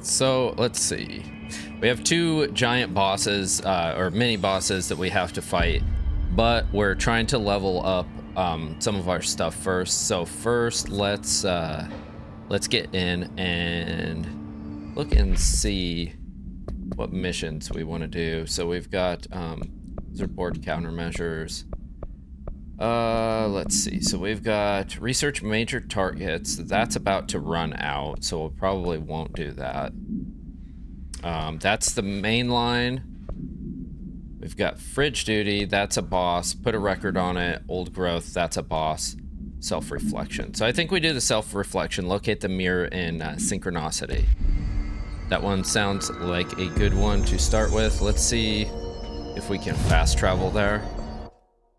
So let's see. We have two giant bosses, or mini bosses that we have to fight, but we're trying to level up some of our stuff first. So first, let's get in and look and see what missions we want to do. So we've got these are board countermeasures. Let's see. So we've got research major targets. That's about to run out, so we probably won't do that. That's the main line. We've got fridge duty. That's a boss. Put a record on it. Old growth. That's a boss. Self-reflection. So I think we do the self-reflection. Locate the mirror in synchronicity. That one sounds like a good one to start with. Let's see if we can fast travel there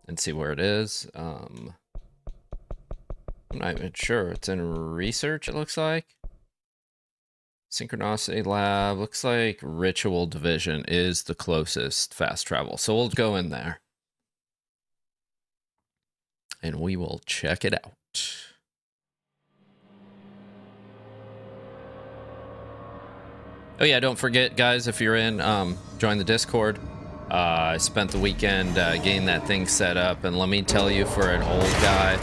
and see where it is. I'm not even sure. It's in research, it looks like. Synchronicity lab. Looks like ritual division is the closest fast travel. So we'll go in there. And we will check it out. Oh yeah, don't forget, guys, if you're in, join the Discord. I spent the weekend getting that thing set up, and let me tell you, for an old guy,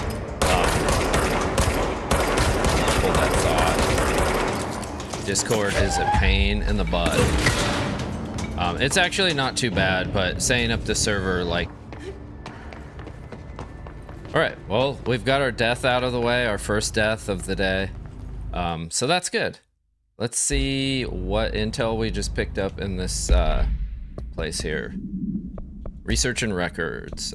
hold that thought. Discord is a pain in the butt. It's actually not too bad, but setting up the server, like... Alright, well, we've got our death out of the way, our first death of the day. So that's good. Let's see what intel we just picked up in this place here. Research and records.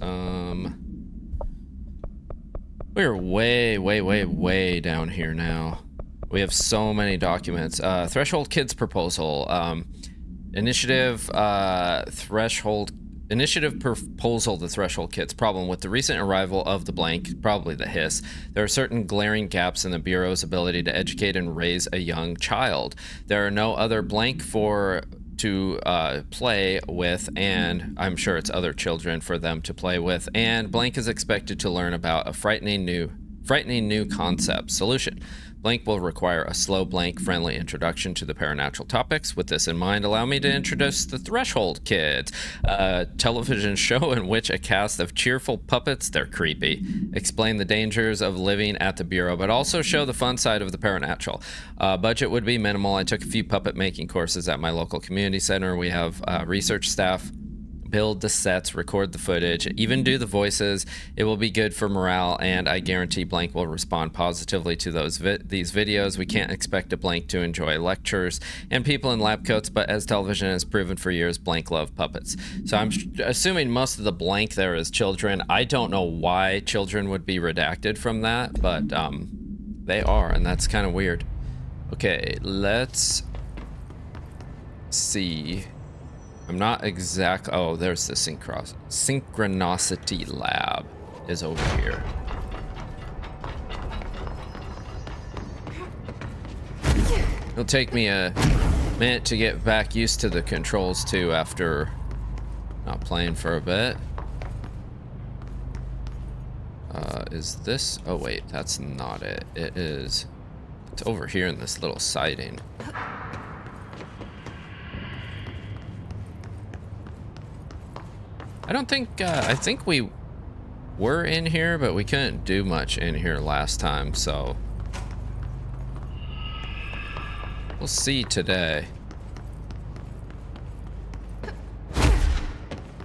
We're way down here now. We have so many documents. Threshold Kids proposal. Initiative proposal, the Threshold Kids. Problem: with the recent arrival of the blank, probably the hiss, there are certain glaring gaps in the Bureau's ability to educate and raise a young child. There are no other blank to play with, and I'm sure it's other children for them to play with, and blank is expected to learn about a frightening new concept. Solution: blank will require a slow, blank-friendly introduction to the paranatural topics. With this in mind, allow me to introduce the Threshold Kids, a television show in which a cast of cheerful puppets, they're creepy, explain the dangers of living at the Bureau, but also show the fun side of the paranatural. Budget would be minimal. I took a few puppet making courses at my local community center. We have research staff build the sets, record the footage, even do the voices. It will be good for morale, and I guarantee blank will respond positively to these videos. We can't expect a blank to enjoy lectures and people in lab coats, but as television has proven for years, blank love puppets. So I'm assuming most of the blank there is children. I don't know why children would be redacted from that, but they are, and that's kind of weird. Okay, let's see. I'm not exact. Oh, there's the synchronicity lab is over here. It'll take me a minute to get back used to the controls too after not playing for a bit. Is this? Oh wait, that's not it. It is. It's over here in this little siding. I don't think, I think we were in here, but we couldn't do much in here last time, so we'll see today.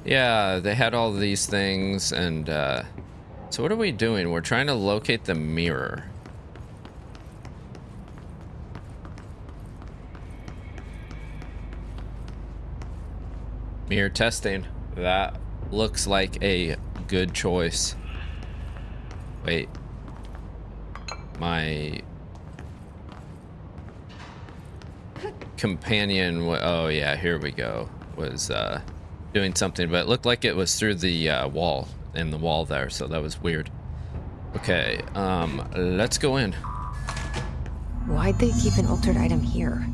Yeah, they had all these things, and so what are we doing? We're trying to locate the mirror. Mirror testing. That looks like a good choice. Wait. My companion, oh yeah, here we go, was doing something, but it looked like it was through the wall, in the wall there, so that was weird. Okay, let's go in. Why'd they keep an altered item here?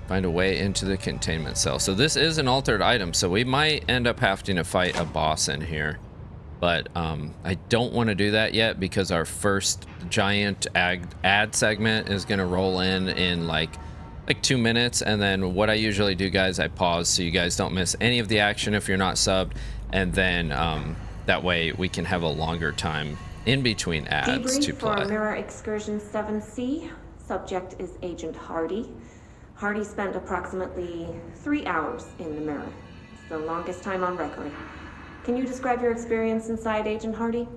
Find a way into the containment cell. So this is an altered item, so we might end up having to fight a boss in here. But I don't want to do that yet because our first giant ad segment is going to roll in like like 2 minutes, and then what I usually do, guys, I pause so you guys don't miss any of the action if you're not subbed, and then that way we can have a longer time in between ads to Debrief for play. Mirror Excursion 7C. Subject is Agent Hardy. Hardy spent approximately 3 hours in the mirror. It's the longest time on record. Can you describe your experience inside, Agent Hardy?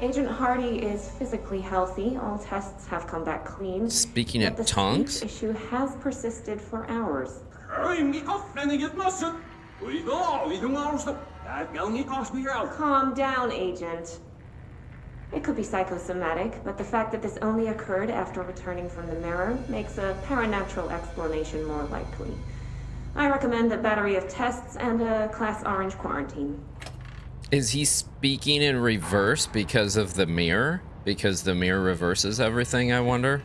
Agent Hardy is physically healthy. All tests have come back clean. Speaking But in the tongues? speech issue has persisted for hours. Calm down, Agent. It could be psychosomatic, but the fact that this only occurred after returning from the mirror makes a paranatural explanation more likely. I recommend a battery of tests and a Class Orange quarantine. Is he speaking in reverse because of the mirror? Because the mirror reverses everything, I wonder?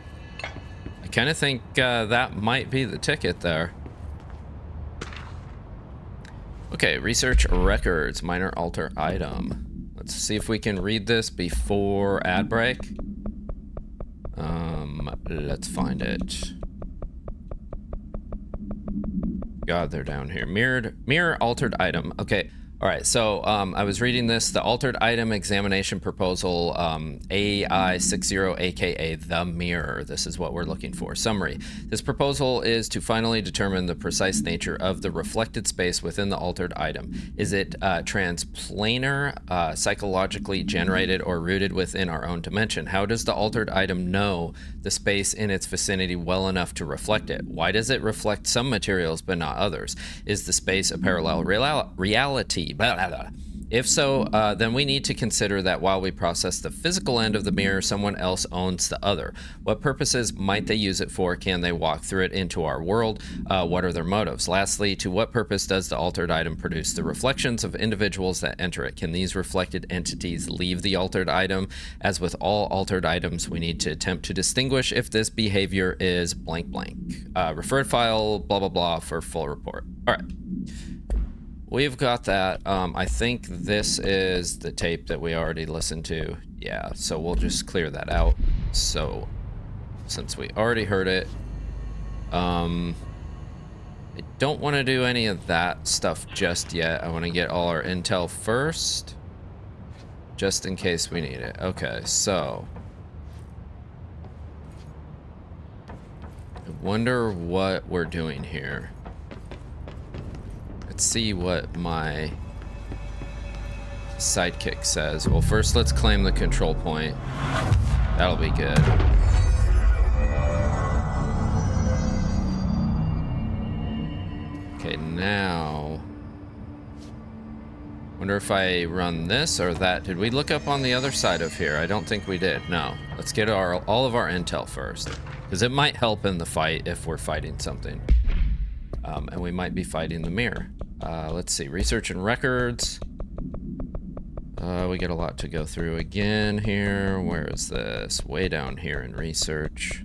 I kind of think that might be the ticket there. Okay, research records, minor alter item. Let's see if we can read this before ad break. Let's find it. God, they're down here. Mirror altered item. Okay. All right, so I was reading this, the altered item examination proposal, AI60, aka the mirror. This is what we're looking for. Summary. This proposal is to finally determine the precise nature of the reflected space within the altered item. Is it transplanar, psychologically generated, or rooted within our own dimension? How does the altered item know the space in its vicinity well enough to reflect it? Why does it reflect some materials but not others? Is the space a parallel reality? Blah, blah, blah. If so, then we need to consider that while we process the physical end of the mirror, someone else owns the other. What purposes might they use it for? Can they walk through it into our world? What are their motives? Lastly, to what purpose does the altered item produce the reflections of individuals that enter it? Can these reflected entities leave the altered item? As with all altered items, we need to attempt to distinguish if this behavior is blank blank. Referred file, blah, blah, blah, for full report. All right. We've got that. I think this is the tape that we already listened to. Yeah, so we'll just clear that out. So, since we already heard it, I don't want to do any of that stuff just yet. I want to get all our intel first, just in case we need it. Okay, so I wonder what we're doing here. Let's see what my sidekick says. Well, first let's claim the control point. That'll be good. Okay, now wonder if I run this or that. Did we look up on the other side of here? I don't think we did. No. Let's get all of our intel first, because it might help in the fight if we're fighting something. And we might be fighting the mirror. Let's see, research and records. We got a lot to go through again here. Where is this? Way down here in research.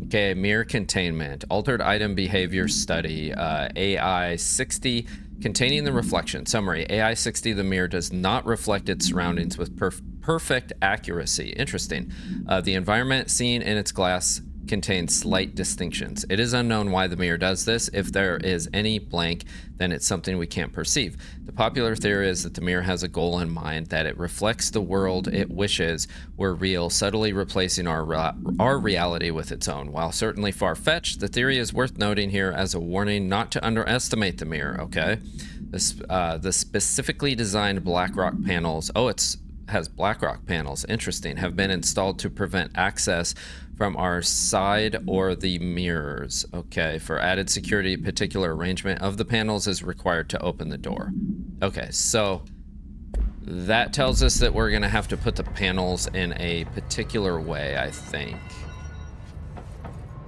Okay, mirror containment, altered item behavior study, AI60, containing the reflection. Summary, AI60, the mirror does not reflect its surroundings with perfect accuracy. Interesting. The environment seen in its glass contains slight distinctions. It is unknown why the mirror does this. If there is any blank, then it's something we can't perceive. The popular theory is that the mirror has a goal in mind, that it reflects the world it wishes were real, subtly replacing our reality with its own. While certainly far-fetched, the theory is worth noting here as a warning not to underestimate the mirror, okay? The specifically designed BlackRock panels, has BlackRock panels, interesting, have been installed to prevent access from our side or the mirrors. Okay, for added security, particular arrangement of the panels is required to open the door. Okay, so that tells us that we're gonna have to put the panels in a particular way, I think.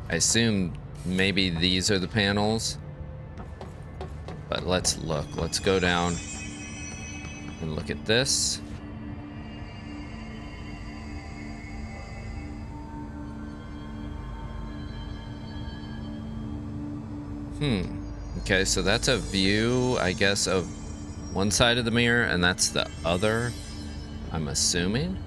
I assume maybe these are the panels, but let's look. Let's go down and look at this. Okay, so that's a view, I guess, of one side of the mirror, and that's the other, I'm assuming.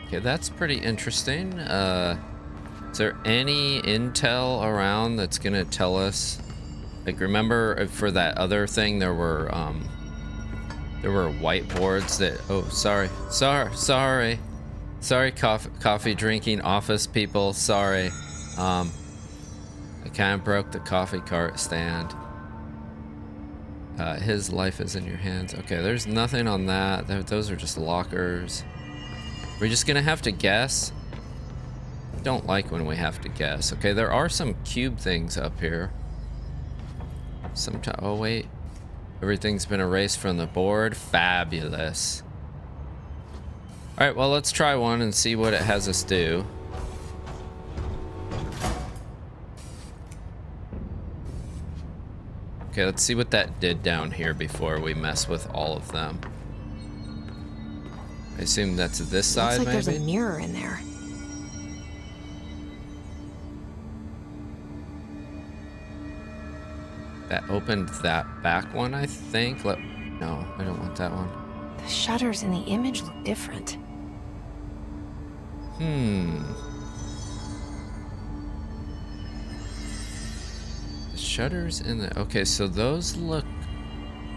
Okay, that's pretty interesting. Is there any intel around that's gonna tell us? Like, remember for that other thing, there were whiteboards that, oh, sorry, coffee drinking office people, sorry. I kind of broke the coffee cart stand. His life is in your hands. Okay, there's nothing on that. Those are just lockers. We're just gonna have to guess. Don't like when we have to guess. Okay, there are some cube things up here. Oh wait, everything's been erased from the board. Fabulous. All right, well, let's try one and see what it has us do. Okay, let's see what that did down here before we mess with all of them. I assume that's this side, Looks like maybe? there's a mirror in there. That opened that back one, I think. No, I don't want that one. The shutters in the image look different. The shutters in the... Okay, so those look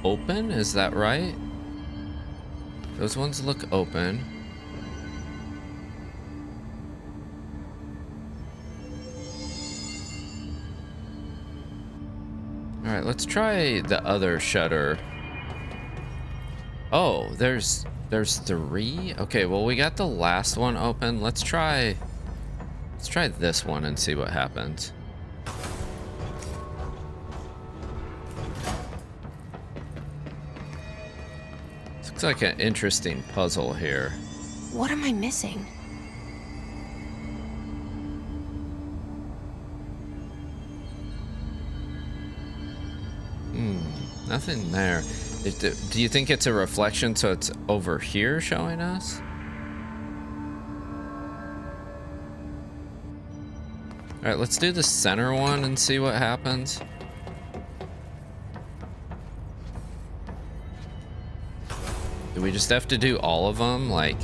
open, is that right? Those ones look open. All right, let's try the other shutter. Oh, there's 3. Okay, well, we got the last one open. Let's try this one and see what happens. This looks like an interesting puzzle here. What am I missing? Nothing there. Do you think it's a reflection, so it's over here showing us? All right, let's do the center one and see what happens. Do we just have to do all of them? Like...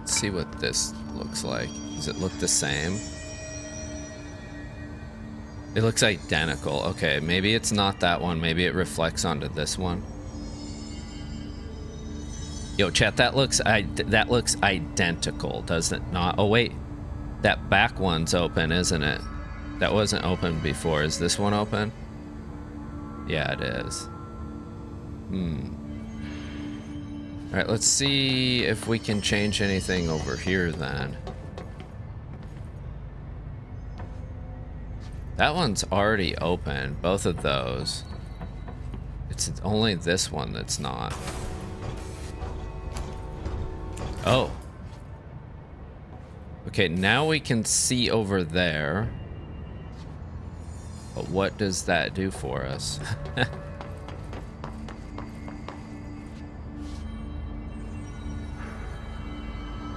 see what this looks like. Does it look the same? It looks identical. Okay, maybe it's not that one. Maybe it reflects onto this one. Yo, chat, that looks identical, does it not? Oh wait, that back one's open, isn't it? That wasn't open before. Is this one open? Yeah, it is. All right, let's see if we can change anything over here then. That one's already open, both of those. It's only this one that's not. Oh. Okay, now we can see over there. But what does that do for us?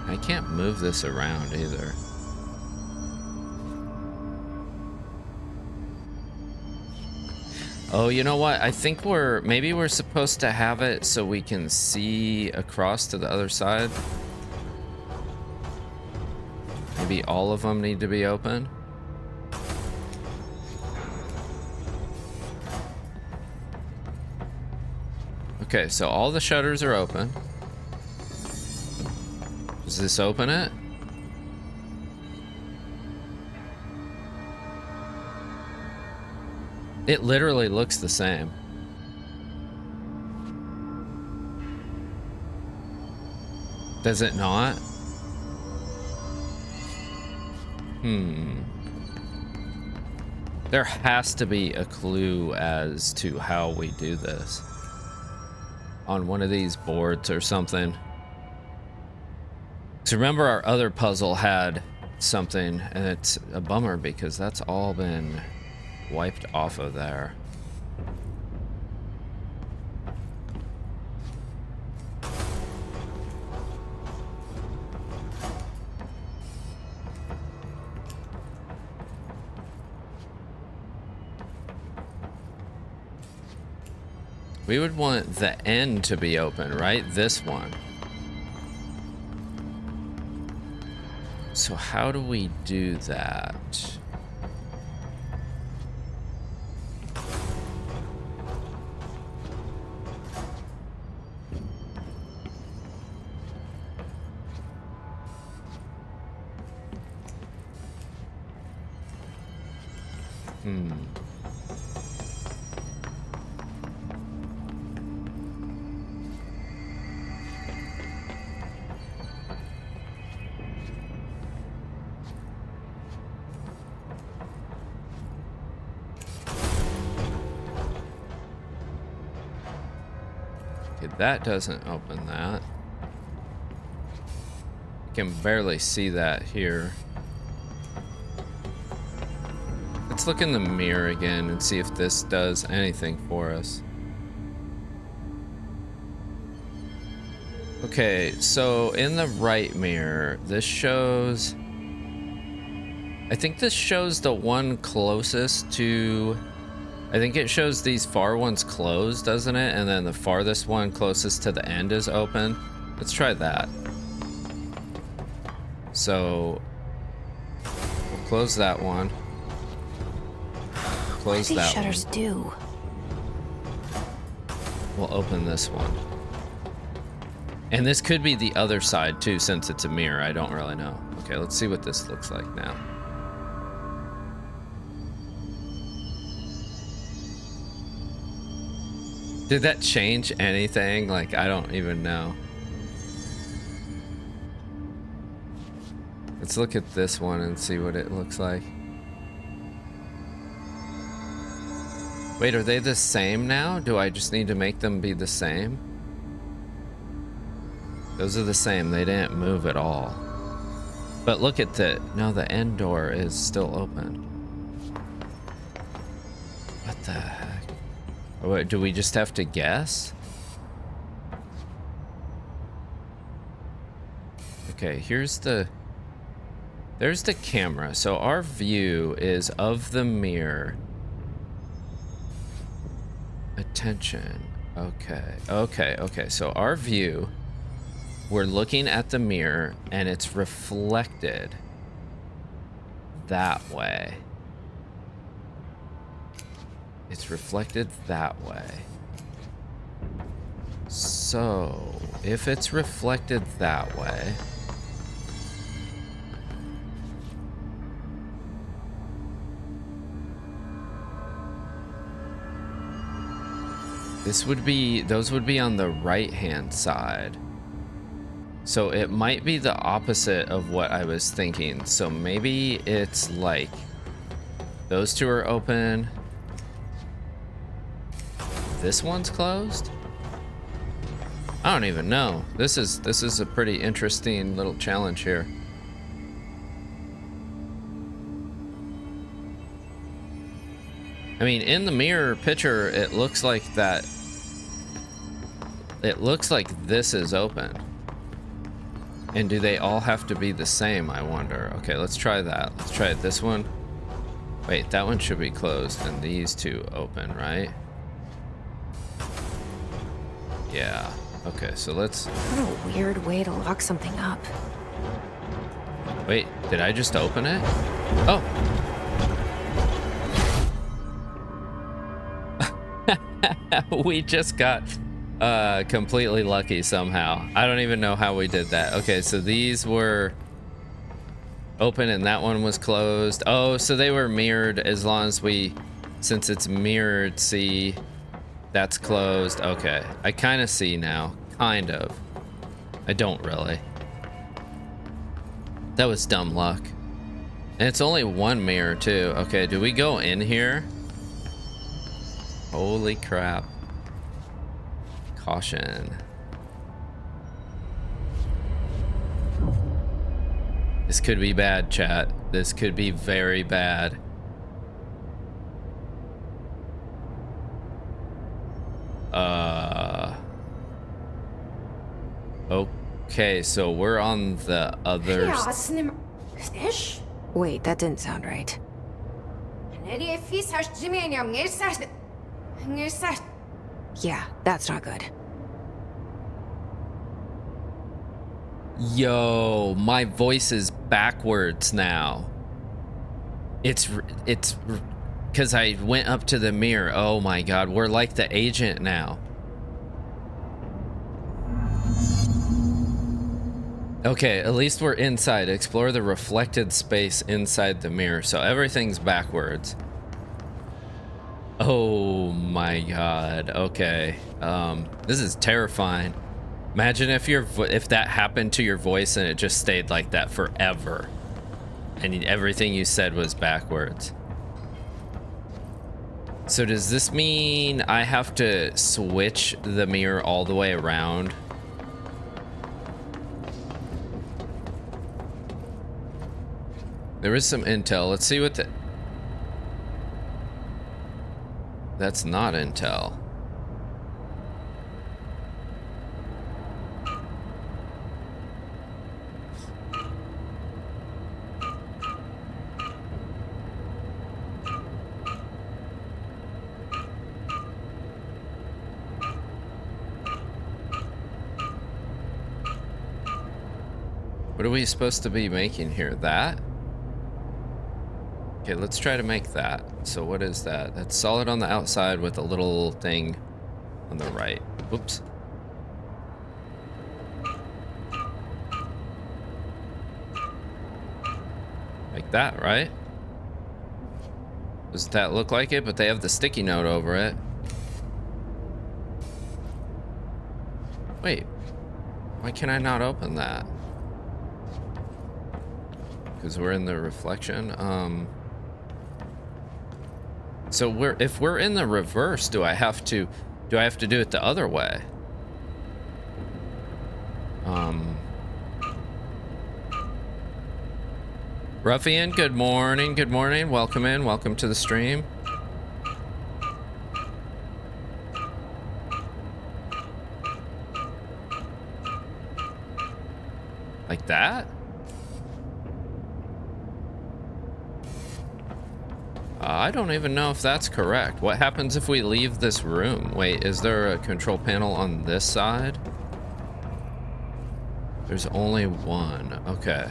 I can't move this around either. Oh, you know what? I think maybe we're supposed to have it so we can see across to the other side. Maybe all of them need to be open. Okay, so all the shutters are open. Does this open it? It literally looks the same. Does it not? There has to be a clue as to how we do this. On one of these boards or something. So remember our other puzzle had something, and it's a bummer because that's all been wiped off of there. We would want the end to be open, right? This one. So how do we do that? Okay, that doesn't open that. You can barely see that here. Let's look in the mirror again and see if this does anything for us. Okay, so in the right mirror, this shows... I think this shows the one closest to... I think it shows these far ones closed, doesn't it? And then the farthest one closest to the end is open. Let's try that. So... we'll close that one. Close that one. What do these shutters do? We'll open this one. And this could be the other side too, since it's a mirror. I don't really know. Okay, let's see what this looks like now. Did that change anything? Like, I don't even know. Let's look at this one and see what it looks like. Wait, are they the same now? Do I just need to make them be the same? Those are the same. They didn't move at all. But look at the... no, the end door is still open. What the heck? What, do we just have to guess? Okay, here's the... there's the camera. So our view is of the mirror. Attention. Okay. So our view, we're looking at the mirror and it's reflected that way. It's reflected that way. So if it's reflected that way, this would be, those would be on the right hand side. So it might be the opposite of what I was thinking. So maybe it's like those two are open. This one's closed? I don't even know. This is a pretty interesting little challenge here. I mean, in the mirror picture, it looks like that. It looks like this is open. And do they all have to be the same, I wonder? Okay, let's try that. Let's try this one. Wait, that one should be closed and these two open, right? Yeah. Okay, so let's... What a weird way to lock something up. Wait, did I just open it? Oh. We just got completely lucky somehow. I don't even know how we did that. Okay, so these were open and that one was closed. Oh, so they were mirrored as long as we... since it's mirrored, see... that's closed. Okay, I kind of see now. Kind of. I don't really. That was dumb luck. And it's only one mirror too. Okay, do we go in here? Holy crap. Caution. This could be bad, chat. This could be very bad. Okay, so we're on the other... Wait, that didn't sound right. Yeah, that's not good. Yo, my voice is backwards now. It's because I went up to the mirror. Oh my god, we're like the agent now. Okay, at least we're inside. Explore the reflected space inside the mirror. So everything's backwards. Oh my god. Okay. This is terrifying. Imagine if that happened to your voice and it just stayed like that forever. And everything you said was backwards. So does this mean I have to switch the mirror all the way around? There is some intel. Let's see what the... That's not intel. What are we supposed to be making here? That? Okay, let's try to make that. So what is that? That's solid on the outside with a little thing on the right. Oops. Like that, right? Does that look like it? But they have the sticky note over it. Wait. Why can I not open that? Because we're in the reflection. So if we're in the reverse, do I have to do it the other way? Ruffian, good morning, welcome in, welcome to the stream. Like that? I don't even know if that's correct. What happens if we leave this room? Wait, is there a control panel on this side? There's only one. Okay.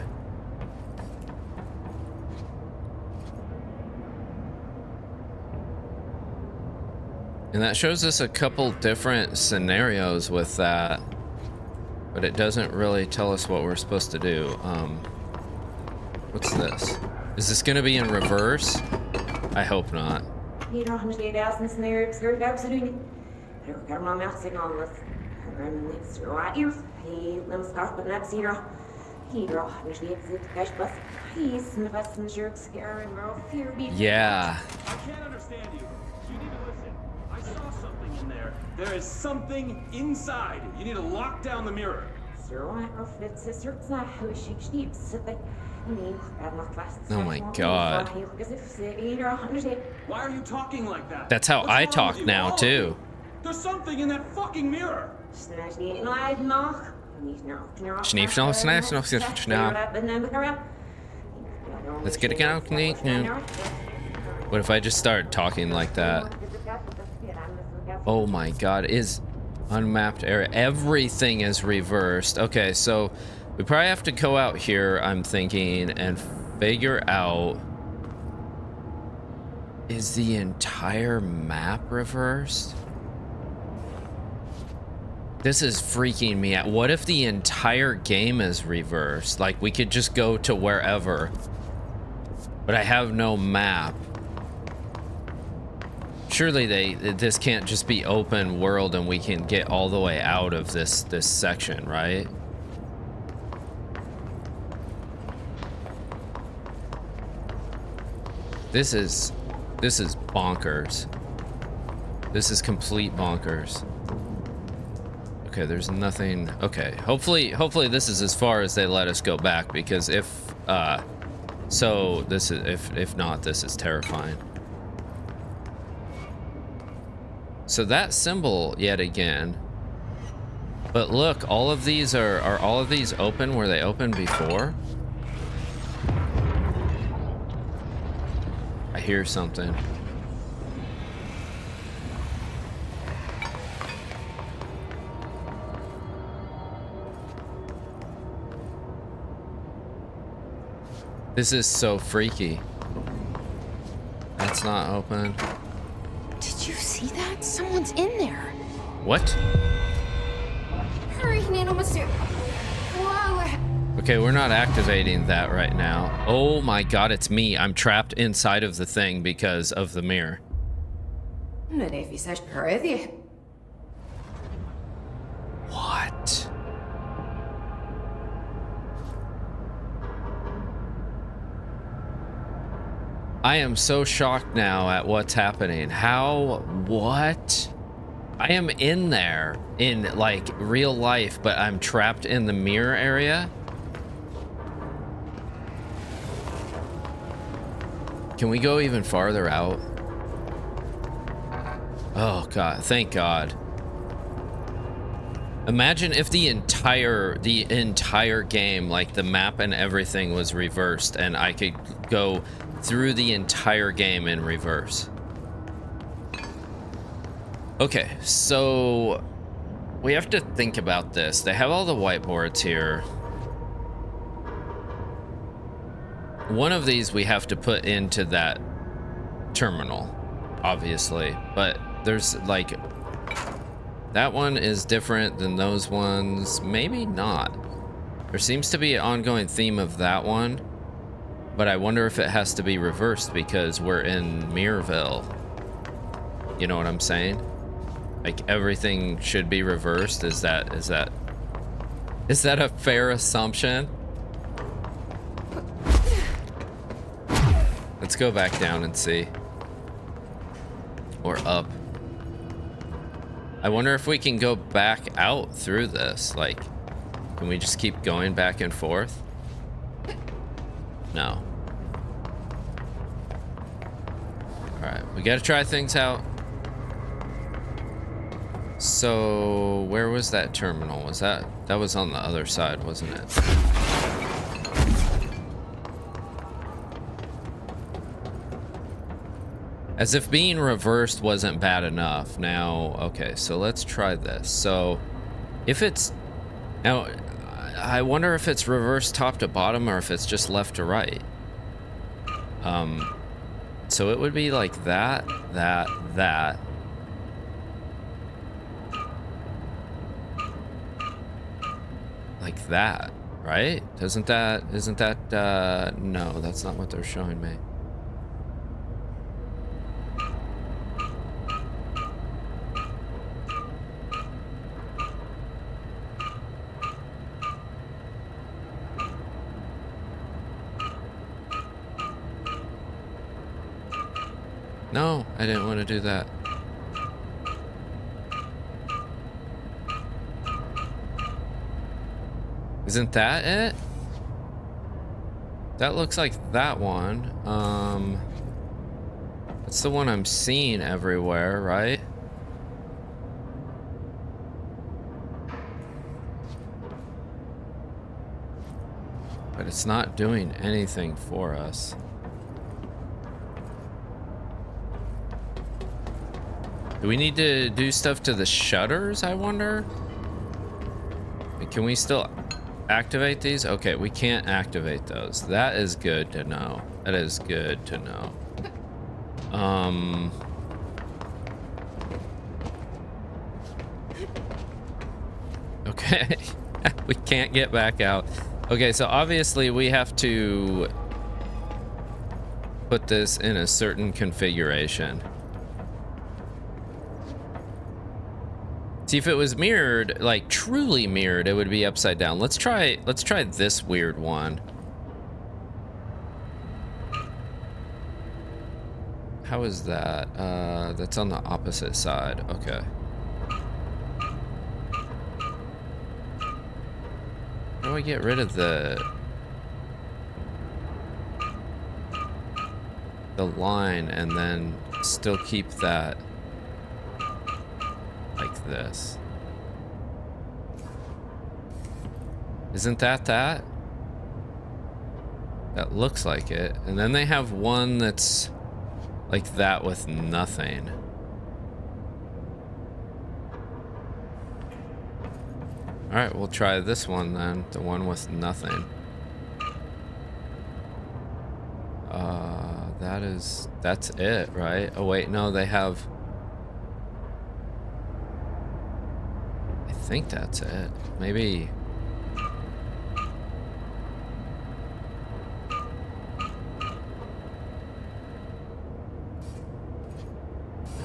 And that shows us a couple different scenarios with that, but it doesn't really tell us what we're supposed to do. What's this? Is this gonna be in reverse? I hope not. Yeah. I can't understand you. You need to listen. I saw something in there. There is something inside. You need to lock down the mirror. Oh my god. Why are you talking like that? That's how What's I wrong talk with you? now All of too. you? There's something in that fucking mirror. Let's get it out. What if I just start talking like that? Oh my god, is unmapped area. Everything is reversed. Okay, so we probably have to go out here, I'm thinking, and figure out, is the entire map reversed? This is freaking me out. What if the entire game is reversed? Like, we could just go to wherever, but I have no map. Surely this can't just be open world and we can get all the way out of this section, right? This is bonkers. This is complete bonkers. Okay, there's nothing. Okay, hopefully this is as far as they let us go back, because if not, this is terrifying. So that symbol yet again. But look, all of these are all of these open where they opened before? I hear something. This is so freaky. That's not open. Did you see that? Someone's in there. What? Hurry, Nanomasu. Whoa. Okay, we're not activating that right now. Oh my god, it's me. I'm trapped inside of the thing because of the mirror. What? I am so shocked now at what's happening. How? What? I am in there in like real life, but I'm trapped in the mirror area. Can we go even farther out? Oh god, thank god. Imagine if the entire game, like the map and everything, was reversed and I could go through the entire game in reverse. Okay, so we have to think about this. They have all the whiteboards here. One of these we have to put into that terminal, obviously, but there's like, that one is different than those ones. Maybe not. There seems to be an ongoing theme of that one, but I wonder if it has to be reversed because we're in Mirrorville. You know what I'm saying? Like everything should be reversed. Is that a fair assumption? Let's go back down and see. Or up. I wonder if we can go back out through this. Like, can we just keep going back and forth? No. Alright, we gotta try things out. So, where was that terminal? Was that was on the other side, wasn't it? As if being reversed wasn't bad enough. Now, okay, so let's try this. So, if it's... Now, I wonder if it's reversed top to bottom or if it's just left to right. So it would be like that. Like that, right? Isn't that, no, that's not what they're showing me. No, I didn't want to do that. Isn't that it? That looks like that one. That's the one I'm seeing everywhere, right? But it's not doing anything for us. Do we need to do stuff to the shutters, I wonder? Can we still activate these? Okay, we can't activate those. That is good to know. That is good to know. Okay. We can't get back out. Okay, so obviously we have to put this in a certain configuration. See, if it was mirrored, like truly mirrored, it would be upside down. Let's try this weird one. How is that? That's on the opposite side. Okay. How do I get rid of the line and then still keep that like this? Isn't that? That looks like it. And then they have one that's like that with nothing. All right, we'll try this one then, the one with nothing. That's it, right? Oh wait, no, they have, I think that's it. Maybe.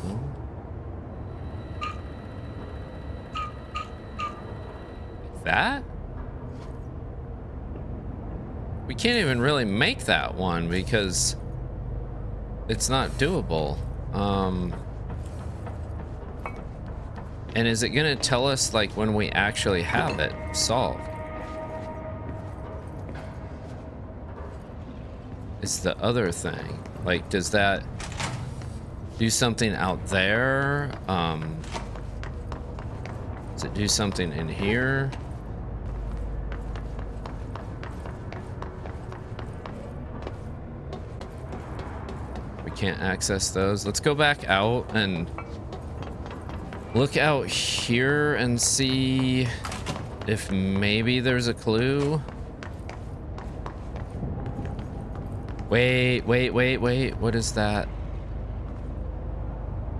No. Like that? We can't even really make that one because it's not doable. And is it gonna tell us like when we actually have it solved? It's the other thing. Like, does that do something out there? Does it do something in here? We can't access those. Let's go back out and look out here and see if maybe there's a clue. Wait. What is that?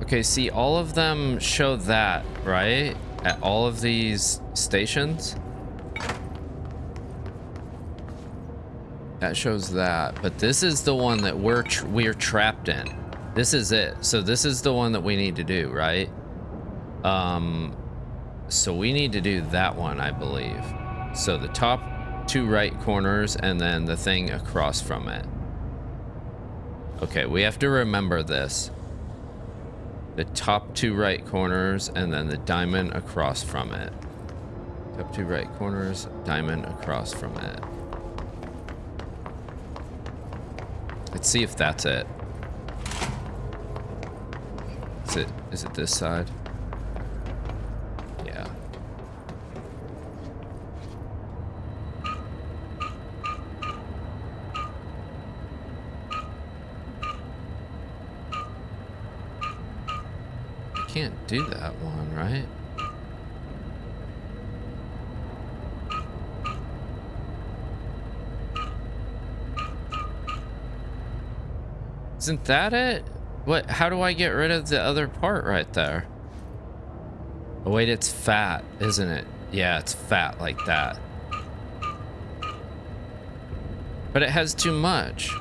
Okay, see, all of them show that, right? At all of these stations. That shows that, but this is the one that we're trapped in. This is it. So this is the one that we need to do, right? So we need to do that one, I believe. So the top two right corners and then the thing across from it. Okay, we have to remember this. The top two right corners and then the diamond across from it. Top two right corners, diamond across from it. Let's see if that's it. Is it this side? Yeah. I can't do that one, right? Isn't that it? What? How do I get rid of the other part right there? Oh wait, it's fat, isn't it? Yeah, it's fat like that. But it has too much.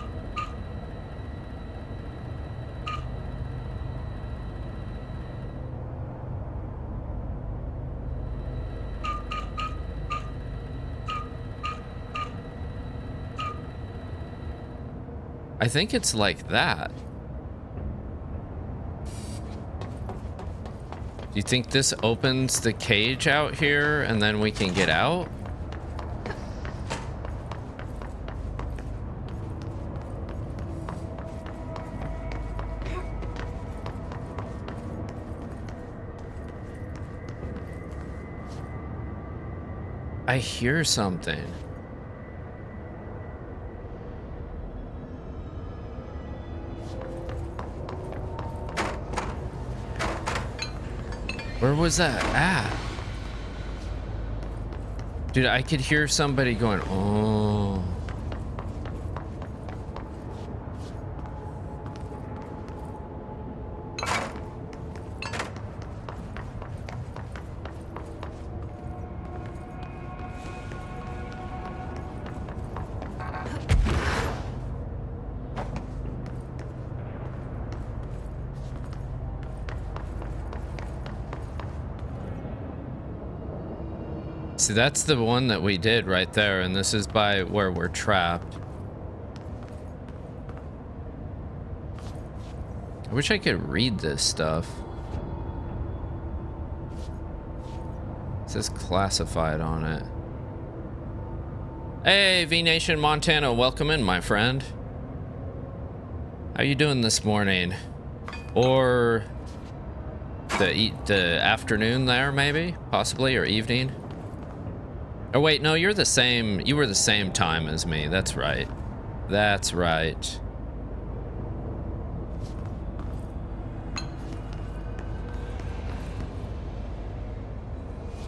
I think it's like that. Do you think this opens the cage out here and then we can get out? I hear something. Where was that at? Dude, I could hear somebody going, oh. See, that's the one that we did right there, and this is by where we're trapped. I wish I could read this stuff. It says classified on it. Hey, V-Nation Montana, welcome in, my friend. How you doing this morning? Or the afternoon there, maybe? Possibly, or evening? Oh wait, no, you're the same. You were the same time as me. That's right. That's right.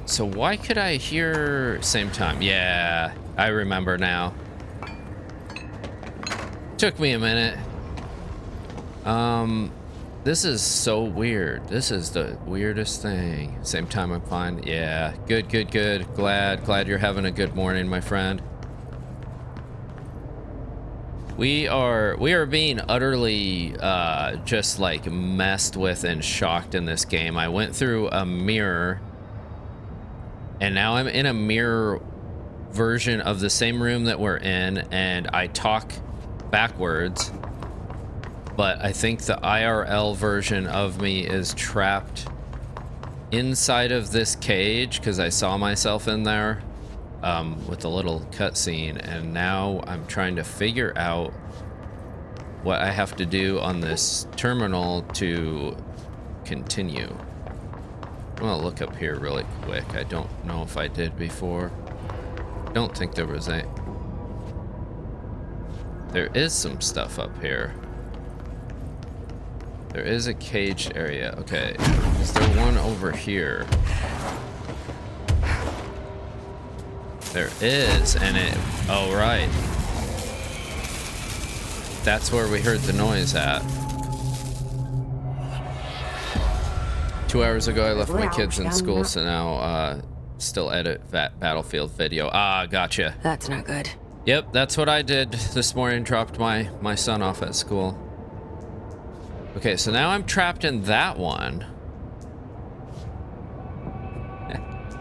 So why could I hear same time? Yeah, I remember now. Took me a minute. This is so weird. This is the weirdest thing. Same time I'm fine. Yeah, good. Glad you're having a good morning, my friend. We are being utterly just like messed with and shocked in this game. I went through a mirror, and now I'm in a mirror version of the same room that we're in, and I talk backwards. But I think the IRL version of me is trapped inside of this cage because I saw myself in there with a little cutscene, and now I'm trying to figure out what I have to do on this terminal to continue. I'm gonna look up here really quick. I don't know if I did before. I don't think there was a... There is some stuff up here. There is a caged area. Okay, is there one over here? There is, and it... Oh, right. That's where we heard the noise at. 2 hours ago, I left my kids in school, so now, still edit that Battlefield video. Ah, gotcha. That's not good. Yep, that's what I did this morning. Dropped my son off at school. Okay, so now I'm trapped in that one.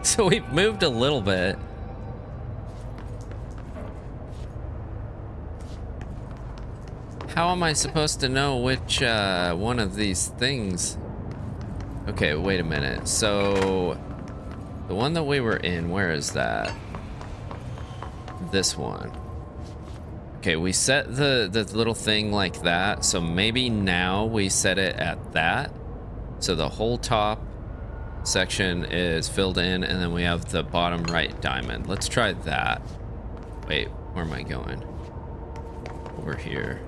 So we've moved a little bit. How am I supposed to know which one of these things? Okay, wait a minute. So the one that we were in, where is that? This one. Okay, we set the little thing like that, so maybe now we set it at that. So the whole top section is filled in, and then we have the bottom right diamond. Let's try that. Wait, where am I going? Over here.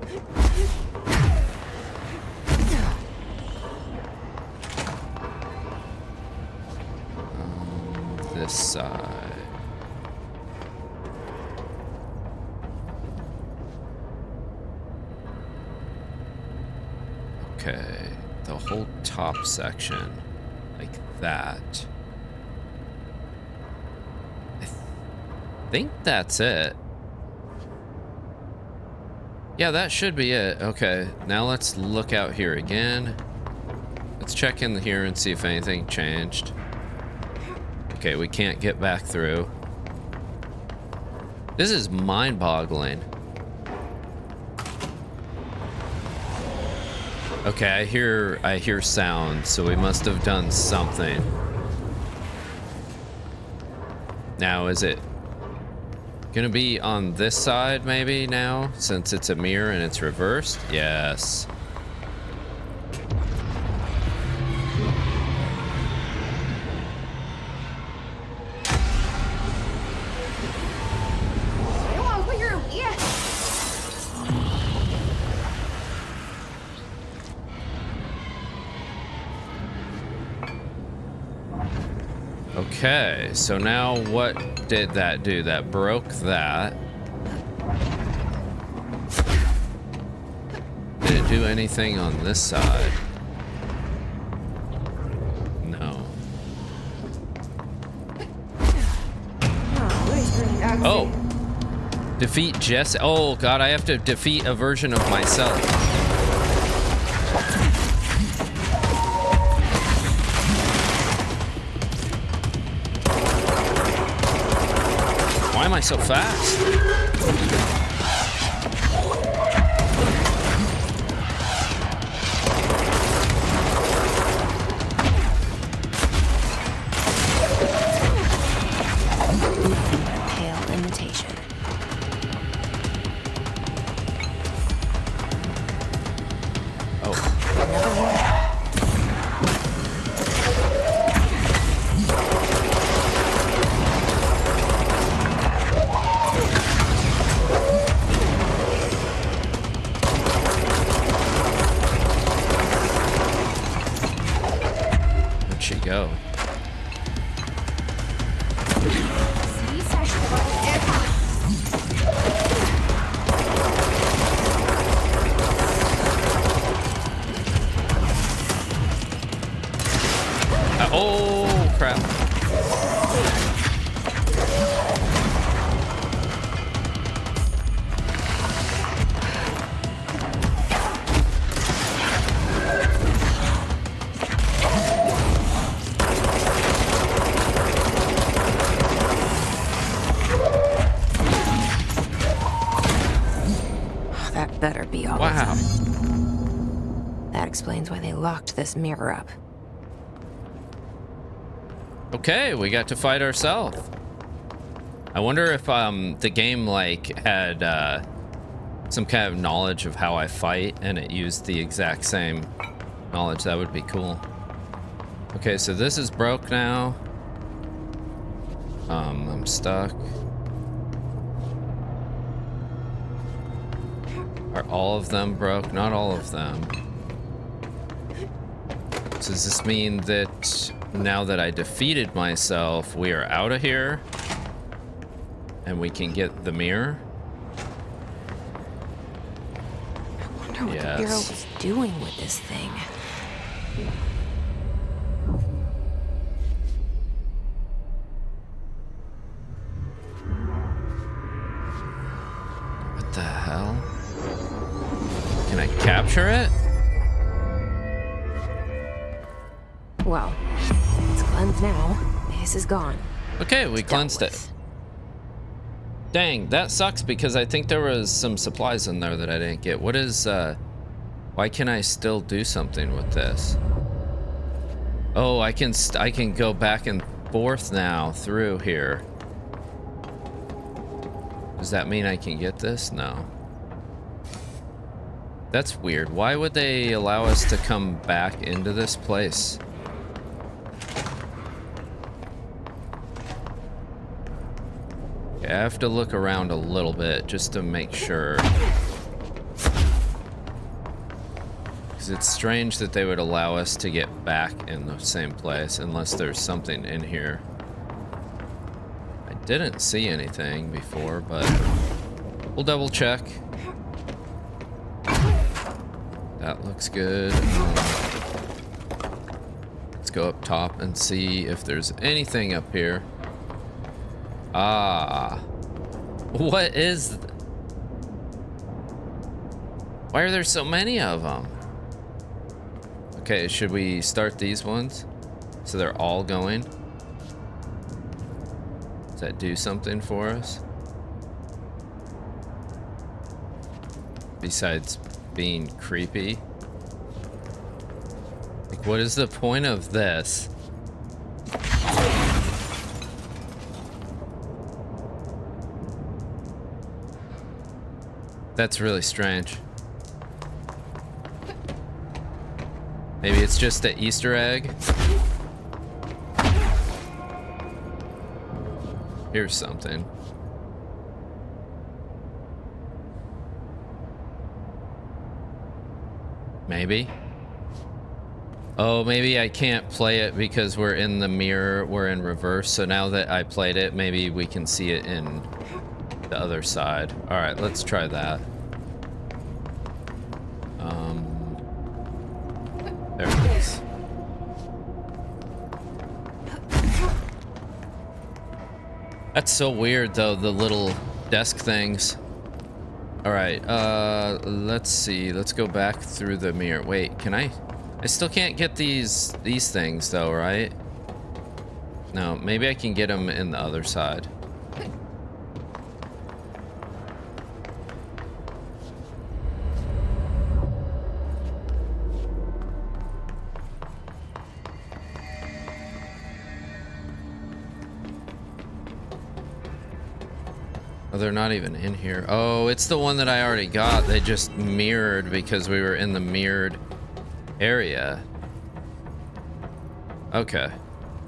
This side. Okay, the whole top section, like that. I think that's it. Yeah, that should be it. Okay, now let's look out here again. Let's check in here and see if anything changed. Okay, we can't get back through. This is mind-boggling. Okay, I hear sound, so we must have done something. Now, is it gonna be on this side maybe now, since it's a mirror and it's reversed? Yes. Okay, so now what did that do? That broke that. Did it do anything on this side? No. Oh! Defeat Jesse. Oh god, I have to defeat a version of myself. Why am I so fast? Pale imitation. That better be all Wow. of them. That explains why they locked this mirror up. Okay, we got to fight ourselves. I wonder if the game like had some kind of knowledge of how I fight and it used the exact same knowledge. That would be cool. Okay, so this is broke now. I'm stuck. Are all of them broke? Not all of them. So does this mean that now that I defeated myself, we are out of here? And we can get the mirror? I wonder what the Bureau was doing with this thing. What the hell? Can I capture it? Well, it's cleansed now. The hiss is gone. Okay, we cleansed it. Dang, that sucks because I think there was some supplies in there that I didn't get. What is, why can I still do something with this? Oh, I can go back and forth now through here. Does that mean I can get this? No. That's weird. Why would they allow us to come back into this place? Okay, I have to look around a little bit just to make sure. Because it's strange that they would allow us to get back in the same place unless there's something in here. I didn't see anything before, but we'll double check. That looks good. Let's go up top and see if there's anything up here. Ah. What is... Why are there so many of them? Okay, should we start these ones? So they're all going? Does that do something for us? Besides being creepy? Like, what is the point of this? That's really strange. Maybe it's just an Easter egg. Here's something. Maybe. Oh, maybe I can't play it because we're in the mirror, we're in reverse. So now that I played it, maybe we can see it in the other side. All right, let's try that. There it is. That's so weird though, the little desk things. All right, let's see. Let's go back through the mirror. Wait, can I still can't get these things though, right? No, maybe I can get them in the other side. Oh, they're not even in here. Oh, it's the one that I already got. They just mirrored because we were in the mirrored area. Okay.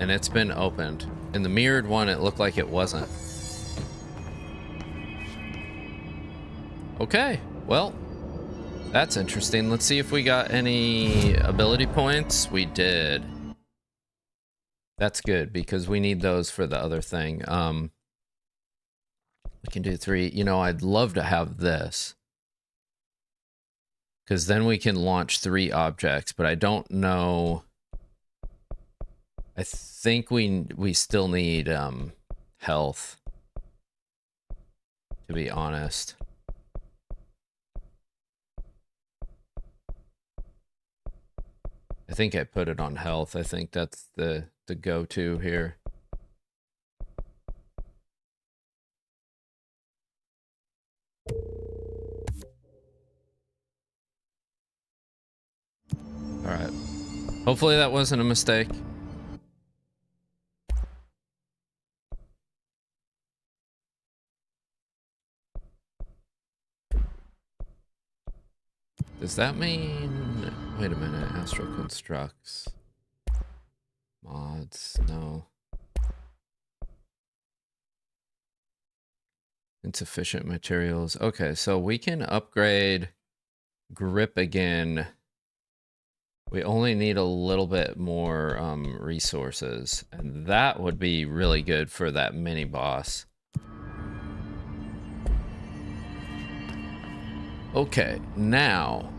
And it's been opened. In the mirrored one, it looked like it wasn't. Okay. Well, that's interesting. Let's see if we got any ability points. We did. That's good because we need those for the other thing. We can do 3. You know, I'd love to have this. Because then we can launch 3 objects, but I don't know. I think we still need health, to be honest. I think I put it on health. I think that's the go-to here. Hopefully that wasn't a mistake. Does that mean... Wait a minute. Astral constructs. Mods. No. Insufficient materials. Okay, so we can upgrade grip again. We only need a little bit more resources, and that would be really good for that mini boss. Okay, now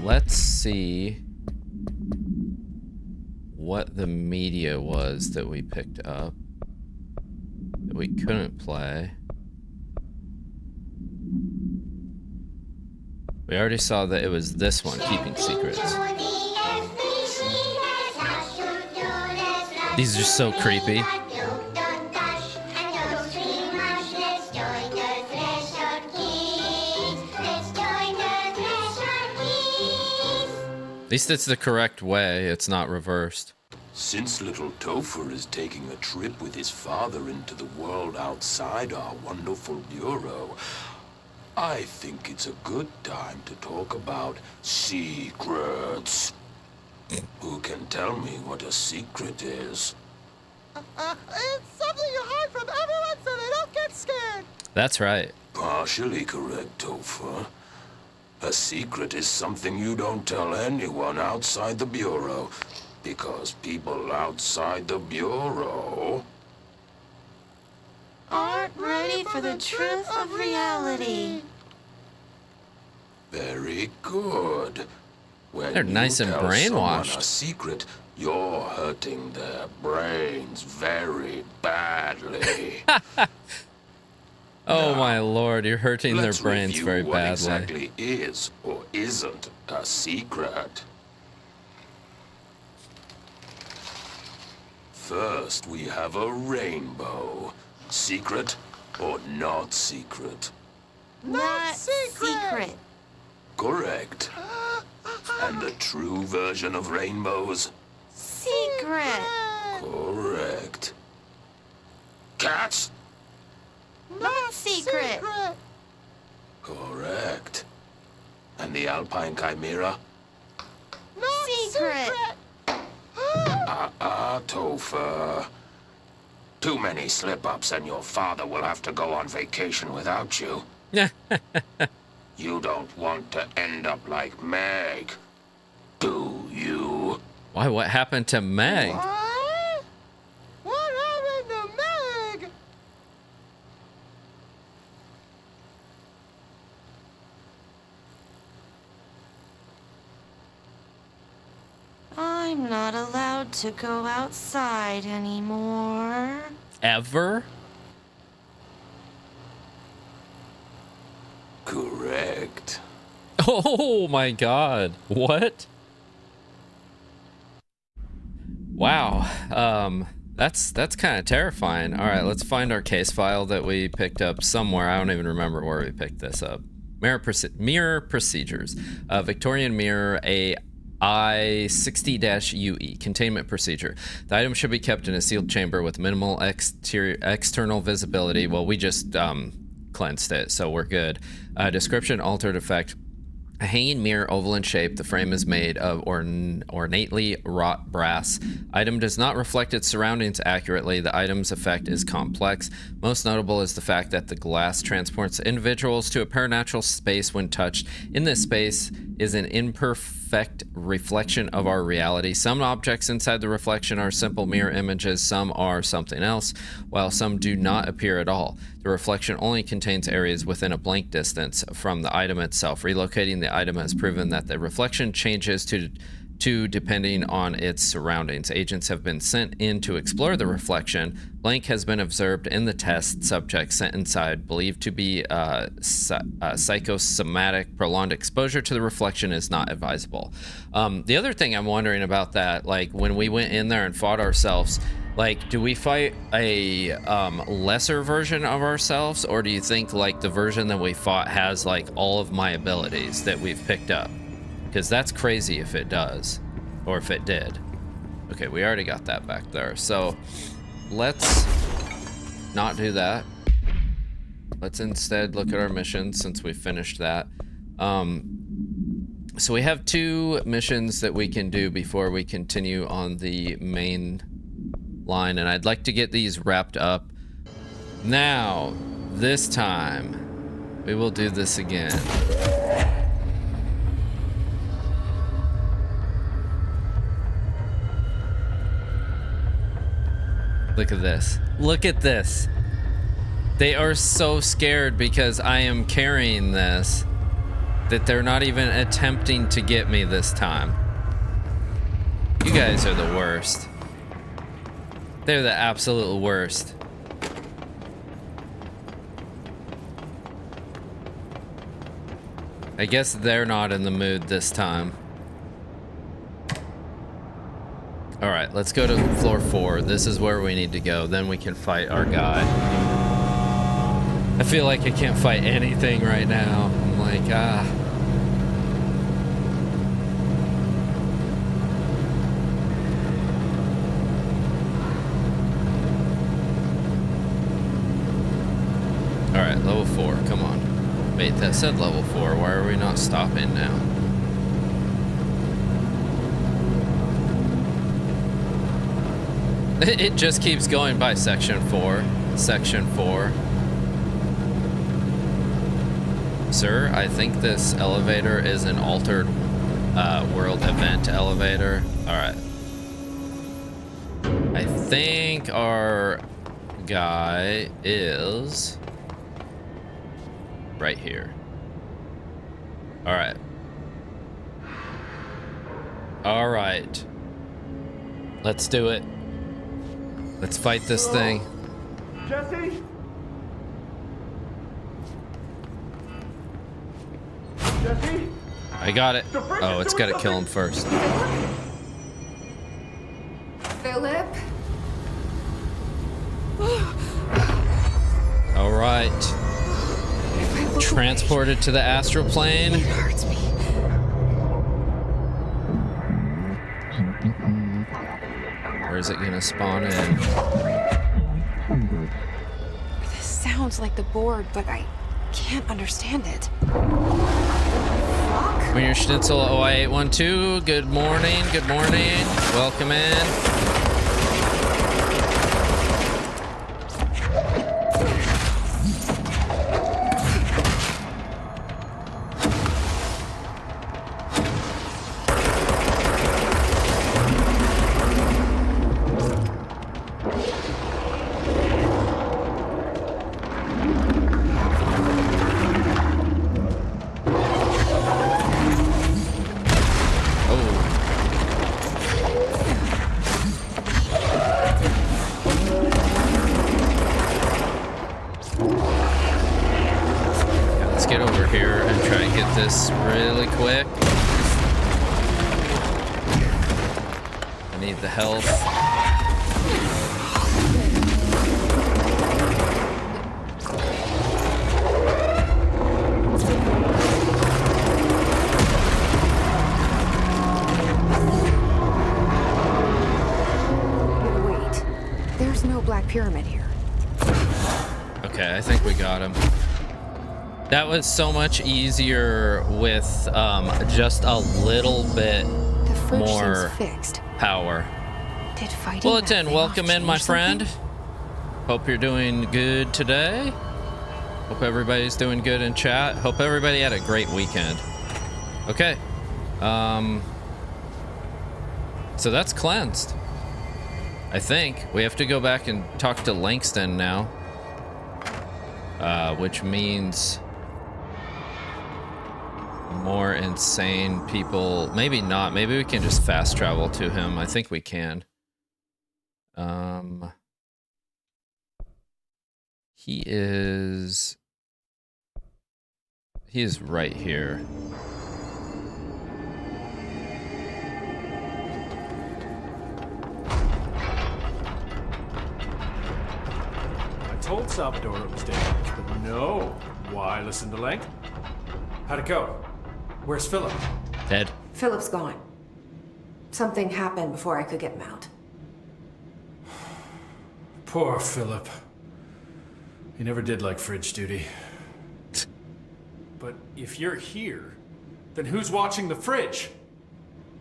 let's see what the media was that we picked up that we couldn't play. We already saw that it was this one, Keeping Secrets. These are so creepy. At least it's the correct way, it's not reversed. Since little Topher is taking a trip with his father into the world outside our wonderful bureau, I think it's a good time to talk about secrets. Who can tell me what a secret is? It's something you hide from everyone so they don't get scared. That's right. Partially correct, Topher. A secret is something you don't tell anyone outside the bureau, because people outside the bureau Aren't ready for the truth of reality. Very good. When They're nice you and tell brainwashed. someone a secret, you're hurting their brains very badly. Oh my lord, you're hurting their Let's brains review very what badly. exactly is or isn't a secret. First, we have a rainbow. Secret or not secret? Not secret. Correct. And the true version of rainbows? Secret. Correct. Cats? Not secret. Correct. And the Alpine Chimera? Not secret. Topher. Too many slip-ups and your father will have to go on vacation without you. You don't want to end up like Meg, do you? Why, what happened to Meg? What? What happened to Meg? I'm not allowed to go outside anymore. Ever? Correct. Oh my god. What? Wow. That's kind of terrifying. All right, let's find our case file that we picked up somewhere. I don't even remember where we picked this up. Mirror procedures. Victorian mirror I60-UE. Containment procedure. The item should be kept in a sealed chamber with minimal external visibility. Well, we just cleansed it, so we're good. Description: altered effect. A hanging mirror, oval in shape. The frame is made of ornately wrought brass. Item does not reflect its surroundings accurately. The item's effect is complex. Most notable is the fact that the glass transports individuals to a paranatural space when touched. In this space is an imperfect reflection of our reality. Some objects inside the reflection are simple mirror images. Some are something else, while some do not appear at all. The reflection only contains areas within a blank distance from the item itself. Relocating the item has proven that the reflection changes to depending on its surroundings. Agents have been sent in to explore the reflection. Blank has been observed in the test subject sent inside, believed to be psychosomatic. Prolonged exposure to the reflection is not advisable. The other thing I'm wondering about that, like when we went in there and fought ourselves, Like, do we fight a lesser version of ourselves, or do you think like the version that we fought has like all of my abilities that we've picked up? Because that's crazy if it does, or if it did. Okay, we already got that back there. So let's not do that. Let's instead look at our missions since we finished that. So we have 2 missions that we can do before we continue on the main line, and I'd like to get these wrapped up. Now, this time, we will do this again. Look at this. Look at this. They are so scared because I am carrying this that they're not even attempting to get me this time. You guys are the worst. They're the absolute worst. I guess they're not in the mood this time. All right, let's go to floor 4. This is where we need to go. Then we can fight our guy. I feel like I can't fight anything right now. I'm like, ah. All right, level 4, come on. Wait, that said level 4. Why are we not stopping now? It just keeps going by section 4. Section 4. Sir, I think this elevator is an altered world event elevator. All right. I think our guy is right here. All right. All right. Let's do it. Let's fight this thing. Jesse? Jesse? I got it. Oh, it's got to kill him first. Philip? All right. Transported to the astral plane. It hurts me. Where is it gonna spawn in? This sounds like the board, but I can't understand it. When your Schnitzel OI812, good morning, good morning. Welcome in. Really quick. I need the health. Wait, there's no black pyramid here. Okay, I think we got him. That was so much easier with just a little bit more fixed. power. Did fighting Bulletin, welcome in, my friend. Hope you're doing good today. Hope everybody's doing good in chat. Hope everybody had a great weekend. Okay. So that's cleansed. I think we have to go back and talk to Langston now. Which means more insane people. Maybe not. Maybe we can just fast travel to him. I think we can. He is right here. Salvador it was dangerous, but no. Why listen to Lang? How'd it go? Where's Philip? Dead. Philip's gone. Something happened before I could get him out. Poor Philip. He never did like fridge duty. But if you're here, then who's watching the fridge?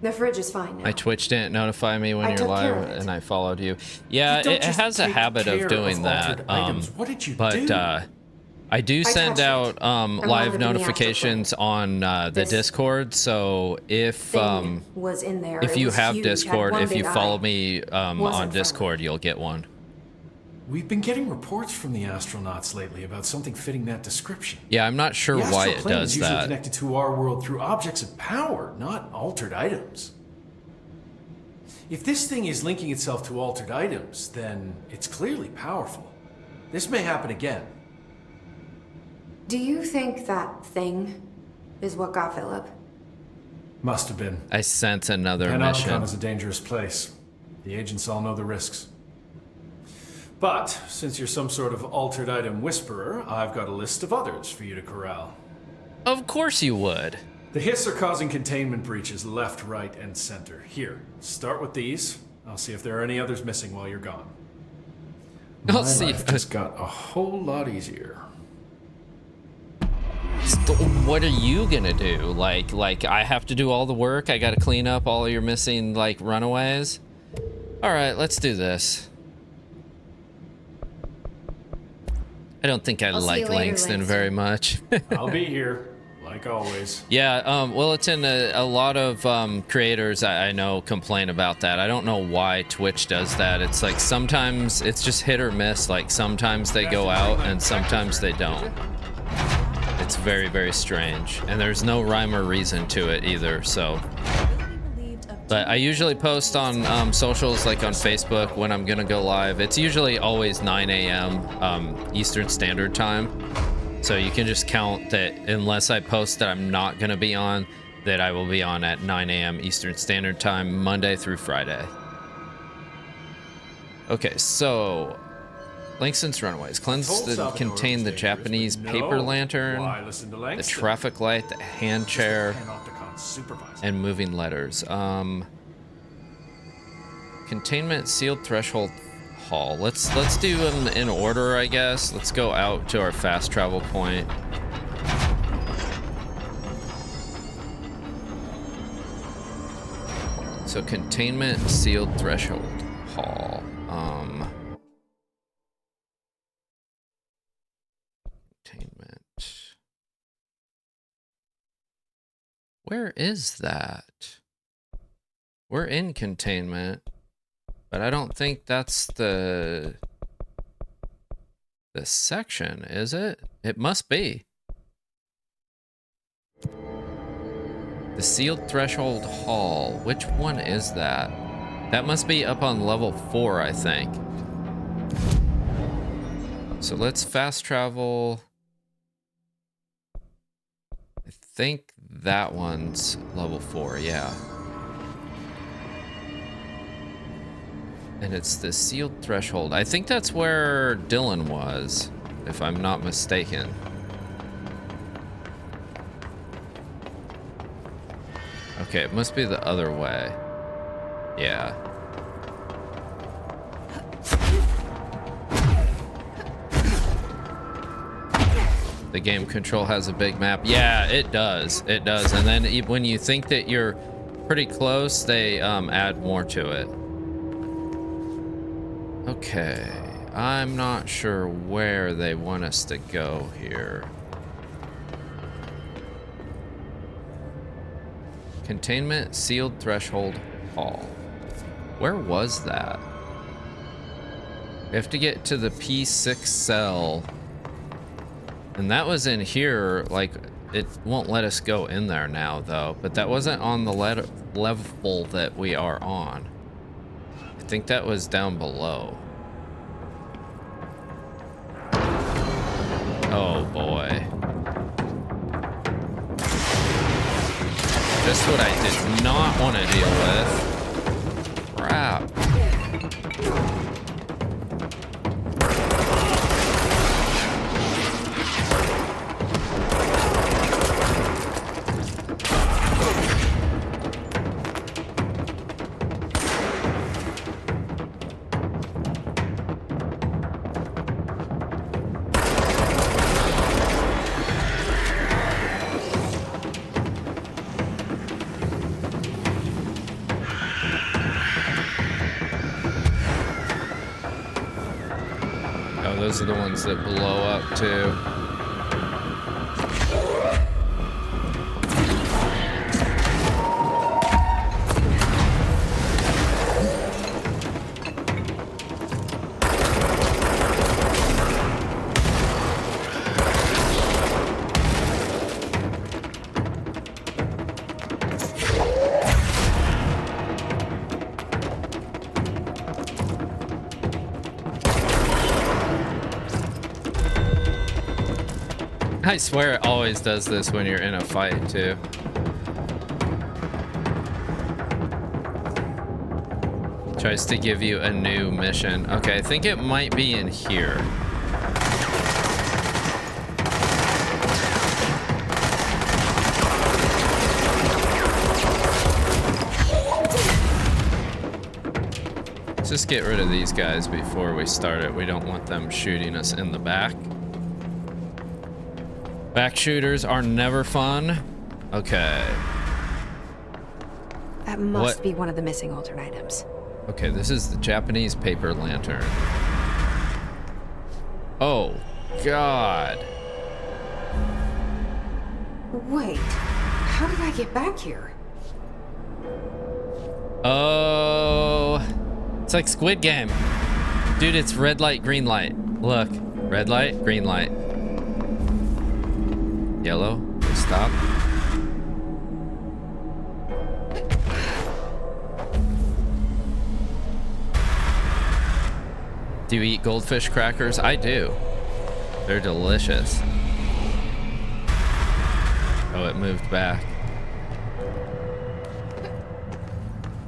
The fridge is fine now. My Twitch didn't notify me when I you're took care live, of it. and I followed you. Yeah, You don't it just has a take habit care of doing of that. altered items. What did you but do? I do send touched it. out I live wanted to be notifications on the This Discord. So if Thing was in there. if It you was have huge, had Discord, one if you big follow eye. me on Wasn't Discord, you'll get one. We've been getting reports from the astronauts lately about something fitting that description. Yeah, I'm not sure The why astral it plane does is usually that. connected to our world through objects of power, not altered items. If this thing is linking itself to altered items, then it's clearly powerful. This may happen again. Do you think that thing is what got Philip? Must have been. I sense another Panopticon mission. is a dangerous place. The agents all know the risks. But, since you're some sort of altered item whisperer, I've got a list of others for you to corral. Of course you would. The Hiss are causing containment breaches left, right, and center. Here, start with these. I'll see if there are any others missing while you're gone. I'll My see life if- just got a whole lot easier. What are you gonna do? Like I have to do all the work? I gotta clean up all your missing, like, runaways? Alright, let's do this. I don't think I I'll see like you later, Langston Langston. very much. I'll be here, like always. Yeah, well, it's in a lot of creators I know complain about that. I don't know why Twitch does that. It's like sometimes it's just hit or miss. Like sometimes they go out and sometimes they don't. It's very, very strange. And there's no rhyme or reason to it either, so. But I usually post on socials, like on Facebook, when I'm gonna go live. It's usually always 9 a.m. Eastern Standard Time. So you can just count that unless I post that I'm not gonna be on, that I will be on at 9 a.m. Eastern Standard Time, Monday through Friday. Okay, so Langston's Runaways. Cleanse and contain the Japanese paper lantern, the traffic light, the hand chair, and moving letters. Containment sealed threshold hall. Let's do them in order, I guess. Let's go out to our fast travel point. So containment sealed threshold hall. Containment. Where is that? We're in containment, but I don't think that's the section, is it? It must be. The sealed threshold hall. Which one is that? That must be up on level 4, I think. So let's fast travel. I think that one's level 4, yeah. And it's the sealed threshold. I think that's where Dylan was, if I'm not mistaken. Okay, it must be the other way. Yeah. The game control has a big map. Yeah, it does. It does. And then when you think that you're pretty close, they add more to it. Okay. I'm not sure where they want us to go here. Containment sealed threshold hall. Where was that? We have to get to the P6 cell. And that was in here. Like, it won't let us go in there now, though. But that wasn't on the level that we are on. I think that was down below. Oh, boy. Just what I did not want to deal with. Crap. those are the ones that blow up too. I swear it always does this when you're in a fight, too. Tries to give you a new mission. Okay, I think it might be in here. Let's just get rid of these guys before we start it. We don't want them shooting us in the back. Back shooters are never fun. Okay. That must be one of the missing alternate items. Okay, this is the Japanese paper lantern. Oh, God. Wait, how did I get back here? Oh, it's like Squid Game. Dude, it's red light, green light. Look, red light, green light. Yellow, stop. Do you eat goldfish crackers? I do. They're delicious. Oh, it moved back.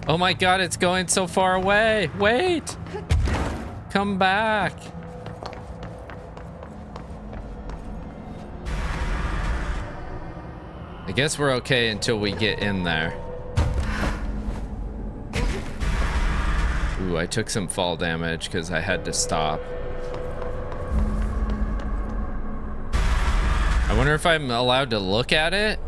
Oh my God, it's going so far away. Wait. Come back. I guess we're okay until we get in there. Ooh, I took some fall damage because I had to stop. I wonder if I'm allowed to look at it.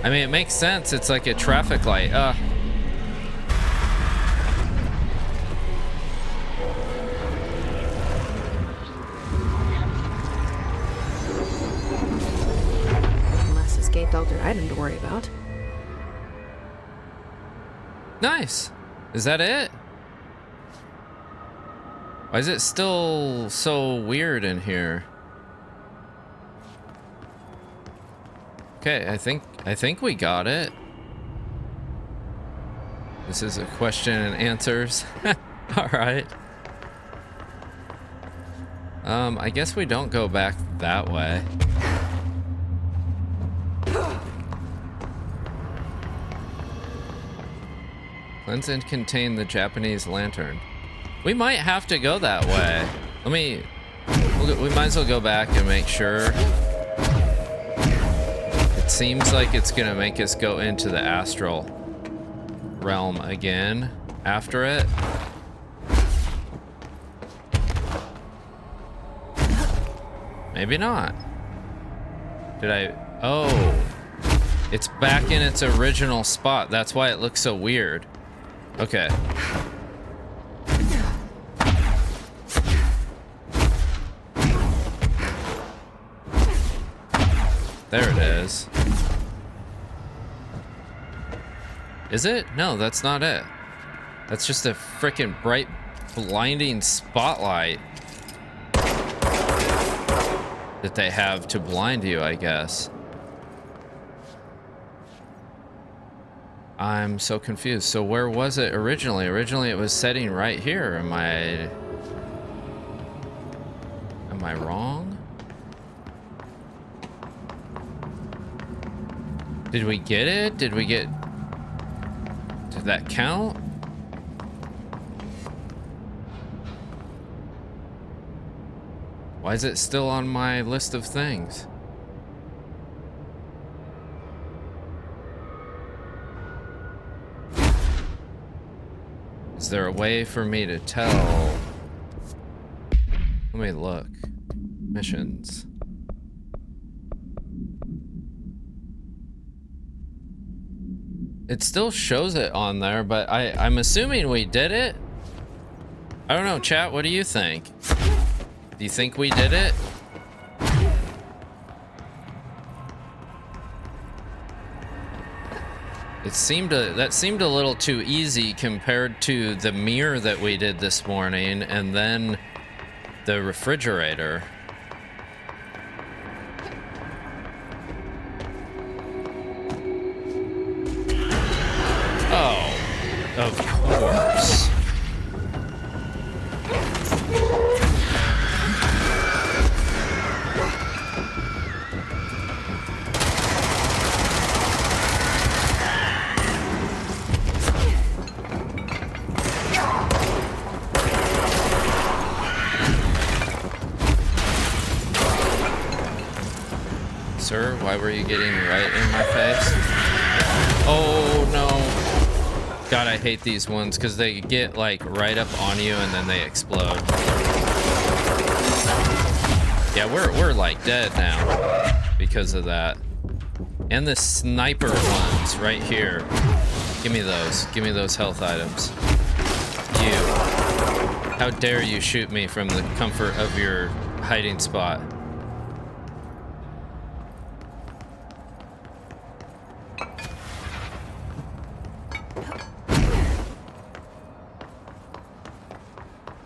I mean, it makes sense. It's like a traffic light. Alternate item to worry about. Nice. Is that it? Why is it still so weird in here? Okay, I think we got it. This is a question and answers. All right. I guess we don't go back that way. Cleanse and contain the Japanese lantern. We might have to go that way. We might as well go back and make sure. It seems like it's gonna make us go into the astral realm again after it. Maybe not. Oh, it's back in its original spot. That's why it looks so weird. Okay. There it is. Is it? No, that's not it. That's just a freaking bright, blinding spotlight that they have to blind you, I guess. I'm so confused. So where was it originally? Originally it was setting right here. Am I wrong? Did we get it? Did that count? Why is it still on my list of things? Is there a way for me to tell? Let me look. Missions. It still shows it on there, but I'm assuming we did it. I don't know, chat, what do you think? Do you think we did it? That seemed a little too easy compared to the mirror that we did this morning and then the refrigerator. Oh, of course. Sir, why were you getting right in my face? Oh no. God, I hate these ones because they get like right up on you and then they explode. Yeah, we're like dead now because of that. And the sniper ones right here. Give me those. Give me those health items. You. How dare you shoot me from the comfort of your hiding spot?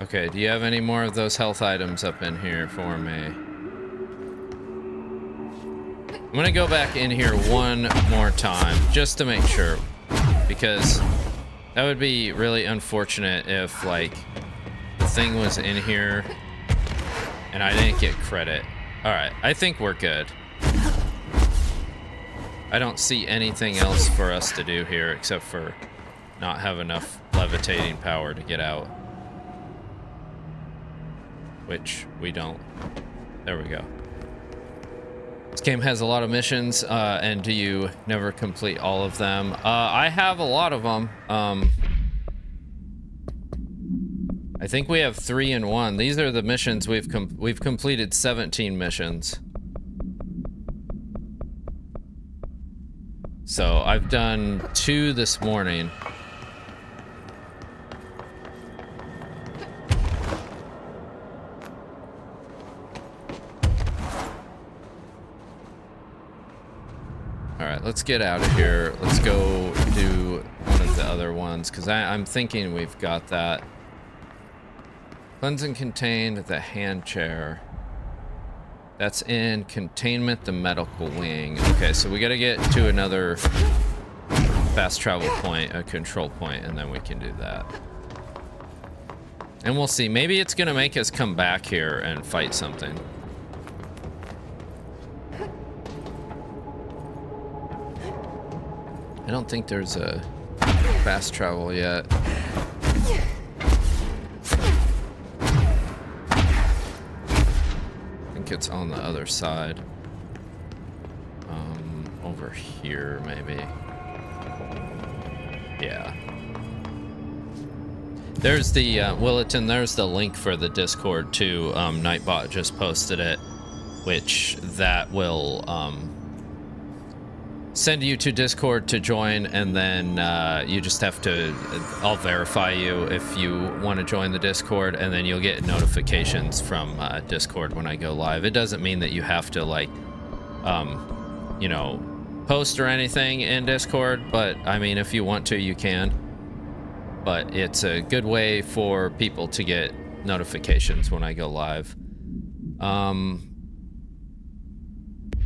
Okay, do you have any more of those health items up in here for me? I'm gonna go back in here one more time, just to make sure. Because that would be really unfortunate if, like, the thing was in here and I didn't get credit. Alright, I think we're good. I don't see anything else for us to do here except for not have enough levitating power to get out. Which we don't. There we go. This game has a lot of missions, and do you never complete all of them? I have a lot of them. I think we have 3 in 1. These are the missions we've completed 17 missions. So I've done 2 this morning. Alright, let's get out of here. Let's go do one of the other ones, because I'm thinking we've got that. Cleanse and contain the hand chair. That's in containment, the medical wing. Okay, so we gotta get to another fast travel point, a control point, and then we can do that. And we'll see. Maybe it's gonna make us come back here and fight something. I don't think there's a fast travel yet. I think it's on the other side. Over here, maybe. Yeah. There's the, Willerton, there's the link for the Discord too. Nightbot just posted it, which that will, send you to Discord to join, and then you just have to, I'll verify you if you want to join the Discord, and then you'll get notifications from Discord when I go live. It doesn't mean that you have to, like, you know, post or anything in Discord, but I mean, if you want to, you can. But it's a good way for people to get notifications when I go live.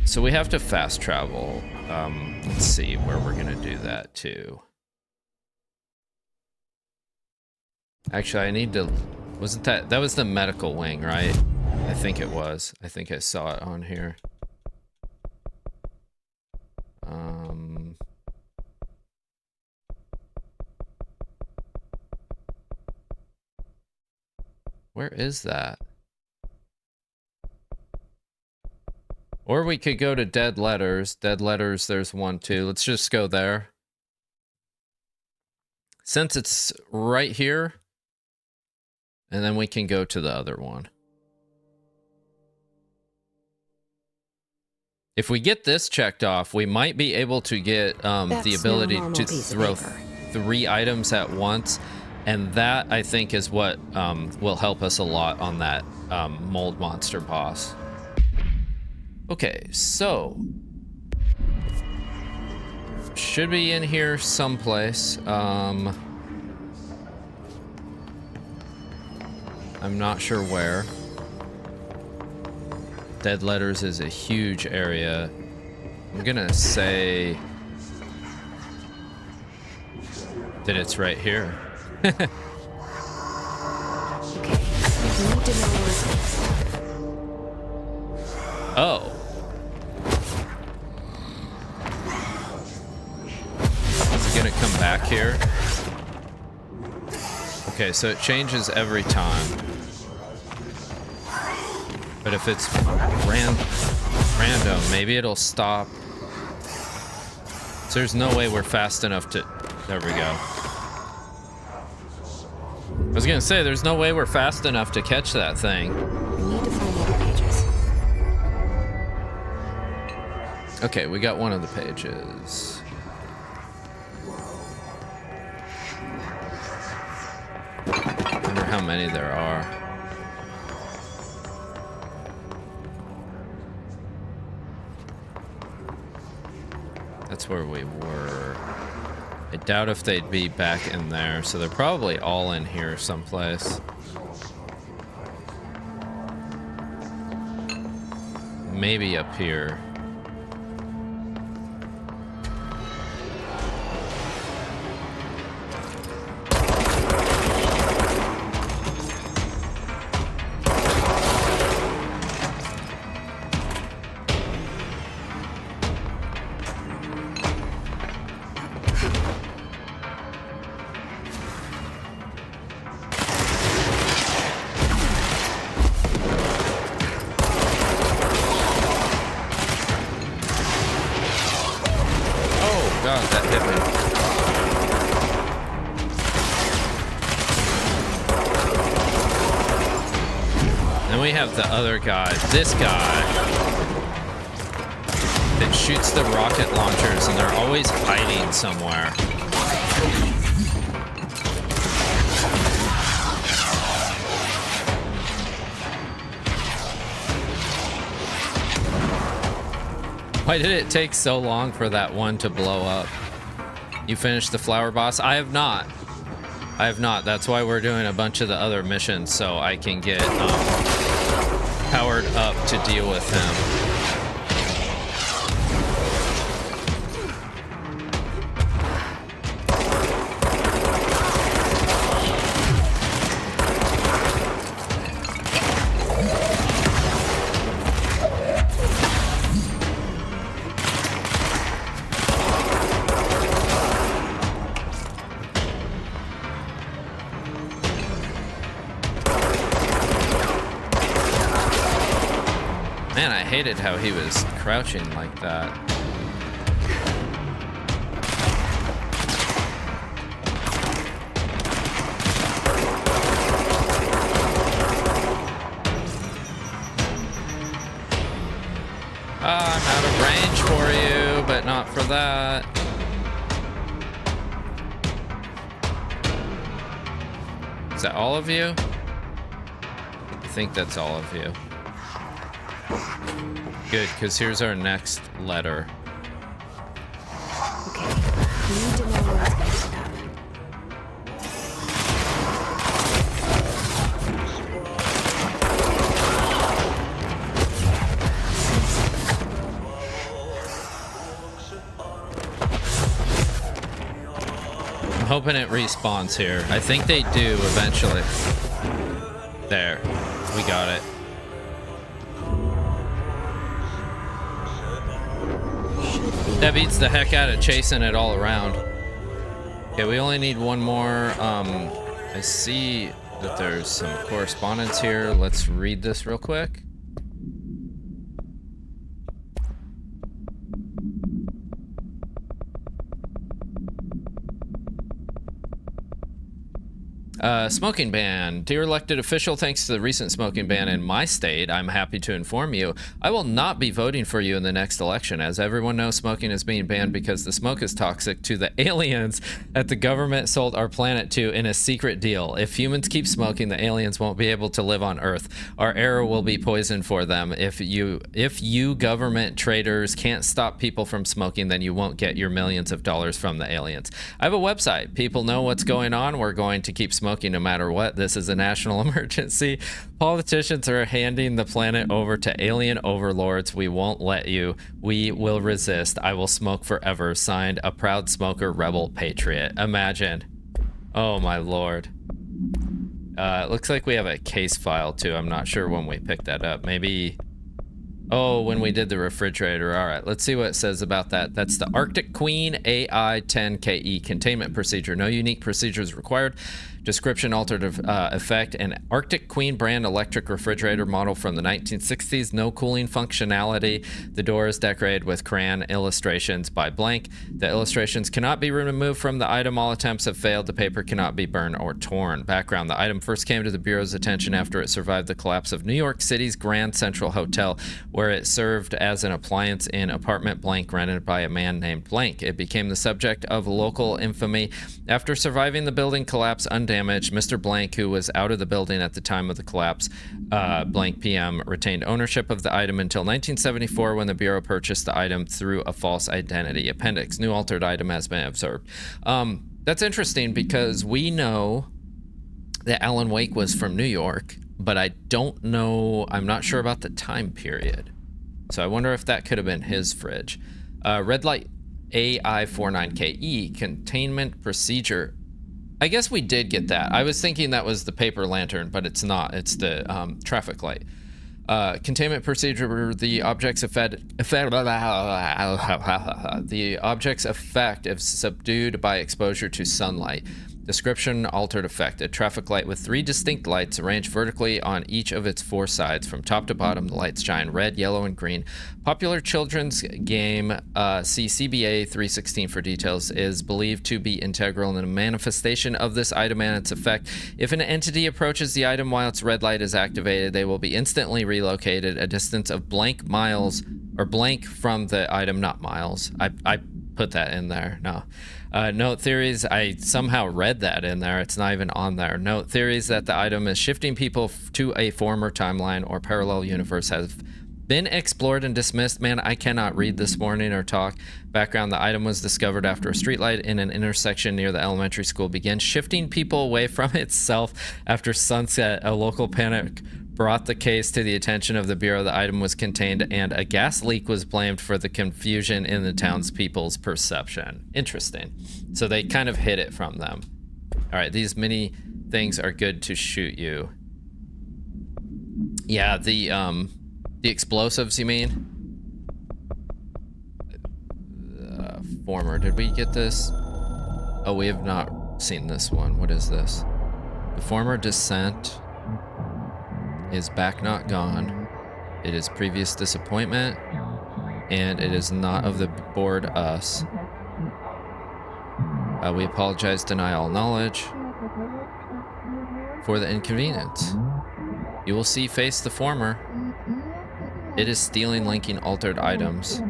So we have to fast travel. Let's see where we're gonna do that too. Actually, I need to, wasn't that was the medical wing, right? I think it was. I think I saw it on here. Where is that? Or we could go to Dead Letters. Dead Letters, there's one too. Let's just go there. Since it's right here, and then we can go to the other one. If we get this checked off, we might be able to get the ability to throw 3 items at once. And that, I think, is what will help us a lot on that mold monster boss. Okay, so... should be in here someplace. I'm not sure where. Dead letters is a huge area. I'm gonna say that it's right here. Okay, we need to know where it's next. Oh. Is it gonna come back here? Okay, so it changes every time. But if it's random, maybe it'll stop. So there's no way we're fast enough to... There we go. I was gonna say, there's no way we're fast enough to catch that thing. We need to find other pages. Okay, we got one of the pages. I wonder how many there are. That's where we were. I doubt if they'd be back in there, so they're probably all in here someplace. Maybe up here. The other guy, this guy that shoots the rocket launchers, and they're always hiding somewhere. Why did it take so long for that one to blow up? You finished the flower boss? I have not. I have not. That's why we're doing a bunch of the other missions, so I can get powered up to deal with him. I hated how he was crouching like that. I'm out of range for you, but not for that. Is that all of you? I think that's all of you. Good, because here's our next letter. Okay, we need to know where it's going to happen. I'm hoping it respawns here. I think they do eventually. There, we got it. That beats the heck out of chasing it all around. Okay, we only need one more. I see that there's some correspondence here. Let's read this real quick. Smoking ban. Dear elected official, thanks to the recent smoking ban in my state, I'm happy to inform you I will not be voting for you in the next election. As everyone knows, smoking is being banned because the smoke is toxic to the aliens that the government sold our planet to in a secret deal. If humans keep smoking, the aliens won't be able to live on Earth. Our air will be poison for them. If you government traitors can't stop people from smoking, then you won't get your millions of dollars from the aliens. I have a website. People know what's going on. We're going to keep smoking no matter what. This is a national emergency. Politicians are handing the planet over to alien overlords. We won't let you. We will resist. I will smoke forever. Signed, a proud smoker, rebel, patriot. Imagine. Oh my lord. It looks like we have a case file too. I'm not sure when we picked that up. Maybe... Oh, when we did the refrigerator. All right, let's see what it says about that. That's the Arctic Queen AI-10KE containment procedure. No unique procedures required. Description: altered effect. An Arctic Queen brand electric refrigerator model from the 1960s. No cooling functionality. The door is decorated with crayon illustrations by blank. The illustrations cannot be removed from the item. All attempts have failed. The paper cannot be burned or torn. Background: the item first came to the Bureau's attention after it survived the collapse of New York City's Grand Central Hotel, where it served as an appliance in apartment blank rented by a man named blank. It became the subject of local infamy. After surviving the building collapse undamaged, Mr. Blank, who was out of the building at the time of the collapse, blank PM, retained ownership of the item until 1974 when the Bureau purchased the item through a false identity. Appendix: new altered item has been observed. That's interesting because we know that Alan Wake was from New York, but I don't know, I'm not sure about the time period. So I wonder if that could have been his fridge. Red light AI-49KE containment procedure. I guess we did get that. I was thinking that was the paper lantern, but it's not. It's the traffic light. Containment procedure: the object's effect if subdued by exposure to sunlight. Description: altered effect. A traffic light with 3 distinct lights arranged vertically on each of its 4 sides. From top to bottom, the lights shine red, yellow, and green. Popular children's game, see CBA 316 for details, is believed to be integral in the manifestation of this item and its effect. If an entity approaches the item while its red light is activated, they will be instantly relocated a distance of blank miles, or blank from the item, not miles. I put that in there. No. Note theories. I somehow read that in there. It's not even on there. Note theories that the item is shifting people to a former timeline or parallel universe have been explored and dismissed. Man, I cannot read this morning or talk. Background: the item was discovered after a streetlight in an intersection near the elementary school began shifting people away from itself after sunset. A local panic brought the case to the attention of the Bureau. The item was contained and a gas leak was blamed for the confusion in the townspeople's perception. Interesting. So they kind of hid it from them. All right, these mini things are good to shoot you. Yeah, the explosives, you mean? Former, did we get this? Oh, we have not seen this one. What is this? The former descent is back not gone. It is previous disappointment, and it is not of the board us. We apologize, deny all knowledge for the inconvenience. You will see face the former. It is stealing, linking altered items.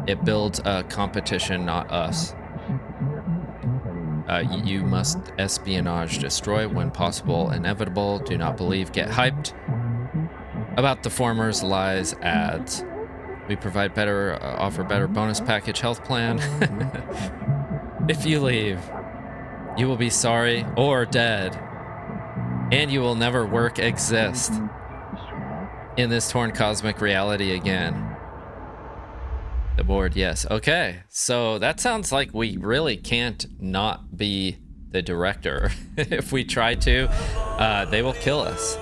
It builds a competition, not us. You must espionage, destroy when possible, inevitable, do not believe, get hyped about the former's lies, ads. We provide better, offer better bonus package health plan. If you leave, you will be sorry or dead, and you will never work, exist in this torn cosmic reality again. The board, yes. Okay, so that sounds like we really can't not be the director. If we try to, they will kill us.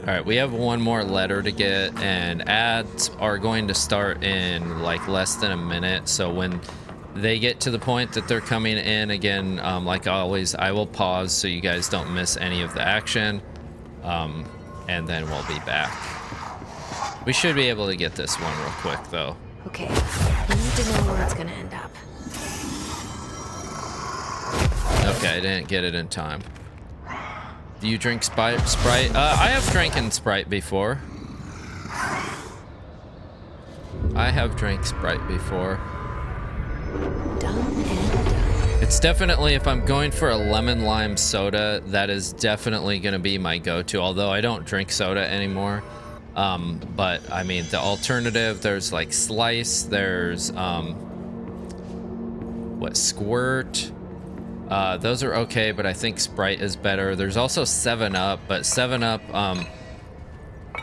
All right, we have one more letter to get, and ads are going to start in like less than a minute. So when they get to the point that they're coming in again, like always, I will pause so you guys don't miss any of the action. And then we'll be back. We should be able to get this one real quick, though. Okay, we need to know where it's gonna end up. Okay, I didn't get it in time. Do you drink Sprite? I have drinking Sprite before. I have drank Sprite before. Done and done. It's definitely, if I'm going for a lemon lime soda, that is definitely going to be my go-to, although I don't drink soda anymore. But I mean, the alternative, there's like Slice, there's Squirt. Those are okay, but I think Sprite is better. There's also 7-Up, but 7-Up,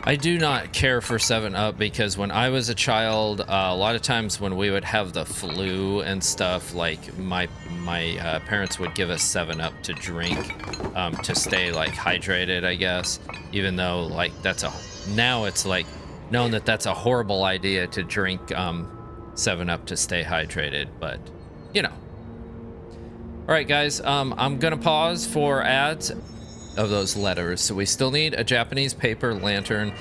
I do not care for 7-Up because when I was a child, a lot of times when we would have the flu and stuff, like my parents would give us 7-Up to drink to stay like hydrated, I guess. Even though like now it's like known that that's a horrible idea to drink 7-Up to stay hydrated, but you know. All right, guys, I'm gonna pause for ads of those letters. So we still need a Japanese paper lantern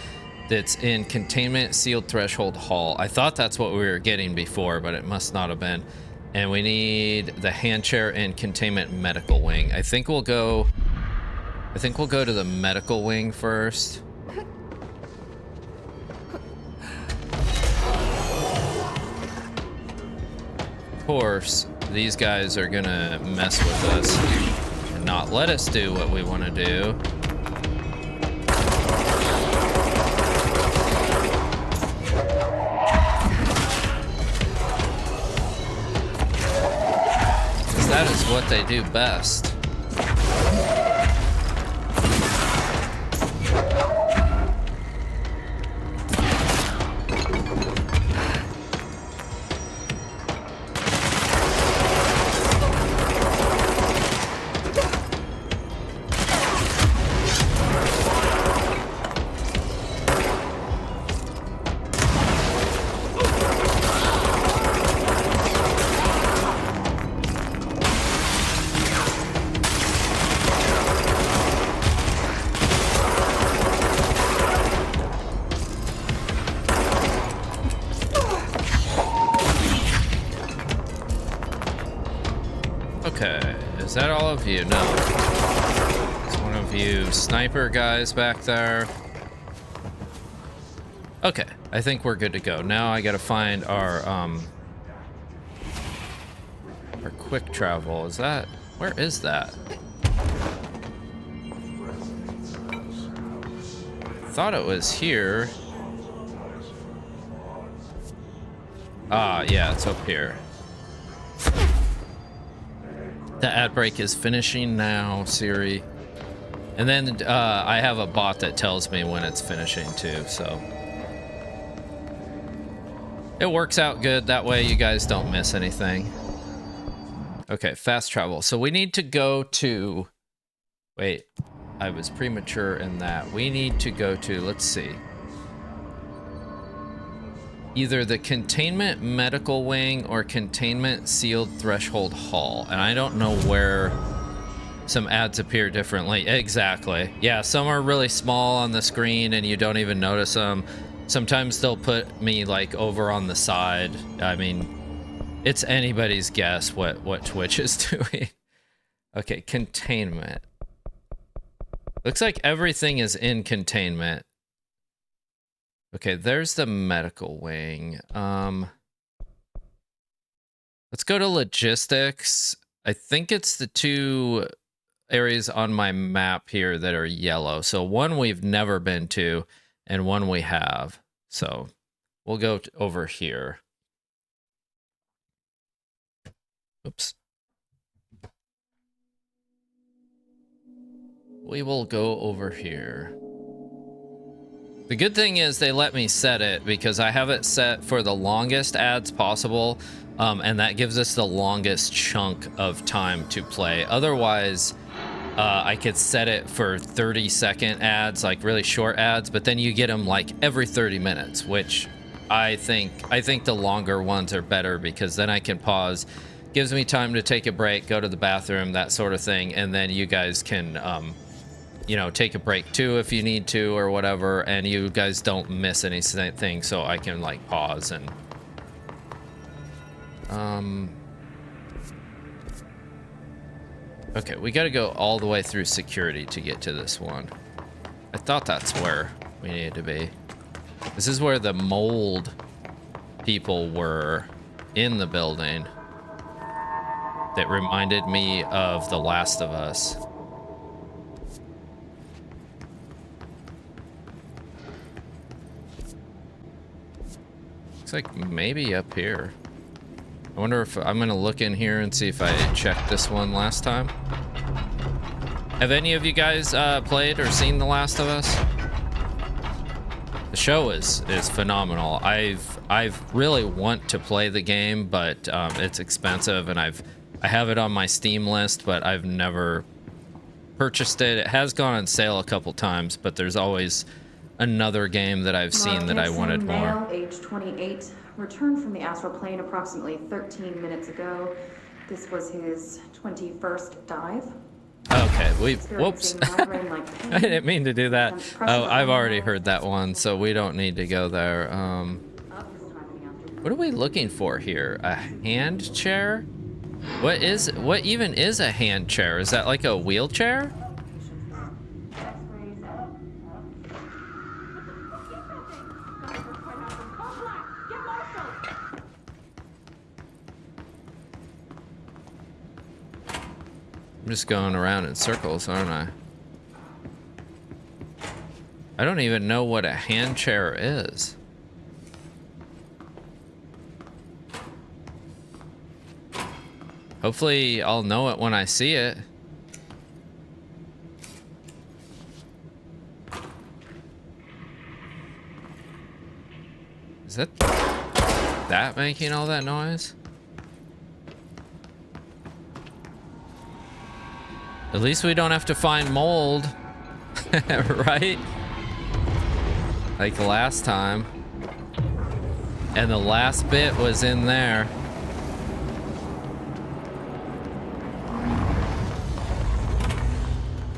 that's in containment sealed threshold hall. I thought that's what we were getting before, but it must not have been. And we need the hand chair and containment medical wing. I think we'll go to the medical wing first. Of course, these guys are gonna mess with us and not let us do what we want to do. Because that is what they do best. Is that all of you? No. It's one of you sniper guys back there. Okay, I think we're good to go. Now I gotta find our quick travel. Is that, where is that? Thought it was here. Ah, yeah, it's up here. The ad break is finishing now, Siri. And then I have a bot that tells me when it's finishing too, so. It works out good, that way you guys don't miss anything. Okay, fast travel. So we need to go to, wait, I was premature in that. We need to go to, let's see. Either the containment medical wing or containment sealed threshold hall. And I don't know where some ads appear differently. Exactly. Yeah, some are really small on the screen and you don't even notice them. Sometimes they'll put me like over on the side. I mean, it's anybody's guess what Twitch is doing. Okay, containment. Looks like everything is in containment. Okay, there's the medical wing. Let's go to logistics. I think it's the two areas on my map here that are yellow. So one we've never been to and one we have. So we'll go over here. Oops. We will go over here. The good thing is they let me set it because I have it set for the longest ads possible, and that gives us the longest chunk of time to play. Otherwise, I could set it for 30-second ads, like really short ads, but then you get them like every 30 minutes, which I think the longer ones are better because then I can pause, gives me time to take a break, go to the bathroom, that sort of thing, and then you guys can you know, take a break too if you need to or whatever, and you guys don't miss anything, so I can like pause and Okay, we gotta go all the way through security to get to this one. I thought that's where we needed to be. This is where the mold people were in the building that reminded me of The Last of Us. Looks like maybe up here. I wonder if I'm gonna look in here and see if I checked this one last time. Have any of you guys played or seen The Last of Us? The show is phenomenal. I've really want to play the game, but it's expensive, and I have it on my Steam list, but I've never purchased it. It has gone on sale a couple times, but there's always another game that I've seen that I wanted more. Male, age 28, returned from the astral plane approximately 13 minutes ago. This was his 21st dive. Okay, whoops. I didn't mean to do that. Oh, I've already heard that one, so we don't need to go there. What are we looking for here? A hand chair? What even is a hand chair? Is that like a wheelchair? I'm just going around in circles, aren't I? I don't even know what a hand chair is. Hopefully I'll know it when I see it. Is that making all that noise? At least we don't have to find mold, right? Like the last time. And the last bit was in there.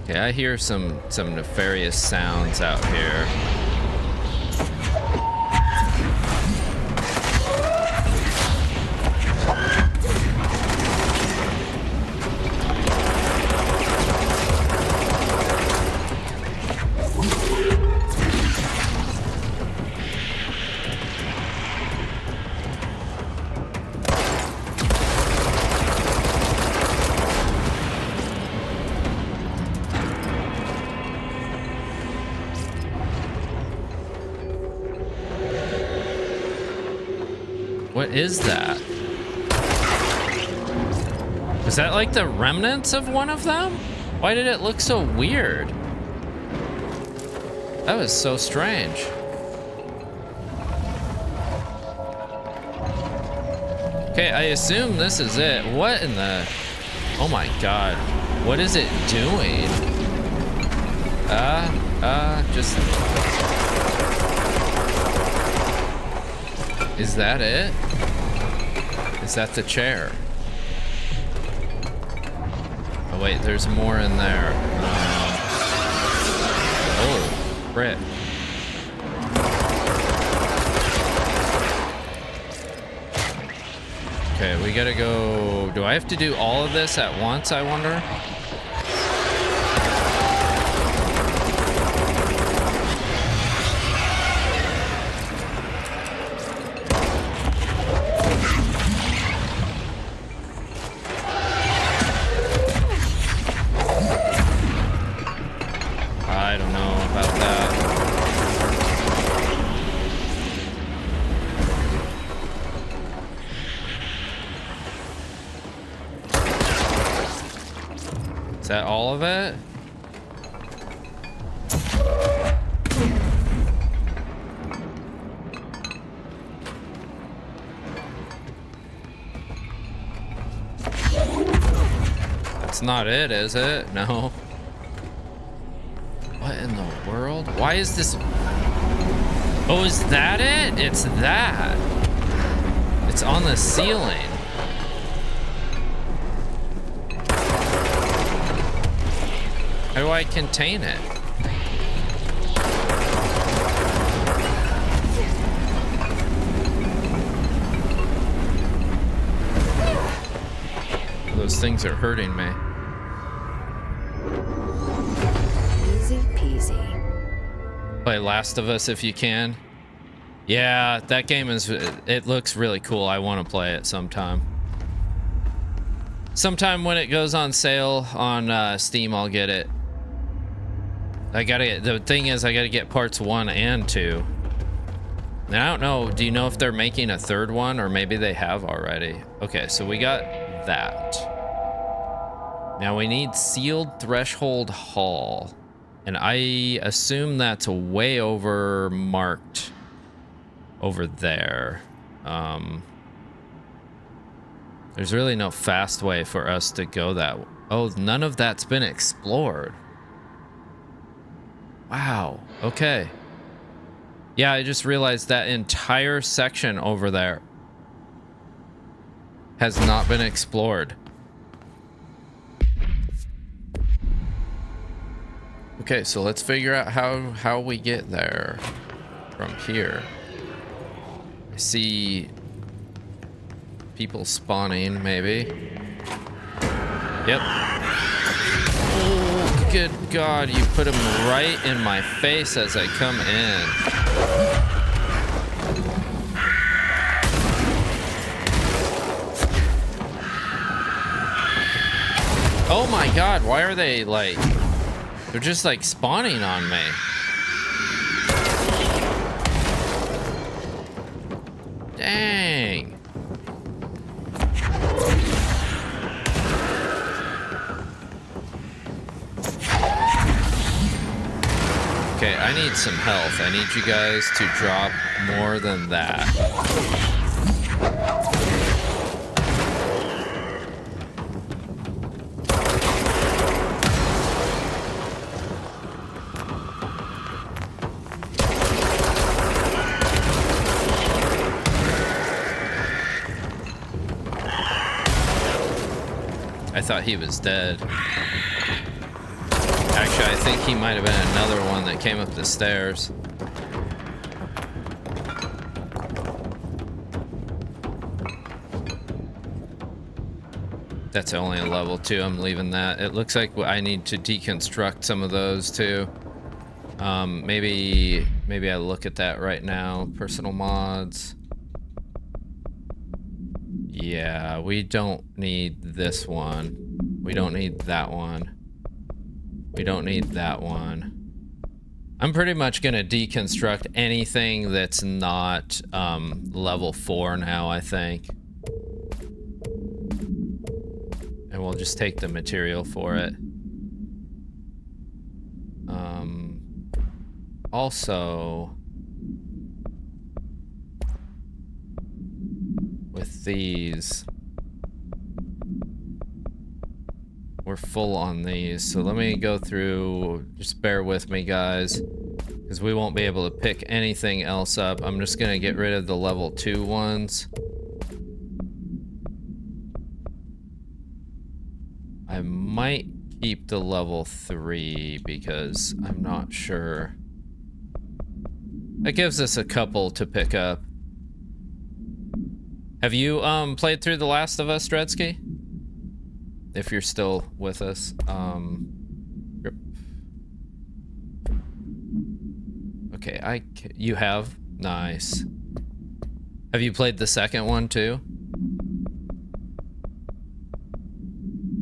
Okay, I hear some nefarious sounds out here. What is that? Is that like the remnants of one of them? Why did it look so weird? That was so strange. Okay, I assume this is it. What in the... Oh my god. What is it doing? Just... Is that it? Is that the chair? Oh wait, there's more in there. Oh, frick. Okay, we gotta go... Do I have to do all of this at once, I wonder? Is that all of it? That's not it, is it? No. What in the world? Why is this... Oh, is that it? It's that. It's on the ceiling. How do I contain it? Those things are hurting me. Easy peasy. Play Last of Us if you can. Yeah, that game is, it looks really cool. I want to play it sometime. Sometime when it goes on sale on Steam, I'll get it. The thing is, I gotta get parts 1 and 2. And I don't know, do you know if they're making a third one, or maybe they have already? Okay, so we got that. Now we need Sealed Threshold Hall. And I assume that's way over marked over there. There's really no fast way for us to go that way. Oh, none of that's been explored. Wow, okay. Yeah, I just realized that entire section over there has not been explored. Okay, so let's figure out how we get there from here. I see people spawning, maybe. Yep. Oh, good God, you put them right in my face as I come in. Oh my God, why are they like... They're just like spawning on me. Dang. Okay, I need some health. I need you guys to drop more than that. I thought he was dead. Actually, I think he might have been another one that came up the stairs. That's only a level 2. I'm leaving that. It looks like I need to deconstruct some of those too. Maybe I look at that right now. Personal mods. Yeah, we don't need this one. We don't need that one. We don't need that one. I'm pretty much gonna deconstruct anything that's not level 4 now, I think. And we'll just take the material for it. Also, with these, we're full on these, so let me go through. Just bear with me, guys, because we won't be able to pick anything else up. I'm just gonna get rid of the level 2 ones. I might keep the level 3 because I'm not sure. That gives us a couple to pick up. Have you played through The Last of Us, Dredsky? If you're still with us. Okay, you have? Nice. Have you played the second one too?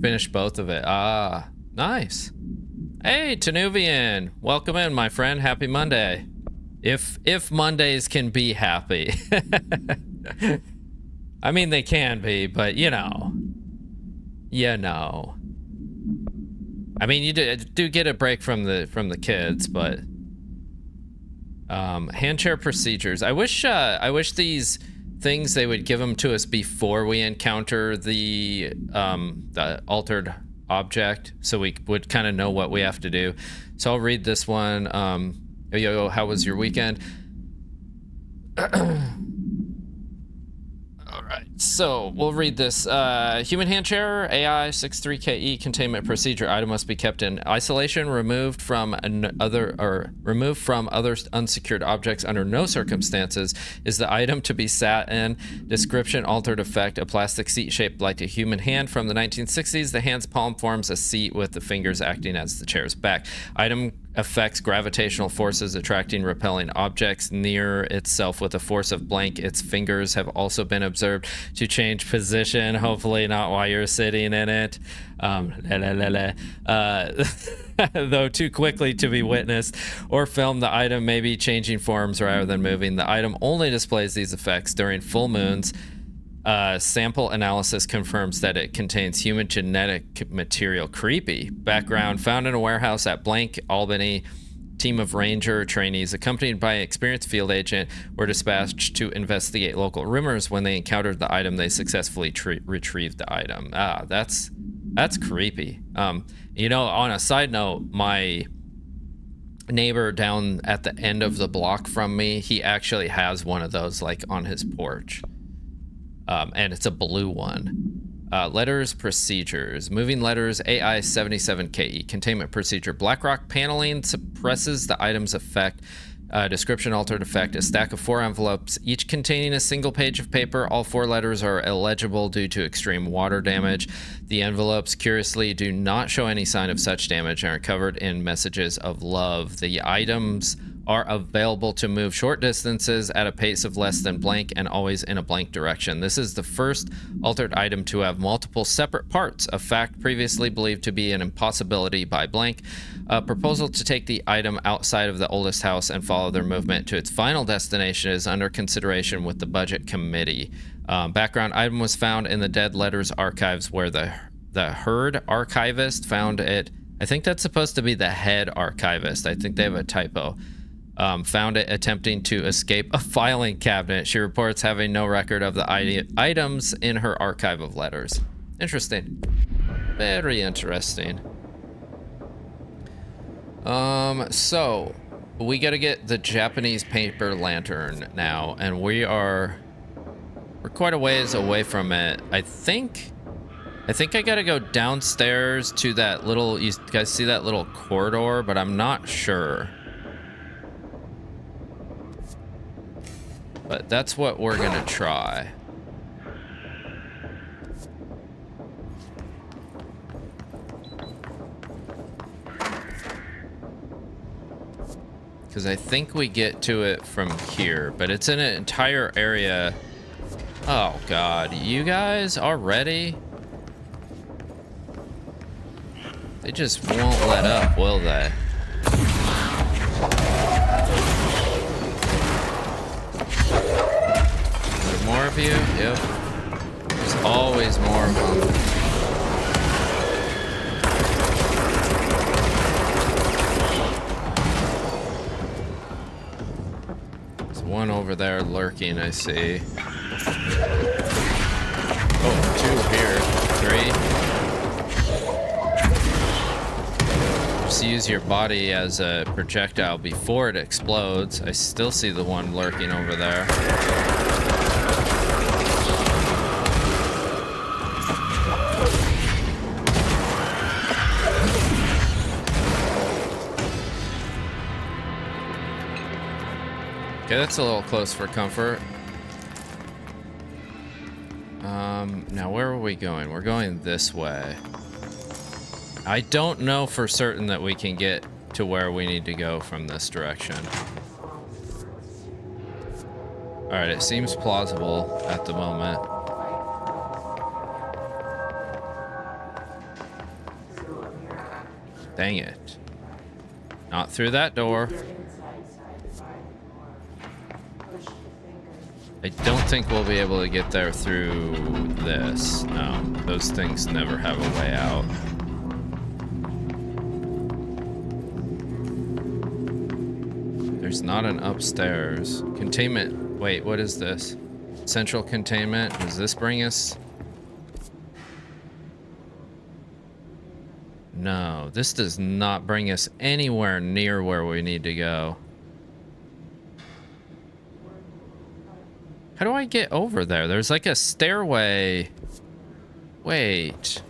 Finished both of it. Ah, nice. Hey, Tanuvian, welcome in, my friend. Happy Monday. If Mondays can be happy. I mean, they can be, but you know. You know. I mean, you do get a break from the kids, but hand chair procedures. I wish these things, they would give them to us before we encounter the altered object, so we would kind of know what we have to do. So I'll read this one. Yo, how was your weekend? All right. So we'll read this. Human hand chair, AI 63KE containment procedure. Item must be kept in isolation, removed from other unsecured objects under no circumstances. Is the item to be sat in? Description: altered effect, a plastic seat shaped like a human hand from the 1960s. The hand's palm forms a seat with the fingers acting as the chair's back. Item affects gravitational forces attracting repelling objects near itself with a force of blank. Its fingers have also been observed to change position, hopefully not while you're sitting in it, though too quickly to be witnessed or filmed. The item may be changing forms rather than moving. The item only displays these effects during full moons. Sample analysis confirms that it contains human genetic material. Creepy. Background: found in a warehouse at blank, Albany. Team of ranger trainees accompanied by an experienced field agent were dispatched to investigate local rumors. When they encountered the item, they successfully retrieved the item. That's creepy. You know, on a side note, my neighbor down at the end of the block from me, he actually has one of those like on his porch. And it's a blue one. Letters, procedures. Moving letters, AI 77KE. Containment procedure. BlackRock paneling suppresses the item's effect. Description: altered effect, a stack of 4 envelopes, each containing a single page of paper. All 4 letters are illegible due to extreme water damage. The envelopes, curiously, do not show any sign of such damage and are covered in messages of love. The items are available to move short distances at a pace of less than blank and always in a blank direction. This is the first altered item to have multiple separate parts, a fact previously believed to be an impossibility by blank. A proposal to take the item outside of the oldest house and follow their movement to its final destination is under consideration with the budget committee. Background: item was found in the dead letters archives where the herd archivist found it. I think that's supposed to be the head archivist. I think they have a typo. Found it attempting to escape a filing cabinet. She reports having no record of the items in her archive of letters. Interesting. Very interesting. So we gotta get the Japanese paper lantern now, and we're quite a ways away from it. I think I gotta go downstairs to that little, you guys see that little corridor, but I'm not sure. But that's what we're gonna try. Because I think we get to it from here, but it's in an entire area. Oh God, you guys already? They just won't let up, will they? More of you? Yep. There's always more of them. There's one over there lurking, I see. Oh, 2 here. 3. Just use your body as a projectile before it explodes. I still see the one lurking over there. Okay, that's a little close for comfort. Now where are we going? We're going this way. I don't know for certain that we can get to where we need to go from this direction. Alright, it seems plausible at the moment. Dang it. Not through that door. I don't think we'll be able to get there through this. No, those things never have a way out. There's not an upstairs. Containment. Wait, what is this? Central containment. Does this bring us? No, this does not bring us anywhere near where we need to go. How How do I get over there? There's like a stairway. Wait.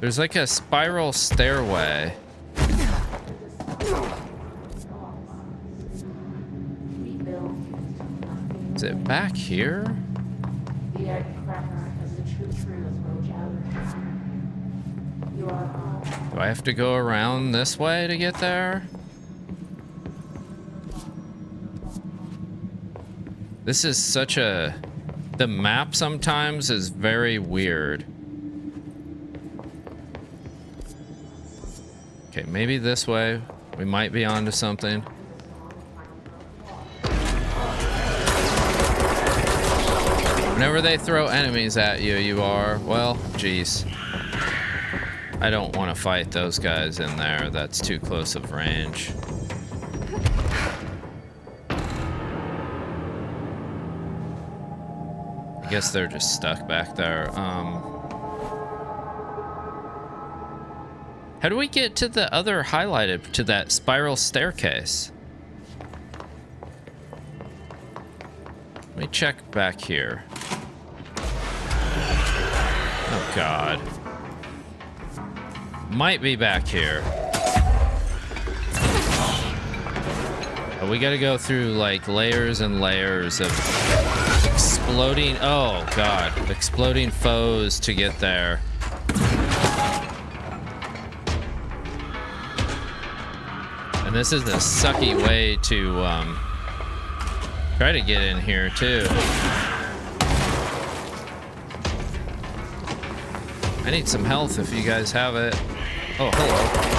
There's like a spiral stairway. Is it back here? Do I have to go around this way to get there? This is such a... The map sometimes is very weird. Okay, maybe this way. We might be onto something. Whenever they throw enemies at you, you are... Well, geez. I don't want to fight those guys in there. That's too close of range. I guess they're just stuck back there. How do we get to the other highlighted, to that spiral staircase? Let me check back here. Oh God. Might be back here. But we gotta go through like layers and layers of exploding, oh God, exploding foes to get there. And this is the sucky way to try to get in here too. I need some health if you guys have it. Oh, hello.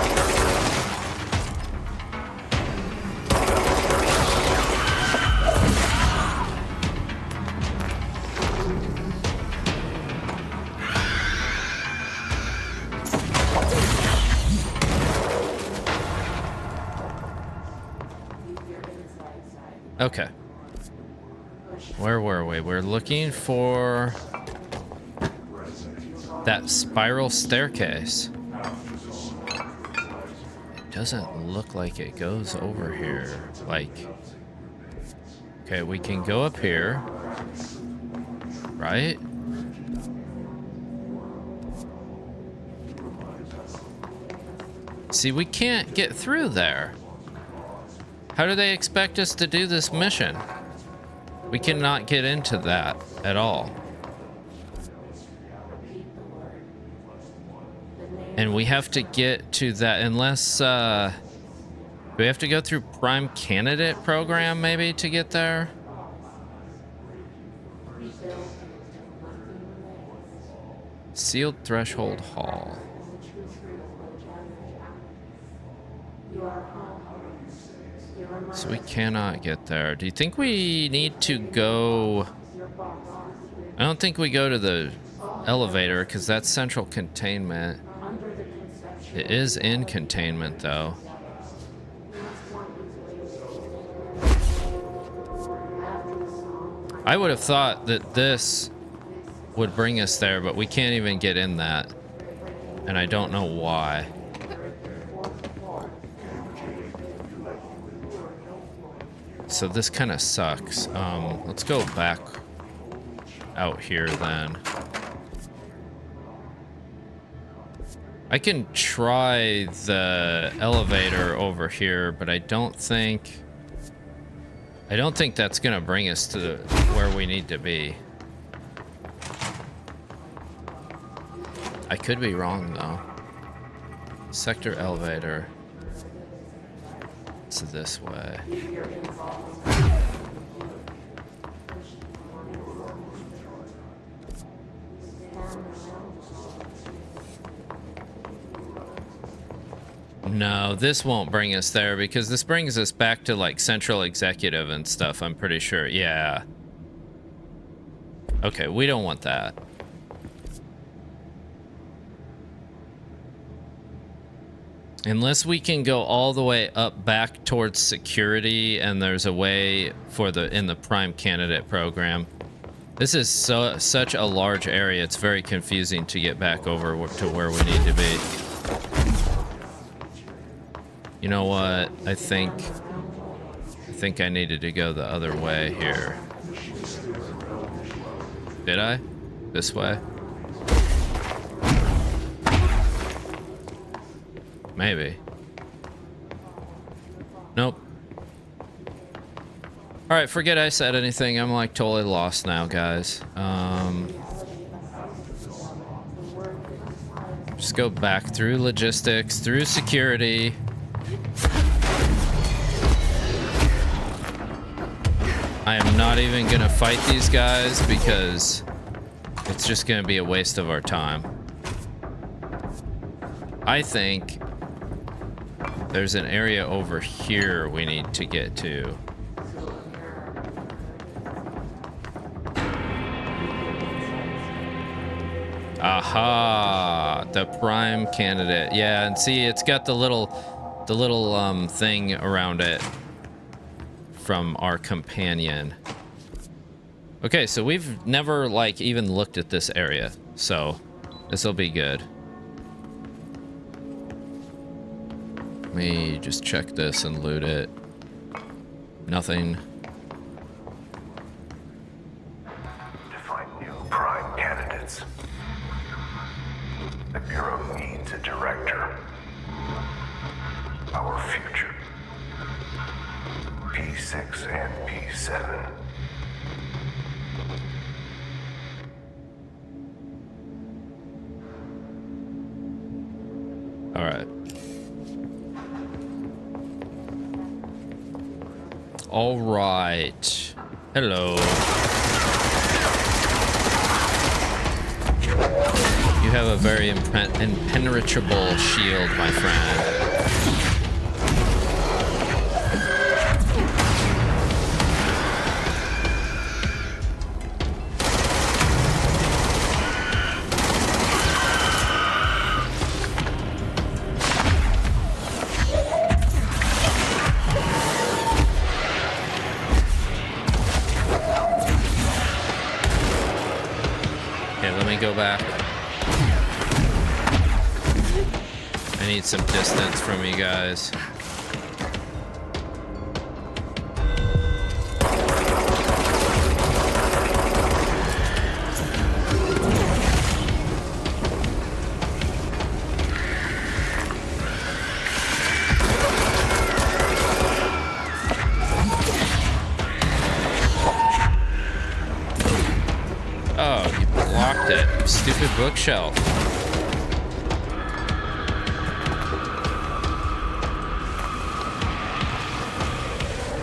Okay. Where were we? We're looking for that spiral staircase. It doesn't look like it goes over here. Like, okay, we can go up here, right? See, we can't get through there. How do they expect us to do this mission? We cannot get into that at all. And we have to get to that unless, do we have to go through Prime Candidate program maybe to get there? Sealed Threshold Hall. So we cannot get there. Do you think we need to go... I don't think we go to the elevator because that's central containment. It is in containment though. I would have thought that this would bring us there, but we can't even get in that. And I don't know why. So this kind of sucks. Let's go back out here then. I can try the elevator over here, but I don't think that's gonna bring us to where we need to be. I could be wrong though. Sector elevator. It's this way. No, this won't bring us there because this brings us back to like central executive and stuff, I'm pretty sure. Yeah. Okay, we don't want that. Unless we can go all the way up back towards security and there's a way for in the Prime Candidate program. This is such a large area, it's very confusing to get back over to where we need to be. think I needed to go the other way here. Did I? This way? Maybe. Nope. Alright, forget I said anything. I'm like totally lost now, guys. Just go back through logistics, through security. I am not even gonna fight these guys because it's just gonna be a waste of our time. I think there's an area over here we need to get to. Aha, the prime candidate. Yeah, and see, it's got the little thing around it from our companion. Okay, so we've never like even looked at this area, so this will be good. Let me just check this and loot it. Nothing. To find new prime candidates, the Bureau needs a director. Our future. P6 and P7. All right. All right. Hello. You have a very impenetrable shield, my friend. Go back. I need some distance from you guys. Stupid bookshelf.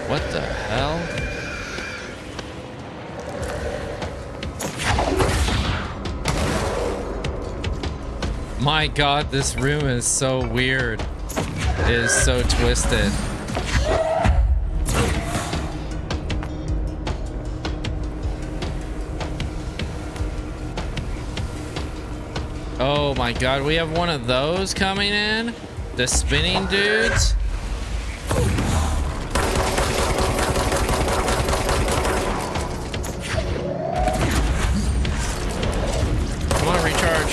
What the hell? My God, this room is so weird. It is so twisted. Oh my God, we have one of those coming in? The spinning dudes? Come on, recharge.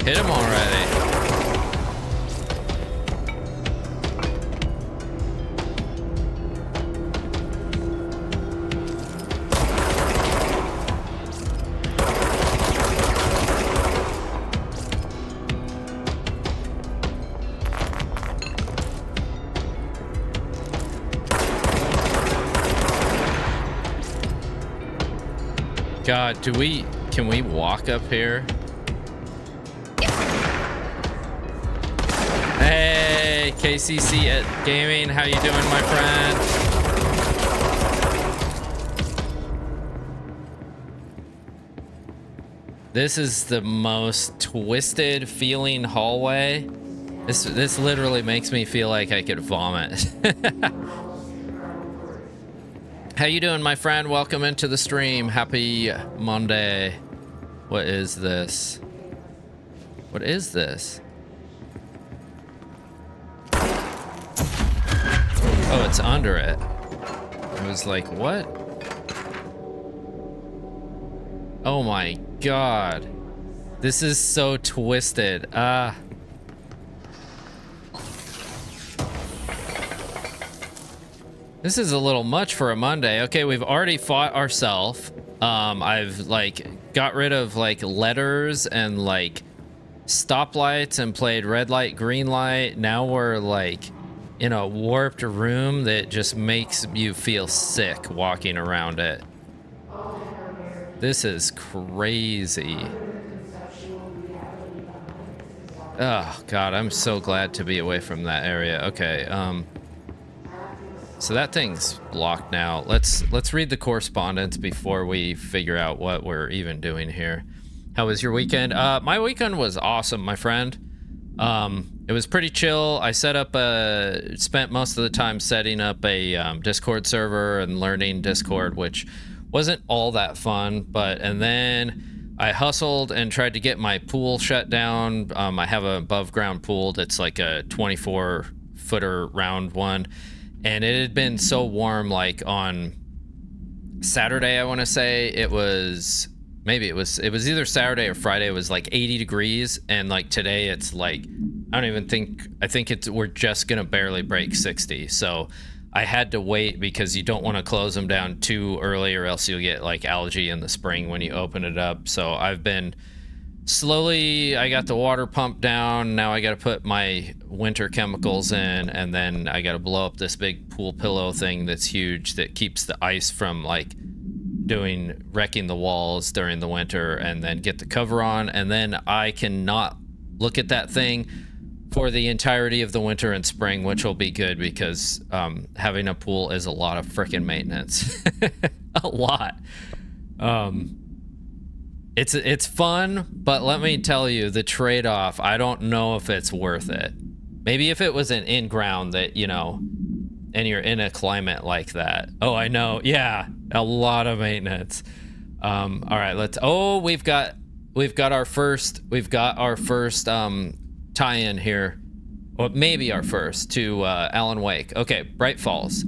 Hit him already. God, can we walk up here? Hey, KCC at Gaming, how you doing, my friend? This is the most twisted feeling hallway. This literally makes me feel like I could vomit. How you doing, my friend? Welcome into the stream. Happy Monday. What is this? What is this? Oh, it's under it. I was like, what? Oh my God. This is so twisted. This is a little much for a Monday. Okay, we've already fought ourselves. I've like got rid of like letters and like stoplights and played red light, green light. Now we're like in a warped room that just makes you feel sick walking around it. This is crazy. Oh God, I'm so glad to be away from that area. Okay, so that thing's locked now. Let's read the correspondence before we figure out what we're even doing here. How was your weekend? My weekend was awesome, my friend. It was pretty chill. I spent most of the time setting up a Discord server and learning Discord, which wasn't all that fun. And then I hustled and tried to get my pool shut down. I have an above ground pool that's like a 24-footer round one. And it had been so warm, like on Saturday, I want to say it was either Saturday or Friday. It was like 80 degrees. And like today it's like, I think we're just going to barely break 60. So I had to wait because you don't want to close them down too early or else you'll get like algae in the spring when you open it up. So I've been slowly, I got the water pump down. Now I got to put my winter chemicals in, and then I got to blow up this big pool pillow thing that's huge that keeps the ice from like wrecking the walls during the winter, and then get the cover on, and then I cannot look at that thing for the entirety of the winter and spring, which will be good because having a pool is a lot of freaking maintenance. A lot. It's fun, but let me tell you, the trade-off, I don't know if it's worth it. Maybe if it was an in-ground that, you know, and you're in a climate like that. Oh, I know. Yeah, a lot of maintenance. All right, we've got our first tie-in here. Or maybe our first to Alan Wake. Okay, Bright Falls.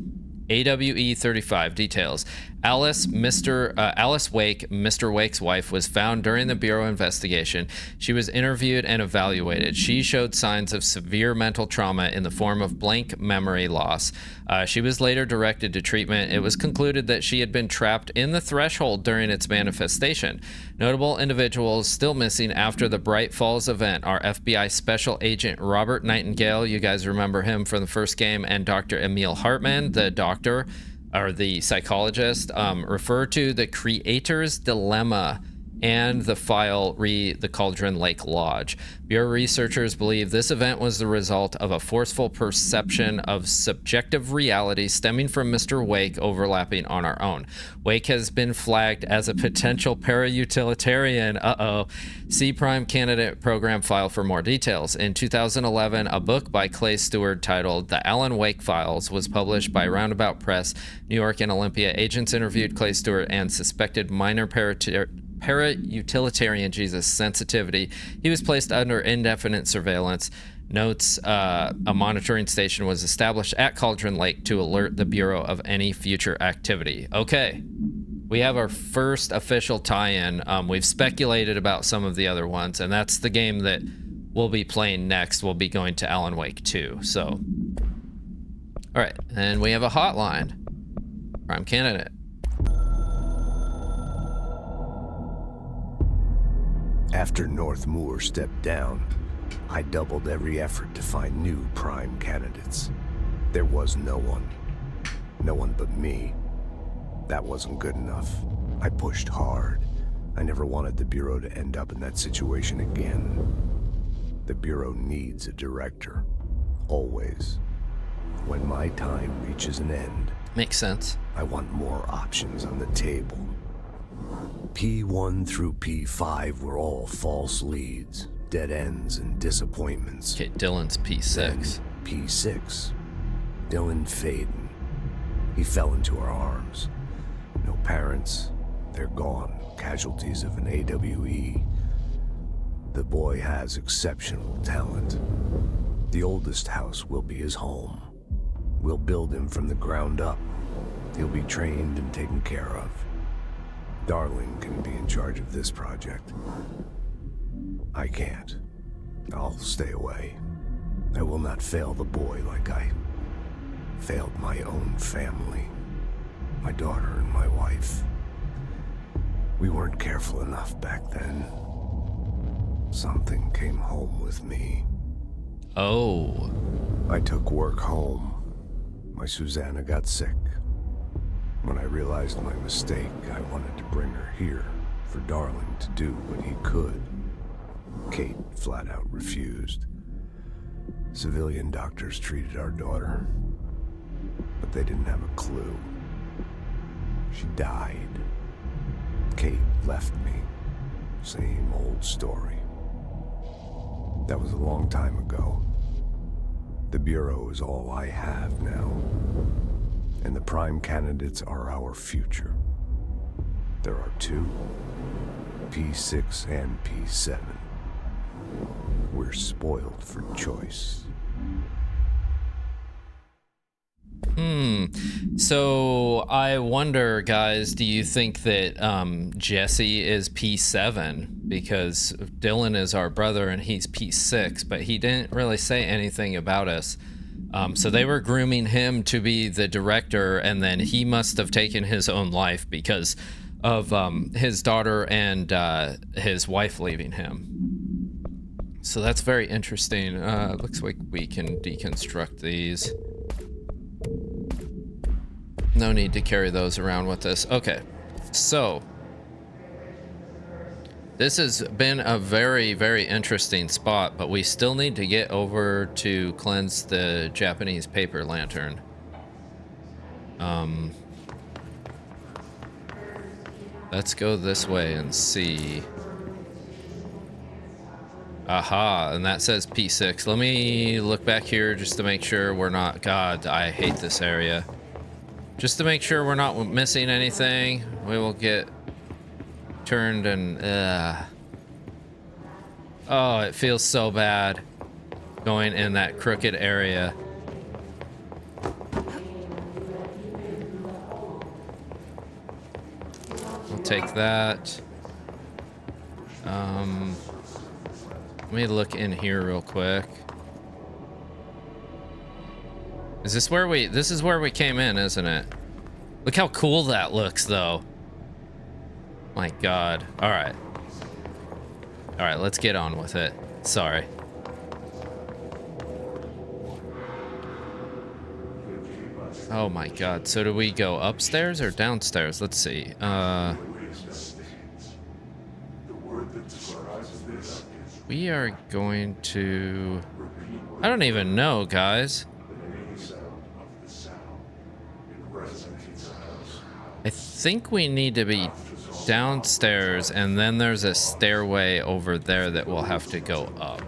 AWE 35 details. Alice Wake, Mr. Wake's wife, was found during the Bureau investigation. She was interviewed and evaluated. She showed signs of severe mental trauma in the form of blank memory loss. She was later directed to treatment. It was concluded that she had been trapped in the threshold during its manifestation. Notable individuals still missing after the Bright Falls event are FBI Special Agent Robert Nightingale, you guys remember him from the first game, and Dr. Emil Hartman, the doctor, or the psychologist, refer to the creator's dilemma and the file re the Cauldron Lake Lodge. Bureau researchers believe this event was the result of a forceful perception of subjective reality stemming from Mr. Wake overlapping on our own. Wake has been flagged as a potential para-utilitarian. See Prime Candidate Program file for more details. In 2011, a book by Clay Stewart titled The Alan Wake Files was published by Roundabout Press, New York and Olympia. Agents interviewed Clay Stewart and suspected minor para-utilitarian sensitivity. He was placed under indefinite surveillance. Notes, a monitoring station was established at Cauldron Lake to alert the Bureau of any future activity. Okay, we have our first official tie-in. We've speculated about some of the other ones, and that's the game that we'll be playing next. We'll be going to Alan Wake 2. So, all right, and we have a hotline. Prime Candidate. After North Moore stepped down, I doubled every effort to find new prime candidates. There was no one. No one but me. That wasn't good enough. I pushed hard. I never wanted the Bureau to end up in that situation again. The Bureau needs a director. Always. When my time reaches an end... Makes sense. I want more options on the table. P1 through P5 were all false leads, dead ends, and disappointments. Okay, Dylan's P6. Then P6. Dylan Faden. He fell into our arms. No parents. They're gone. Casualties of an AWE. The boy has exceptional talent. The oldest house will be his home. We'll build him from the ground up. He'll be trained and taken care of. Darling can be in charge of this project. I can't. I'll stay away. I will not fail the boy like I failed my own family. My daughter and my wife. We weren't careful enough back then. Something came home with me. Oh. I took work home. My Susanna got sick. When I realized my mistake, I wanted to bring her here for Darling to do what he could. Kate flat out refused. Civilian doctors treated our daughter, but they didn't have a clue. She died. Kate left me. Same old story. That was a long time ago. The Bureau is all I have now. And the prime candidates are our future. There are two, P6 and P7. We're spoiled for choice. So I wonder, guys, do you think that Jesse is P7? Because Dylan is our brother and he's P6, but he didn't really say anything about us. So they were grooming him to be the director, and then he must have taken his own life because of his daughter and his wife leaving him. So that's very interesting. Looks like we can deconstruct these. No need to carry those around with us. Okay, so this has been a very, very interesting spot, but we still need to get over to cleanse the Japanese paper lantern. Let's go this way and see. Aha, and that says P6. Let me look back here just to make sure we're not... God, I hate this area. Just to make sure we're not missing anything, we will get turned and... Oh, it feels so bad going in that crooked area. We'll take that. Let me look in here real quick. Is this where we... This is where we came in, isn't it? Look how cool that looks, though. My God. All right. All right, let's get on with it. Sorry. Oh my God. So do we go upstairs or downstairs? Let's see. We are going to... I don't even know, guys. I think we need to be downstairs, and then there's a stairway over there that we'll have to go up.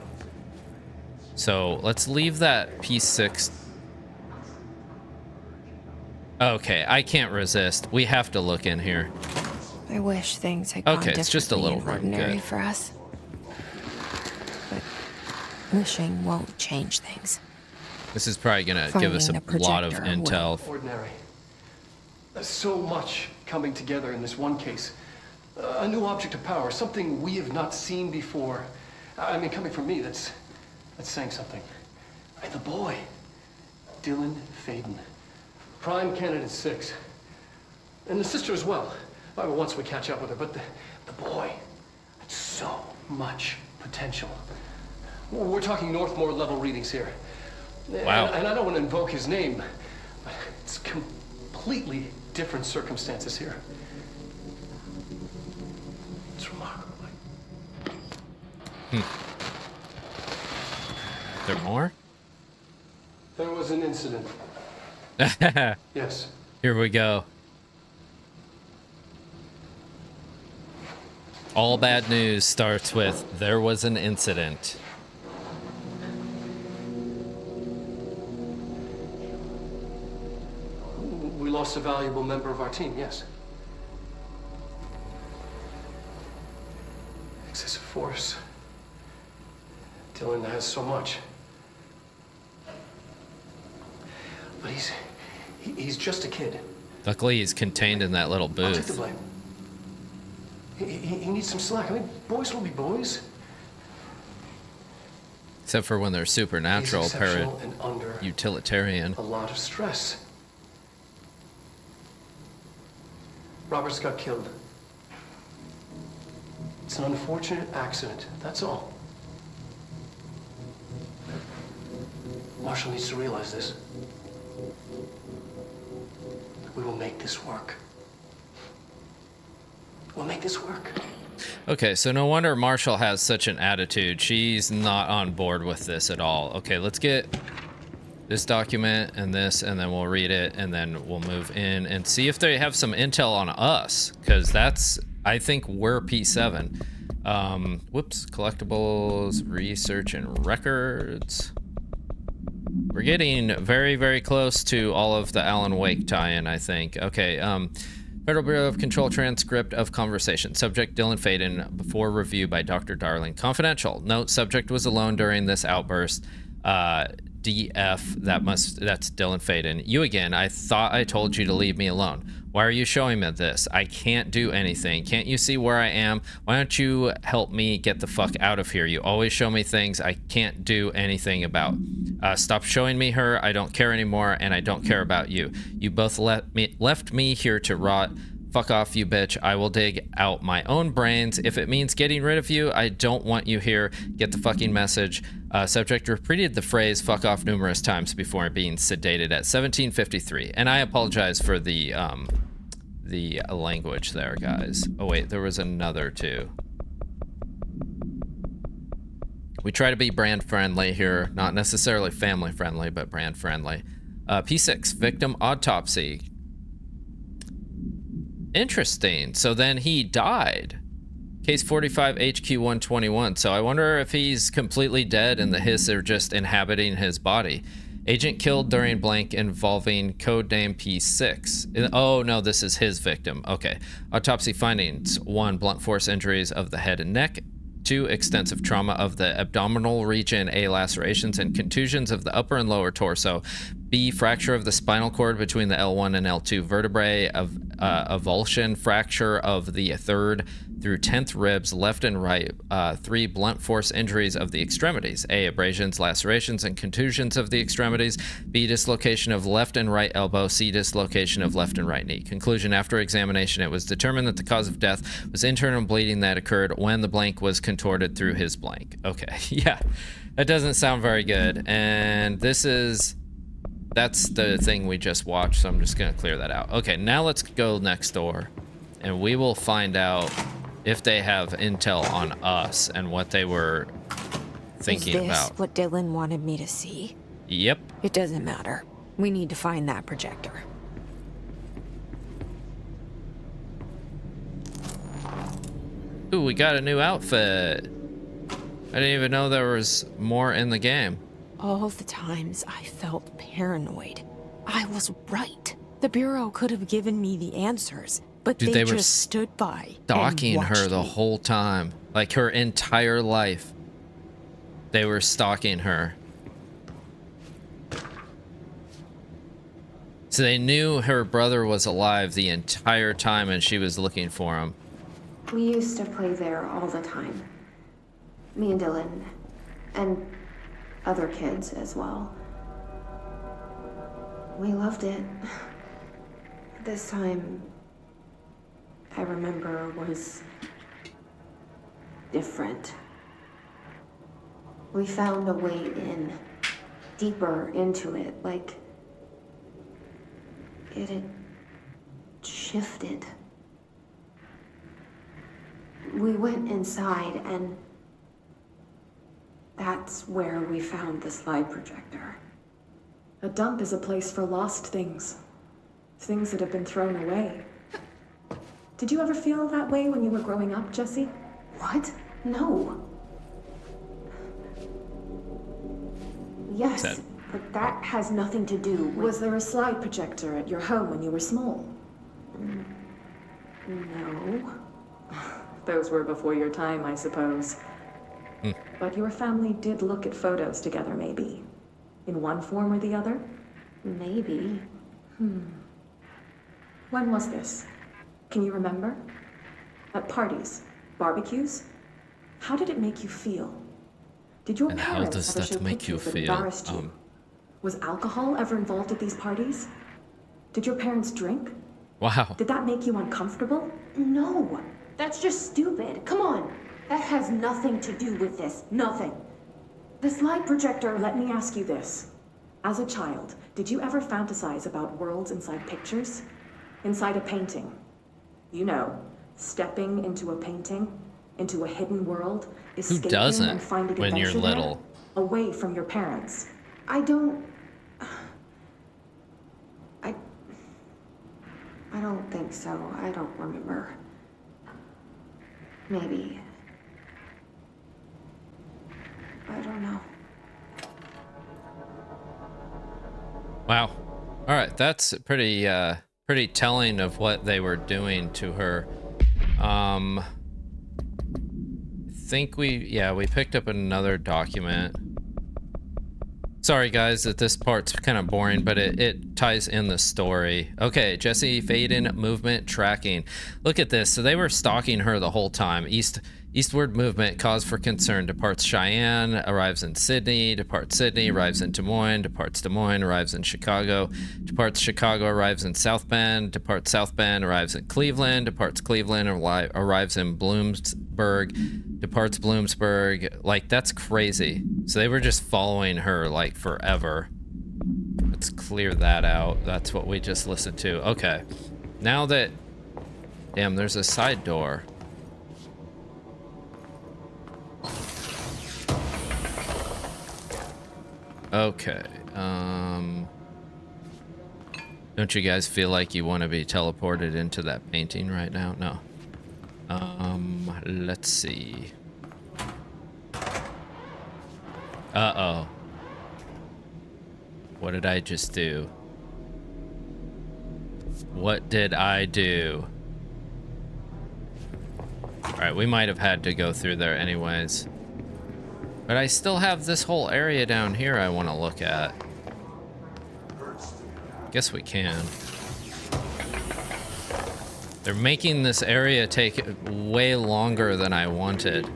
So let's leave that P6. Okay, I can't resist. We have to look in here. I wish things had gone it's just a little differently in ordinary good. for us. But wishing won't change things. This is probably gonna give us a lot of intel. Ordinary. There's so much coming together in this one case. A new object of power, something we have not seen before. I mean, coming from me, that's saying something. And the boy, Dylan Faden, prime candidate 6, and the sister as well. Once we catch up with her, but the boy, so much potential. We're talking Northmore level readings here. Wow. And I don't want to invoke his name, but it's completely different circumstances here. It's remarkable. There more? There was an incident. Yes. Here we go. All bad news starts with, there was an incident. We lost a valuable member of our team, yes. Excessive force. Dylan has so much. But he's just a kid. Luckily, he's contained in that little I'll take the booth. blame. He needs some slack. I mean, boys will be boys. Except for when they're supernatural, He's exceptional and under utilitarian. a lot of stress. Roberts got killed. It's an unfortunate accident, that's all. Marshall needs to realize this. We will make this work. We'll make this work. Okay, so no wonder Marshall has such an attitude. She's not on board with this at all. Okay, let's get this document and this, and then we'll read it, and then we'll move in and see if they have some intel on us, because that's, I think we're P7. Whoops, collectibles, research, and records. We're getting very, very close to all of the Alan Wake tie-in, I think. Okay, Federal Bureau of Control transcript of conversation. Subject Dylan Faden before review by Dr. Darling. Confidential. Note, subject was alone during this outburst. DF, that's Dylan Faden. You again, I thought I told you to leave me alone. Why are you showing me this? I can't do anything. Can't you see where I am? Why don't you help me get the fuck out of here? You always show me things I can't do anything about. Stop showing me her. I don't care anymore, and I don't care about you. You both left me here to rot. Fuck off, you bitch. I will dig out my own brains. If it means getting rid of you, I don't want you here. Get the fucking message. Subject repeated the phrase fuck off numerous times before being sedated at 17:53. And I apologize for the language there, guys. Oh wait, there was another too. We try to be brand friendly here. Not necessarily family friendly, but brand friendly. P6, victim autopsy. Interesting. So then he died. Case 45 HQ 121. So I wonder if he's completely dead and the hiss are just inhabiting his body. Agent killed during blank involving codename P6. Oh no, this is his victim. Okay. Autopsy findings. 1. Blunt force injuries of the head and neck. 2. Extensive trauma of the abdominal region. A. Lacerations and contusions of the upper and lower torso. B. Fracture of the spinal cord between the L1 and L2 vertebrae. Avulsion fracture of the 3rd through 10th ribs, left and right. 3. Blunt force injuries of the extremities. A. Abrasions, lacerations, and contusions of the extremities. B. Dislocation of left and right elbow. C. Dislocation of left and right knee. Conclusion: after examination, it was determined that the cause of death was internal bleeding that occurred when the blank was contorted through his blank. Okay, yeah, that doesn't sound very good. And that's the thing we just watched, so I'm just gonna clear that out. Okay, now let's go next door, and we will find out if they have intel on us and what they were thinking about. Is this what Dylan wanted me to see? Yep. It doesn't matter. We need to find that projector. Ooh, we got a new outfit. I didn't even know there was more in the game. All the times I felt paranoid, I was right. The Bureau could have given me the answers, but Dude, they were just stood by stalking and her watched the me. whole time. Like her entire life. They were stalking her. So they knew her brother was alive the entire time and she was looking for him. We used to play there all the time. Me and Dylan. And other kids as well. We loved it. This time, I remember, was different. We found a way in, deeper into it, like it had shifted. We went inside, and that's where we found the slide projector. A dump is a place for lost things. Things that have been thrown away. Did you ever feel that way when you were growing up, Jesse? What? No. Yes, but that has nothing to do with... Was there a slide projector at your home when you were small? No. Those were before your time, I suppose. But your family did look at photos together, maybe. In one form or the other? At parties? Barbecues? How did it make you feel? Did your And how parents does ever that show make you pictures that feel? embarrassed you? Was alcohol ever involved at these parties? Did your parents drink? Wow. Did that make you uncomfortable? No, that's just stupid. Come on. That has nothing to do with this. Nothing. This light projector, let me ask you this. As a child, did you ever fantasize about worlds inside pictures? Inside a painting? You know, stepping into a painting, into a hidden world, escaping doesn't and finding when you're adventure there, little? away from your parents. I don't think so. I don't remember. Maybe. I don't know. Wow. All right, that's pretty telling of what they were doing to her. I think we picked up another document. Sorry guys that this part's kind of boring, but it ties in the story. Okay, Jesse Faden movement tracking. Look at this. So they were stalking her the whole time. Eastward movement, cause for concern. Departs Cheyenne, arrives in Sydney. Departs Sydney, arrives in Des Moines. Departs Des Moines, arrives in Chicago. Departs Chicago, arrives in South Bend. Departs South Bend, arrives in Cleveland. Departs Cleveland, arrives in Bloomsburg. Departs Bloomsburg. Like, that's crazy. So they were just following her like forever. Let's clear that out. That's what we just listened to. Okay. Now that... Damn, there's a side door. Okay, don't you guys feel like you want to be teleported into that painting right now? No. Let's see. Uh-oh. What did I just do? What did I do? Alright, we might have had to go through there anyways. But I still have this whole area down here I want to look at. Guess we can. They're making this area take way longer than I wanted.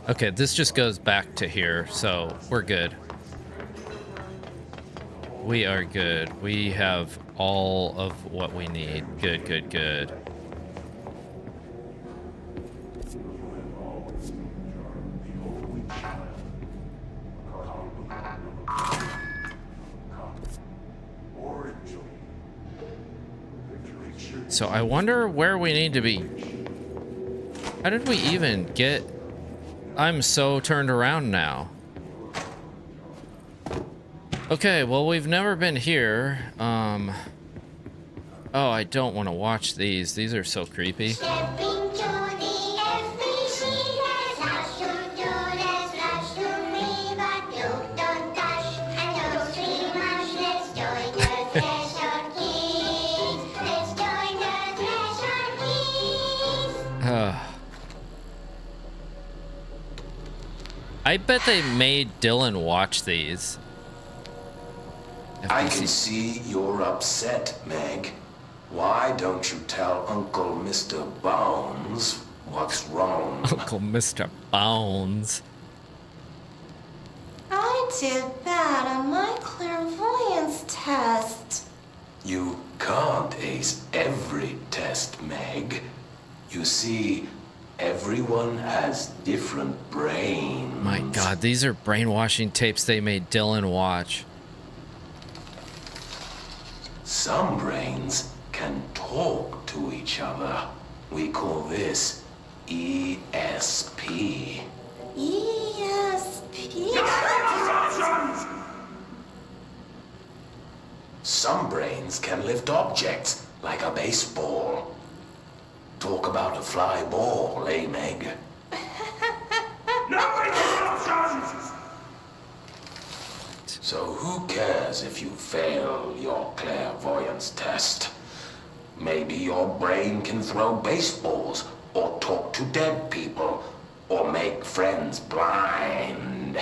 Okay, this just goes back to here, so we're good. We are good. We have all of what we need. Good, good, good. So I wonder where we need to be. How did we even get... I'm so turned around now. Okay, well, we've never been here. Oh, I don't want to watch these. These are so creepy. I bet they made Dylan watch these. I can see you're upset, Meg. Why don't you tell Uncle Mr. Bones what's wrong? Uncle Mr. Bones. I did bad on my clairvoyance test. You can't ace every test, Meg. You see, everyone has different brains. My God, these are brainwashing tapes they made Dylan watch. Some brains can talk to each other. We call this ESP. ESP? Some brains can lift objects like a baseball. Talk about a fly ball, eh, Meg? So who cares if you fail your clairvoyance test? Maybe your brain can throw baseballs, or talk to dead people, or make friends blind.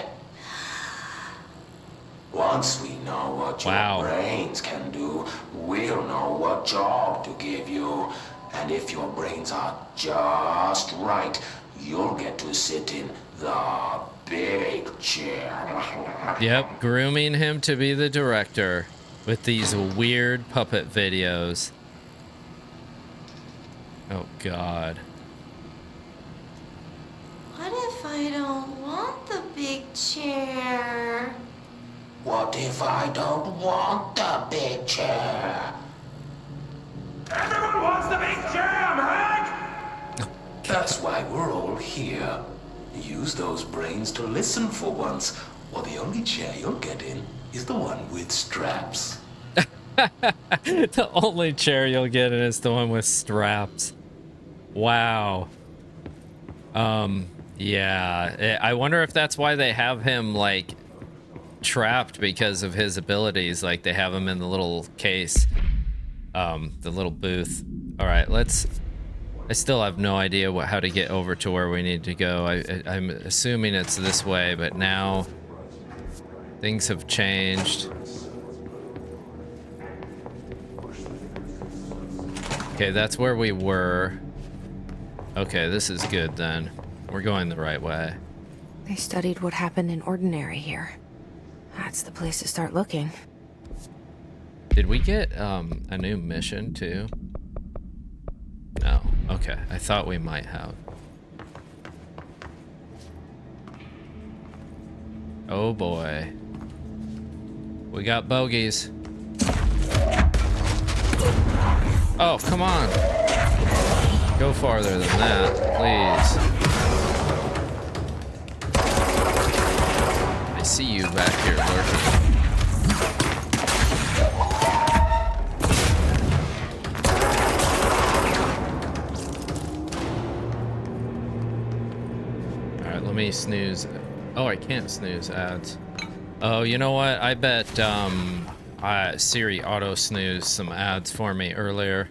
Once we know what your brains can do, we'll know what job to give you. And if your brains are just right, you'll get to sit in the big chair. Yep, grooming him to be the director with these weird puppet videos. Oh, God. What if I don't want the big chair? What if I don't want the big chair? Everyone wants the big chair, Meg! That's why we're all here. Use those brains to listen for once, or the only chair you'll get in is the one with straps. The only chair you'll get in is the one with straps. Wow. Yeah. I wonder if that's why they have him, like, trapped because of his abilities. Like, they have him in the little case. The little booth. All right, I still have no idea how to get over to where we need to go. I'm assuming it's this way, but now things have changed. Okay, that's where we were. Okay, this is good then. We're going the right way. They studied what happened in Ordinary here. That's the place to start looking. Did we get a new mission too? No. Okay, I thought we might have. Oh boy. We got bogeys. Oh, come on. Go farther than that, please. I see you back here lurking. Let me snooze. Oh, I can't snooze ads. Oh, you know what? I bet Siri auto snoozed some ads for me earlier.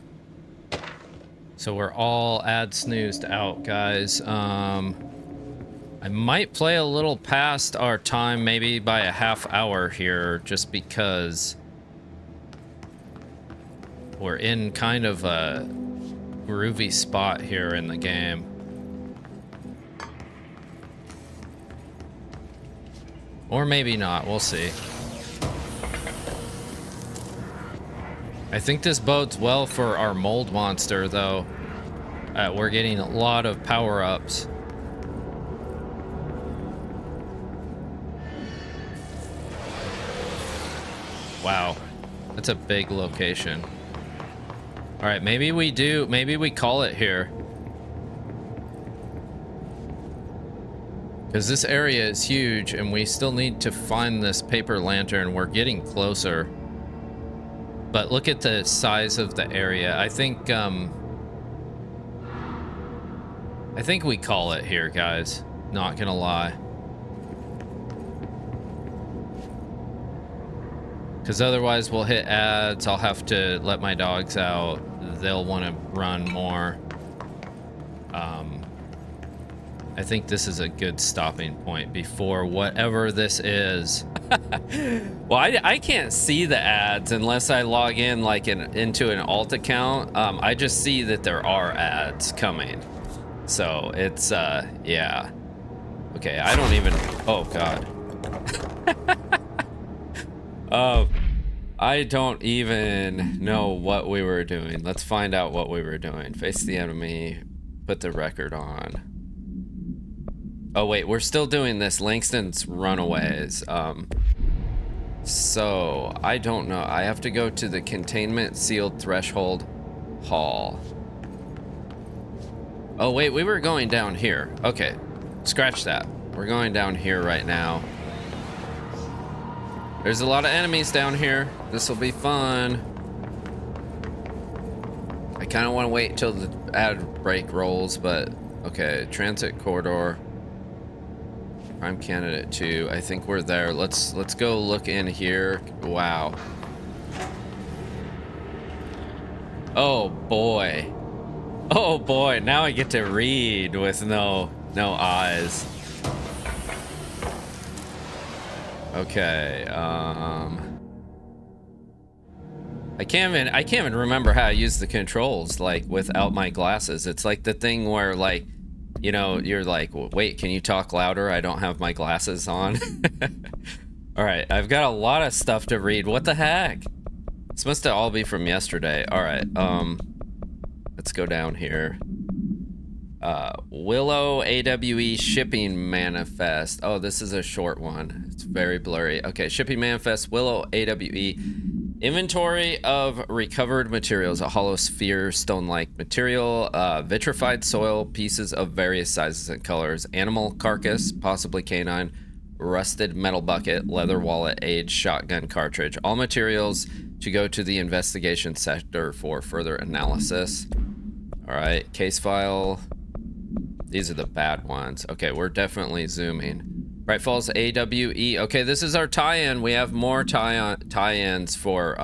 So we're all ad snoozed out, guys. I might play a little past our time, maybe by a half hour here, just because we're in kind of a groovy spot here in the game. Or maybe not, we'll see. I think this bodes well for our mold monster, though. We're getting a lot of power-ups. Wow, that's a big location. All right, maybe we call it here. Because this area is huge, and we still need to find this paper lantern. We're getting closer. But look at the size of the area. I think we call it here, guys. Not gonna lie. Because otherwise we'll hit ads. I'll have to let my dogs out. They'll want to run more. I think this is a good stopping point before whatever this is. Well, I can't see the ads unless I log in like into an alt account. I just see that there are ads coming. So it's, yeah. Okay, I don't even, oh God. I don't even know what we were doing. Let's find out what we were doing. Face the enemy, put the record on. Oh wait, we're still doing this Langston's Runaways. So I don't know. I have to go to the containment sealed threshold hall. Oh wait, we were going down here. Okay, scratch that. We're going down here right now. There's a lot of enemies down here. This will be fun. I kind of want to wait until the ad break rolls, but okay, transit corridor. Prime candidate 2. I think we're there. Let's go look in here. Wow. Oh boy. Oh boy. Now I get to read with no eyes. Okay, I can't even remember how I use the controls, like, without my glasses. It's like the thing where, like, you know, you're like, wait, can you talk louder? I don't have my glasses on. All right, I've got a lot of stuff to read. What the heck? This must all be from yesterday. All right, let's go down here. Willow AWE shipping manifest. Oh, this is a short one. It's very blurry. Okay, shipping manifest, Willow AWE. Inventory of recovered materials: a hollow sphere, stone-like material, vitrified soil, pieces of various sizes and colors, animal carcass, possibly canine, rusted metal bucket, leather wallet, aged shotgun cartridge. All materials to go to the investigation sector for further analysis. All right, case file. These are the bad ones. Okay, we're definitely zooming. Bright Falls AWE. Okay, this is our tie-in. We have more tie-ins for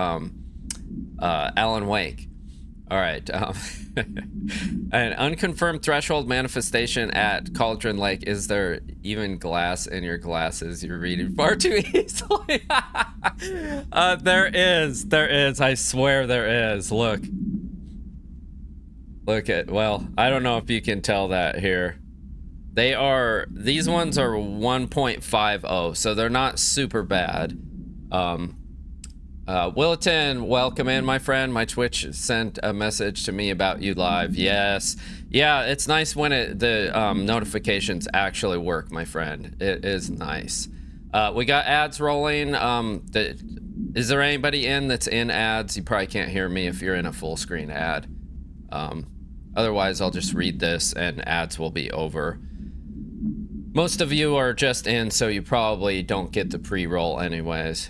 Alan Wake. All right. An unconfirmed threshold manifestation at Cauldron Lake. Is there even glass in your glasses? You're reading far too easily. There is. I swear there is. Look at, well, I don't know if you can tell that here. These ones are 1.50, so they're not super bad. Wilton, welcome in, my friend. My Twitch sent a message to me about you live. Yes. Yeah, it's nice when the notifications actually work, my friend. It is nice. We got ads rolling. Is there anybody in that's in ads? You probably can't hear me if you're in a full screen ad. Otherwise, I'll just read this and ads will be over. Most of you are just in, so you probably don't get the pre-roll anyways.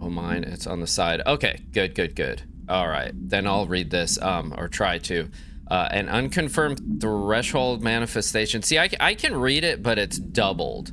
Oh, mine, it's on the side. Okay, good. All right, then I'll read this, or try to. An unconfirmed threshold manifestation. See, I can read it, but it's doubled.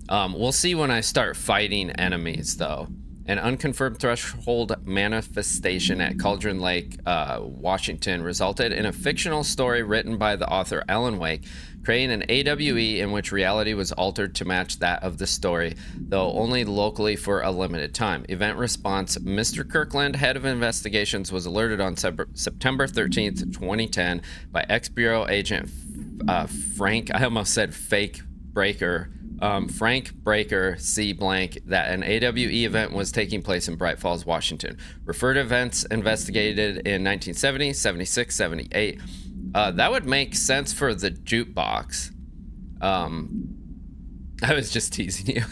We'll see when I start fighting enemies, though. An unconfirmed threshold manifestation at Cauldron Lake, Washington, resulted in a fictional story written by the author Alan Wake, creating an AWE in which reality was altered to match that of the story, though only locally for a limited time. Event response: Mr. Kirkland, head of investigations, was alerted on September 13th, 2010 by ex-Bureau agent Frank, I almost said fake Breaker, Frank Breaker C. Blank, that an AWE event was taking place in Bright Falls, Washington. Referred events investigated in 1970, 76, 78. That would make sense for the jukebox. I was just teasing you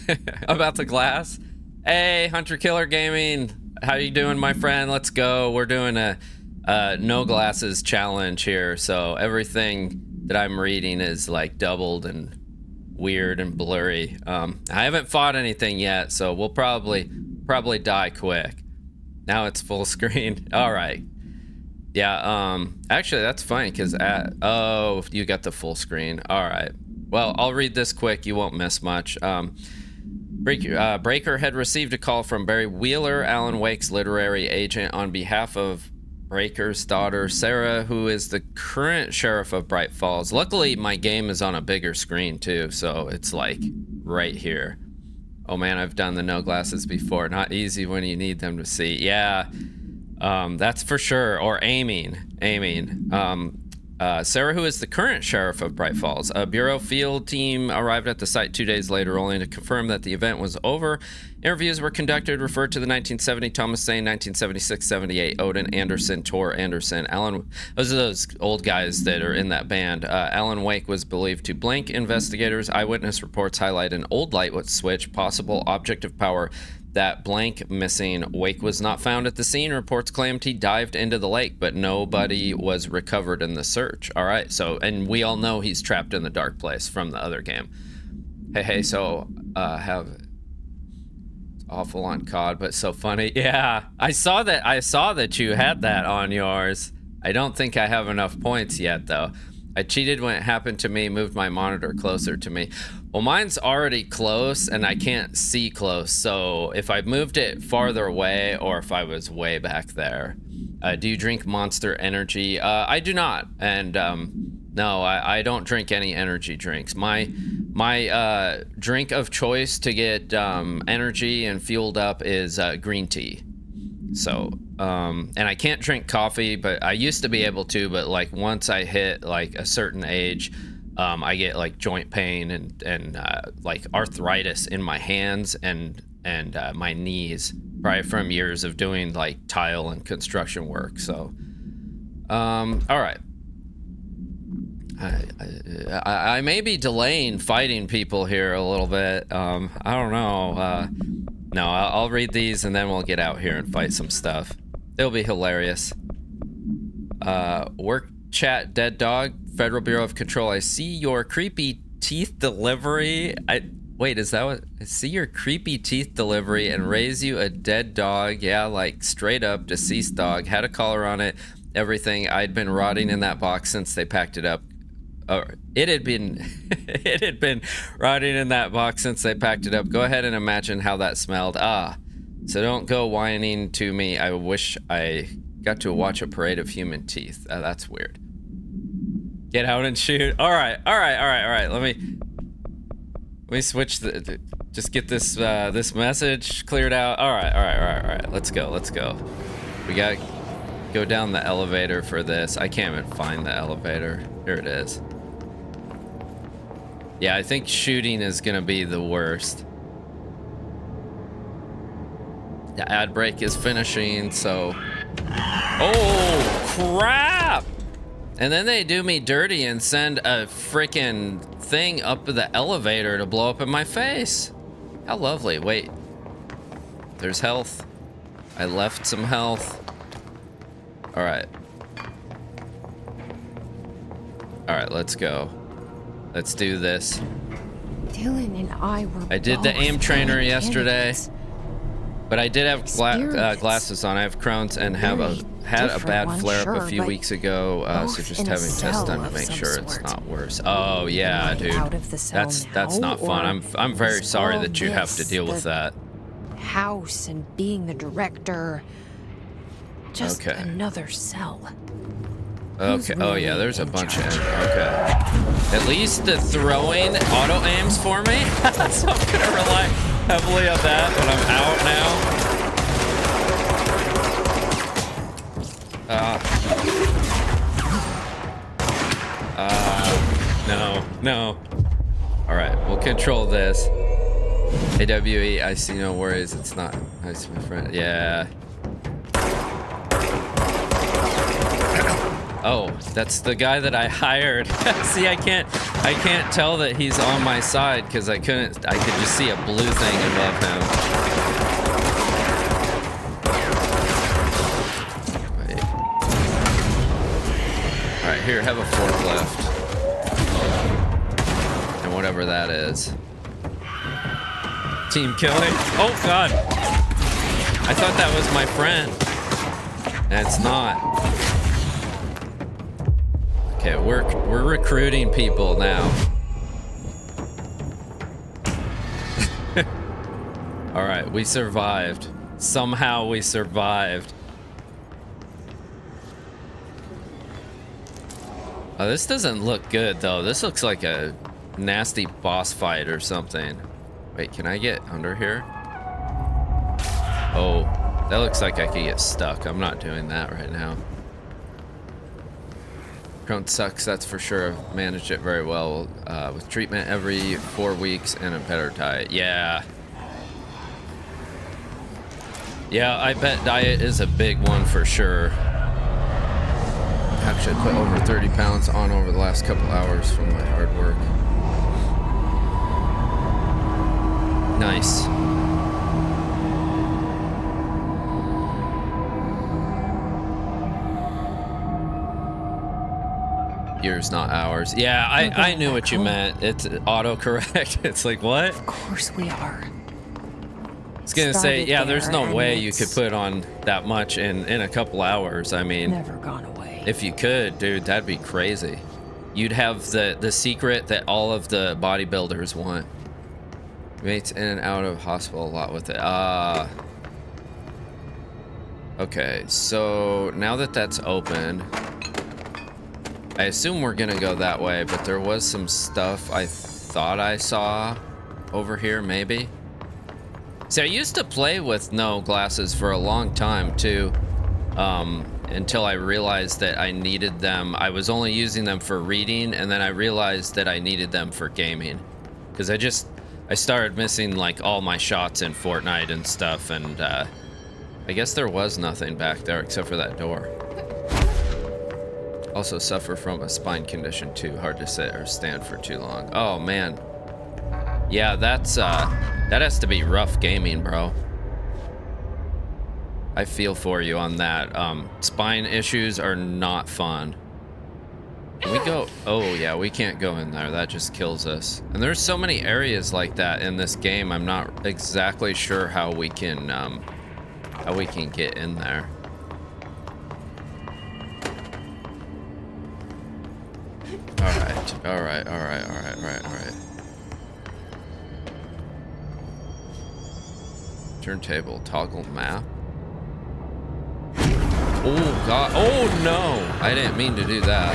about the glass. Hey, Hunter Killer Gaming, how you doing, my friend? Let's go. We're doing a no glasses challenge here, so everything that I'm reading is like doubled and weird and blurry. I haven't fought anything yet, so we'll probably die quick. Now it's full screen. All right. Yeah, actually that's funny because oh, you got the full screen. All right. Well, I'll read this quick. You won't miss much. Breaker had received a call from Barry Wheeler, Alan Wake's literary agent, on behalf of Breaker's daughter, Sarah, who is the current sheriff of Bright Falls. Luckily, my game is on a bigger screen too, so it's like right here. Oh man, I've done the no glasses before. Not easy when you need them to see. Yeah. That's for sure. Or aiming. Sarah, who is the current sheriff of Bright Falls. A Bureau field team arrived at the site 2 days later, only to confirm that the event was over. Interviews were conducted, referred to the 1970 Thomas Zane, 1976-78 Odin Anderson, Tor Anderson. Alan, those are those old guys that are in that band. Alan Wake was believed to blank investigators. Eyewitness reports highlight an old light switch, possible object of power. That blank missing. Wake was not found at the scene. Reports claimed he dived into the lake, but nobody was recovered in the search. All right, so, and we all know he's trapped in the dark place from the other game. Hey, so, have awful on COD, but so funny. Yeah, I saw that you had that on yours. I don't think I have enough points yet, though. I cheated when it happened to me, moved my monitor closer to me. Well, mine's already close and I can't see close, so if I moved it farther away or if I was way back there. Do you drink Monster Energy? I do not, and no, I don't drink any energy drinks. My My drink of choice to get energy and fueled up is green tea. So, and I can't drink coffee, but I used to be able to, but like once I hit like a certain age, I get like joint pain and like arthritis in my hands and my knees, probably from years of doing like tile and construction work. So, all right. I may be delaying fighting people here a little bit. I don't know. No, I'll read these and then we'll get out here and fight some stuff. It'll be hilarious. Work chat, dead dog, Federal Bureau of Control. I see your creepy teeth delivery. Wait, is that what? I see your creepy teeth delivery and raise you a dead dog. Yeah, like straight up deceased dog. Had a collar on it. Everything. I'd been rotting in that box since they packed it up. It had been rotting in that box since they packed it up. Go ahead and imagine how that smelled. So don't go whining to me. I wish I got to watch a parade of human teeth. That's weird. Get out and shoot. All right. Let me switch just get this this message cleared out. All right. Let's go. We got to go down the elevator for this. I can't even find the elevator. Here it is. Yeah, I think shooting is gonna be the worst. The ad break is finishing, so... Oh, crap! And then they do me dirty and send a freaking thing up the elevator to blow up in my face. How lovely. Wait. There's health. I left some health. Alright. Alright, let's go. Let's do this. Dylan and I were I did the aim trainer yesterday, but I did have glasses on. I have Crohn's and had a bad flare-up a few weeks ago, so just having tests done to make sure it's not worse. Oh yeah, dude, that's not fun. I'm very sorry that you have to deal with that. House and being the director, just another cell. Okay. Oh yeah, there's a bunch of. Okay. At least the throwing auto aims for me. So I'm gonna rely heavily on that when I'm out now. No. All right, we'll control this. AWE, I see no worries. It's not nice, my friend. Yeah. Oh, that's the guy that I hired. See, I can't tell that he's on my side because I could just see a blue thing above him. Wait. All right, here, have a forklift. And whatever that is. Team killing. Oh God. I thought that was my friend. And it's not. Okay, we're recruiting people now. All right, we survived. Somehow we survived. Oh, this doesn't look good though. This looks like a nasty boss fight or something. Wait, can I get under here? Oh, that looks like I could get stuck. I'm not doing that right now. Crohn sucks, that's for sure. I've managed it very well with treatment every 4 weeks and a better diet. Yeah, I bet diet is a big one for sure. Actually, I put over 30 pounds on over the last couple hours from my hard work. Nice. Years, not hours. Yeah, I knew what you meant. It's autocorrect. It's like, what? Of course we are. I was gonna say, yeah, there's no way you could put on that much in a couple hours. I mean, never gone away. If you could, dude, that'd be crazy. You'd have the secret that all of the bodybuilders want. Mates in and out of hospital a lot with it. Okay, so now that that's open, I assume we're gonna go that way, but there was some stuff I thought I saw over here, maybe. See, I used to play with no glasses for a long time too, until I realized that I needed them. I was only using them for reading, and then I realized that I needed them for gaming, because I started missing like all my shots in Fortnite and stuff, and I guess there was nothing back there except for that door. Also suffer from a spine condition too, hard to sit or stand for too long. Oh man. Yeah, that has to be rough gaming, bro. I feel for you on that. Spine issues are not fun. Can we go? Oh yeah, we can't go in there. That just kills us. And there's so many areas like that in this game. I'm not exactly sure how we can get in there. All right. Turntable, toggle map. Oh god, oh no! I didn't mean to do that.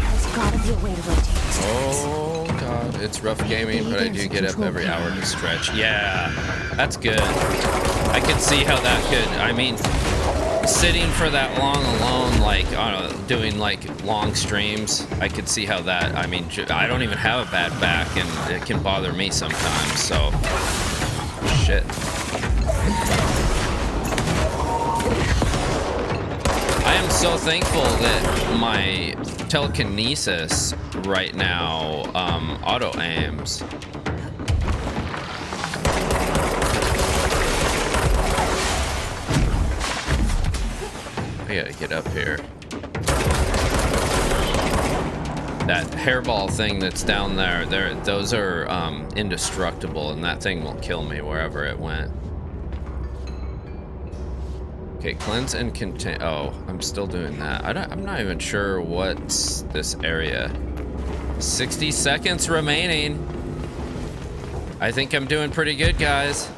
There's gotta be a way to rotate this. Oh god, it's rough gaming, but I do get up every hour to stretch. Yeah, that's good. I could see how that could, I mean, sitting for that long alone, like doing like long streams, I could see how that, I mean, I don't even have a bad back, and it can bother me sometimes, so shit. I am so thankful that my telekinesis right now auto aims. I gotta get up here. That hairball thing that's down there, those are indestructible, and that thing will kill me wherever it went. Okay, cleanse and contain. Oh, I'm still doing that. I'm not even sure what's this area. 60 seconds remaining. I think I'm doing pretty good, guys.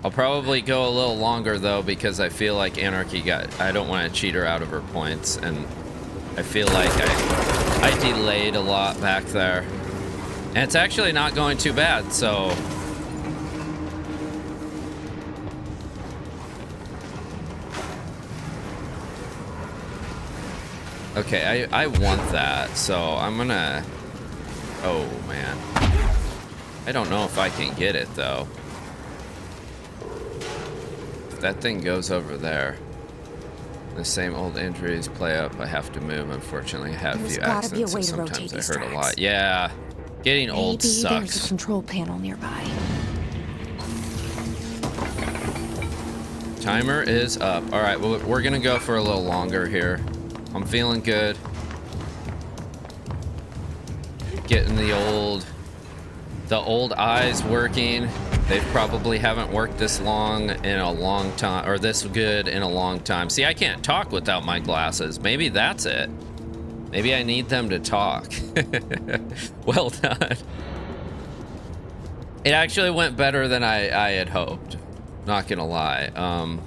I'll probably go a little longer though, because I feel like Anarchy I don't want to cheat her out of her points, and I feel like I delayed a lot back there. And it's actually not going too bad, so. Okay, I want that, so I'm gonna, oh man. I don't know if I can get it though. That thing goes over there. The same old injuries play up. I have to move. Unfortunately, I have a few accidents, and sometimes I hurt a lot. Yeah, getting old sucks. Maybe there's a control panel nearby. Timer is up. All right, well, we're gonna go for a little longer here. I'm feeling good. Getting the old eyes working. They probably haven't worked this long in a long time, or this good in a long time. See, I can't talk without my glasses. Maybe that's it. Maybe I need them to talk. Well done. It actually went better than I had hoped. Not gonna lie. I'm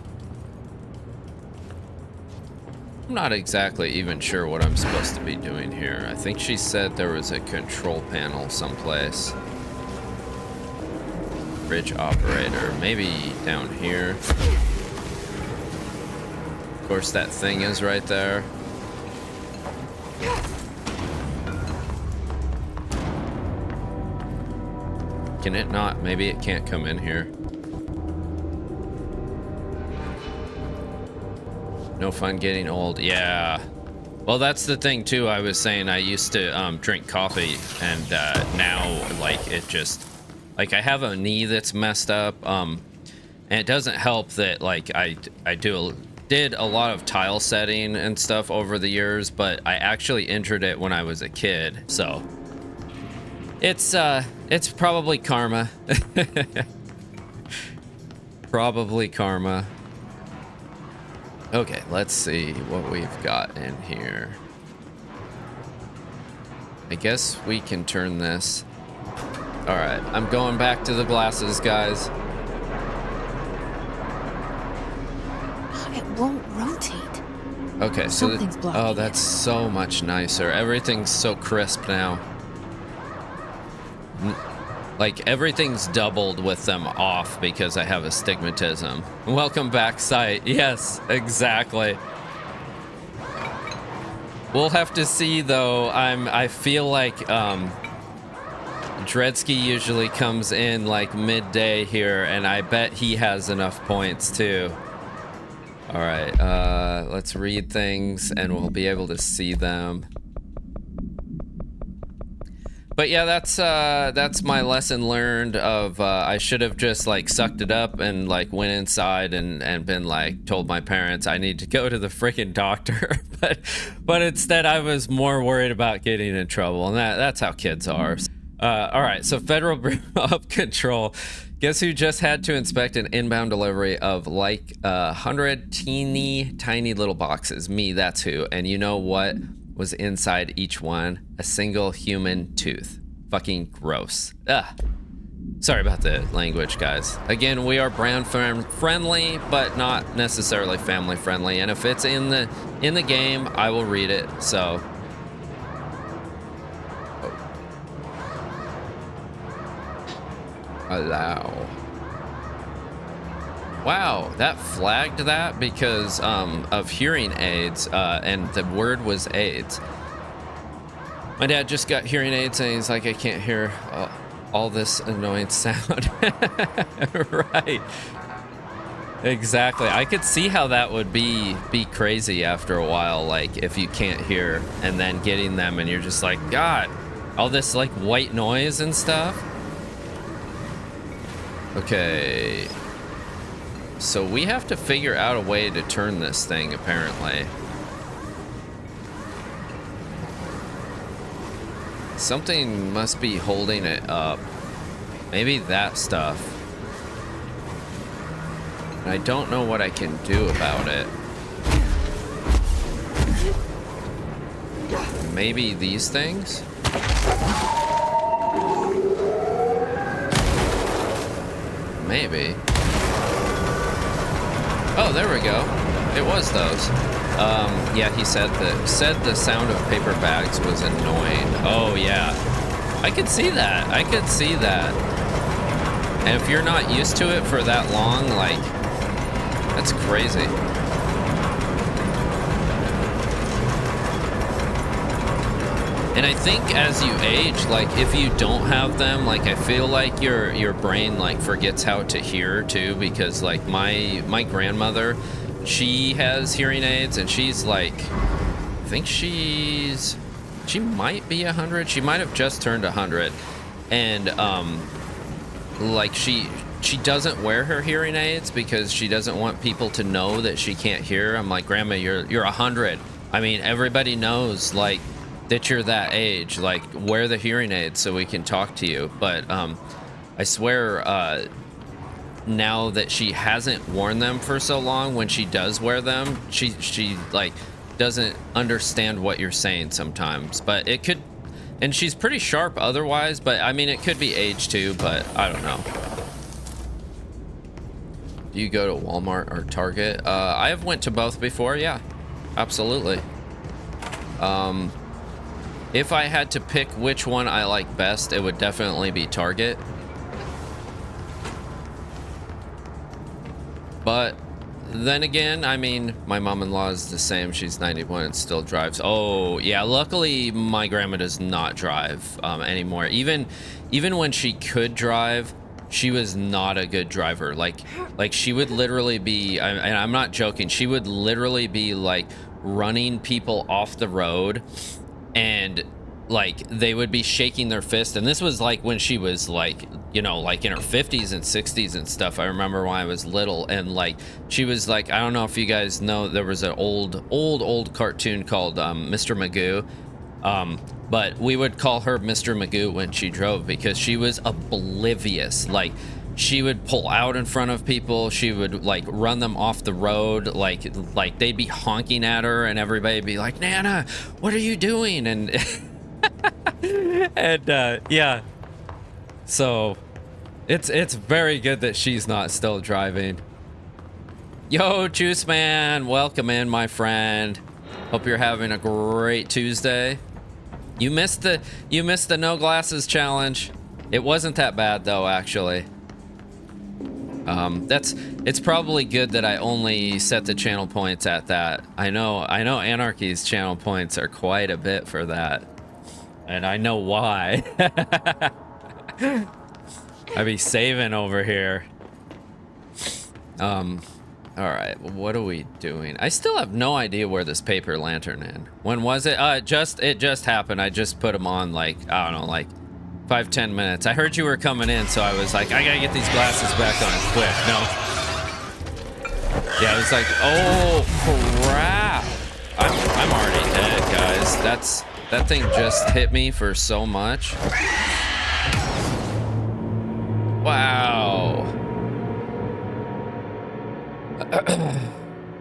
not exactly even sure what I'm supposed to be doing here. I think she said there was a control panel someplace. Bridge operator, maybe down here. Of course, that thing is right there. Can it not? Maybe it can't come in here. No fun getting old. Yeah. Well, that's the thing too. I was saying I used to drink coffee, and now like it just. Like, I have a knee that's messed up, and it doesn't help that, like, I did a lot of tile setting and stuff over the years, but I actually injured it when I was a kid, so it's probably karma. Probably karma. Okay, let's see what we've got in here. I guess we can turn this. All right, I'm going back to the glasses, guys. won't rotate. Okay, so Something's blocking oh, that's so much nicer. Everything's so crisp now. Like, everything's doubled with them off because I have astigmatism. Welcome back, Sight. Yes, exactly. We'll have to see, though. I feel like Dredsky usually comes in like midday here, and I bet he has enough points too. All right, let's read things and we'll be able to see them. But yeah, that's my lesson learned of I should have just like sucked it up and like went inside and been like told my parents I need to go to the freaking doctor. but instead I was more worried about getting in trouble, and that's how kids are. All right, so Federal Bureau of Control. Guess who just had to inspect an inbound delivery of like 100 teeny tiny little boxes? Me, that's who. And you know what was inside each one? A single human tooth. Fucking gross. Ugh. Sorry about the language, guys. Again, we are brand friendly, but not necessarily family friendly. And if it's in the game, I will read it. So. Allow. Wow, that flagged that because of hearing aids, and the word was AIDS. My dad just got hearing aids and he's like, I can't hear all this annoying sound. Right. Exactly. I could see how that would be crazy after a while, like if you can't hear and then getting them and you're just like, God, all this like white noise and stuff. Okay. So we have to figure out a way to turn this thing, apparently. Something must be holding it up. Maybe that stuff. I don't know what I can do about it. Maybe these things? Maybe. Oh, there we go. It was those. Yeah, he said the sound of paper bags was annoying. Oh yeah, I could see that. I could see that. And if you're not used to it for that long, like, that's crazy. And I think as you age, like if you don't have them, like I feel like your brain like forgets how to hear too, because like my grandmother, she has hearing aids and she's like, I think she might be 100. She might have just turned 100. And like she doesn't wear her hearing aids because she doesn't want people to know that she can't hear. I'm like, Grandma, you're 100. I mean, everybody knows like that you're that age. Like, wear the hearing aids so we can talk to you. But I swear, now that she hasn't worn them for so long, when she does wear them, she like doesn't understand what you're saying sometimes. But it could, and she's pretty sharp otherwise, but I mean it could be age too, but I don't know. Do you go to Walmart or Target? I have went to both before, yeah, absolutely. If I had to pick which one I like best, it would definitely be Target. But then again, I mean, my mom-in-law is the same. She's 91 and still drives. Oh, yeah, luckily my grandma does not drive anymore. Even when she could drive, she was not a good driver. Like she would literally be, and I'm not joking, she would literally be like running people off the road, and like they would be shaking their fist. And this was like when she was like, you know, like in her 50s and 60s and stuff. I remember when I was little, and like she was like, I don't know if you guys know, there was an old cartoon called Mr. Magoo, but we would call her Mr. Magoo when she drove because she was oblivious. Like she would pull out in front of people, she would like run them off the road, like they'd be honking at her and everybody'd be like, Nana, what are you doing? And and yeah, so it's very good that she's not still driving. Yo, Juice Man, welcome in, my friend. Hope you're having a great Tuesday. You missed the no glasses challenge. It wasn't that bad though, actually. It's probably good that I only set the channel points at that. I know Anarchy's channel points are quite a bit for that. And I know why. I be saving over here. All right, what are we doing? I still have no idea where this paper lantern is. When was it? It just happened. I just put them on like, I don't know, like 5-10 minutes. I heard you were coming in, so I was like, I gotta get these glasses back on quick. No. Yeah, I was like, oh crap. I'm already dead, guys. That thing just hit me for so much. Wow.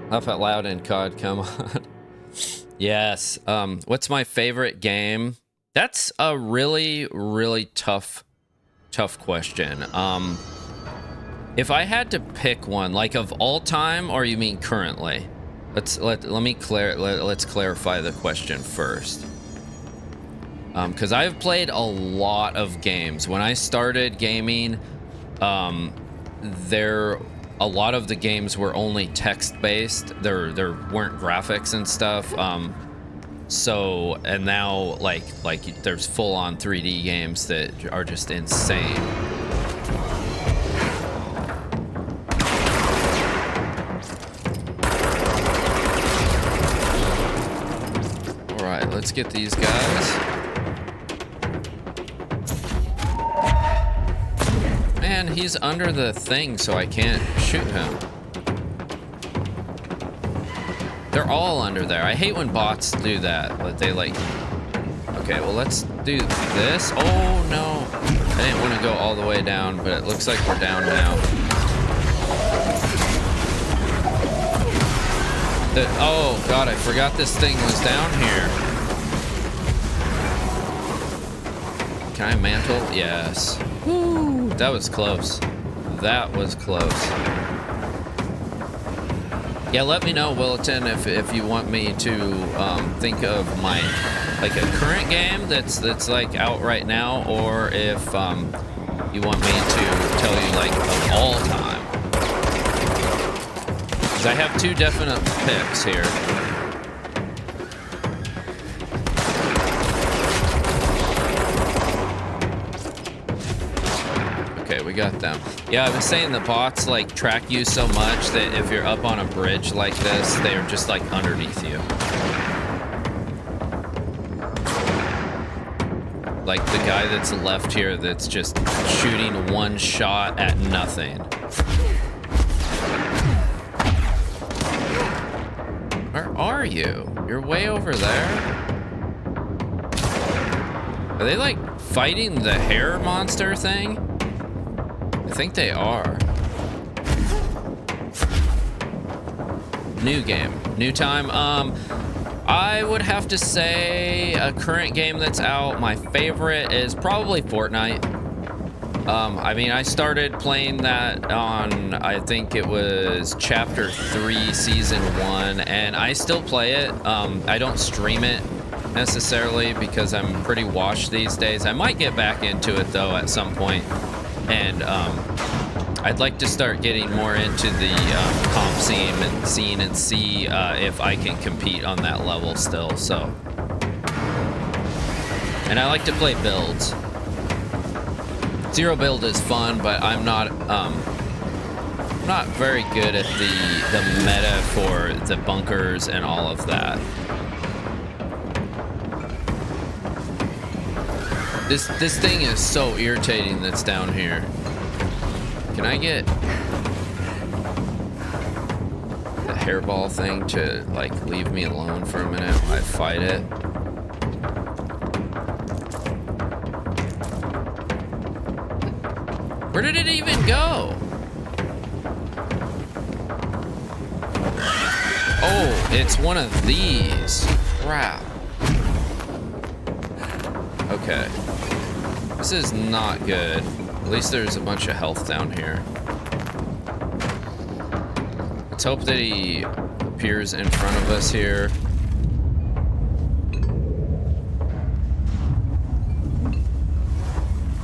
Laugh out loud and COD, come on. Yes. What's my favorite game? That's a really, really tough question. If I had to pick one, like of all time, or you mean currently? Let's clarify the question first. Because I've played a lot of games. When I started gaming, a lot of the games were only text-based. There weren't graphics and stuff. So, and now like there's full-on 3D games that are just insane. All right, let's get these guys. Man, he's under the thing, so I can't shoot him. They're all under there. I hate when bots do that, but they like... Okay, well, let's do this. Oh, no. I didn't want to go all the way down, but it looks like we're down now. Oh, God, I forgot this thing was down here. Can I mantle? Yes. Woo, that was close. That was close. Yeah, let me know, Wilton, if you want me to think of my like a current game that's like out right now, or if you want me to tell you like of all time. Because I have two definite picks here. Okay, we got them. Yeah, I was saying the bots like track you so much that if you're up on a bridge like this, they're just like underneath you. Like the guy that's left here that's just shooting one shot at nothing. Where are you? You're way over there? Are they like fighting the hair monster thing? I think they are. New game, new time. I would have to say a current game that's out. My favorite is probably Fortnite. I mean, I started playing that on, I think it was Chapter 3, Season 1, and I still play it. I don't stream it necessarily because I'm pretty washed these days. I might get back into it though at some point. And I'd like to start getting more into the comp scene and see if I can compete on that level still. So, and I like to play builds. Zero build is fun, but I'm not very good at the meta for the bunkers and all of that. This thing is so irritating that's down here. Can I get the hairball thing to like leave me alone for a minute while I fight it? Where did it even go? Oh, it's one of these. Crap. Okay. This is not good. At least there's a bunch of health down here. Let's hope that he appears in front of us here.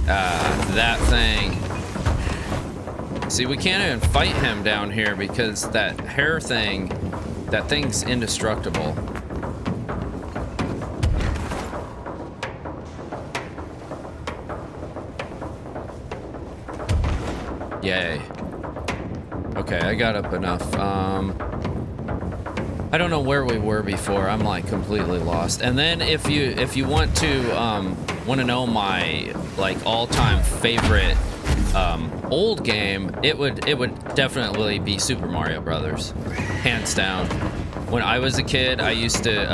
That thing. See, we can't even fight him down here because that hair thing, that thing's indestructible. Yay. Okay, I got up enough. I don't know where we were before. I'm like completely lost. And then if you want to know my like all-time favorite old game, it would definitely be Super Mario Brothers, hands down. When I was a kid, I used to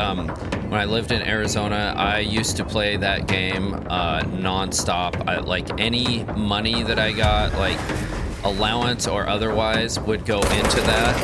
when I lived in Arizona, I used to play that game non-stop. Like any money that I got, like allowance or otherwise, would go into that.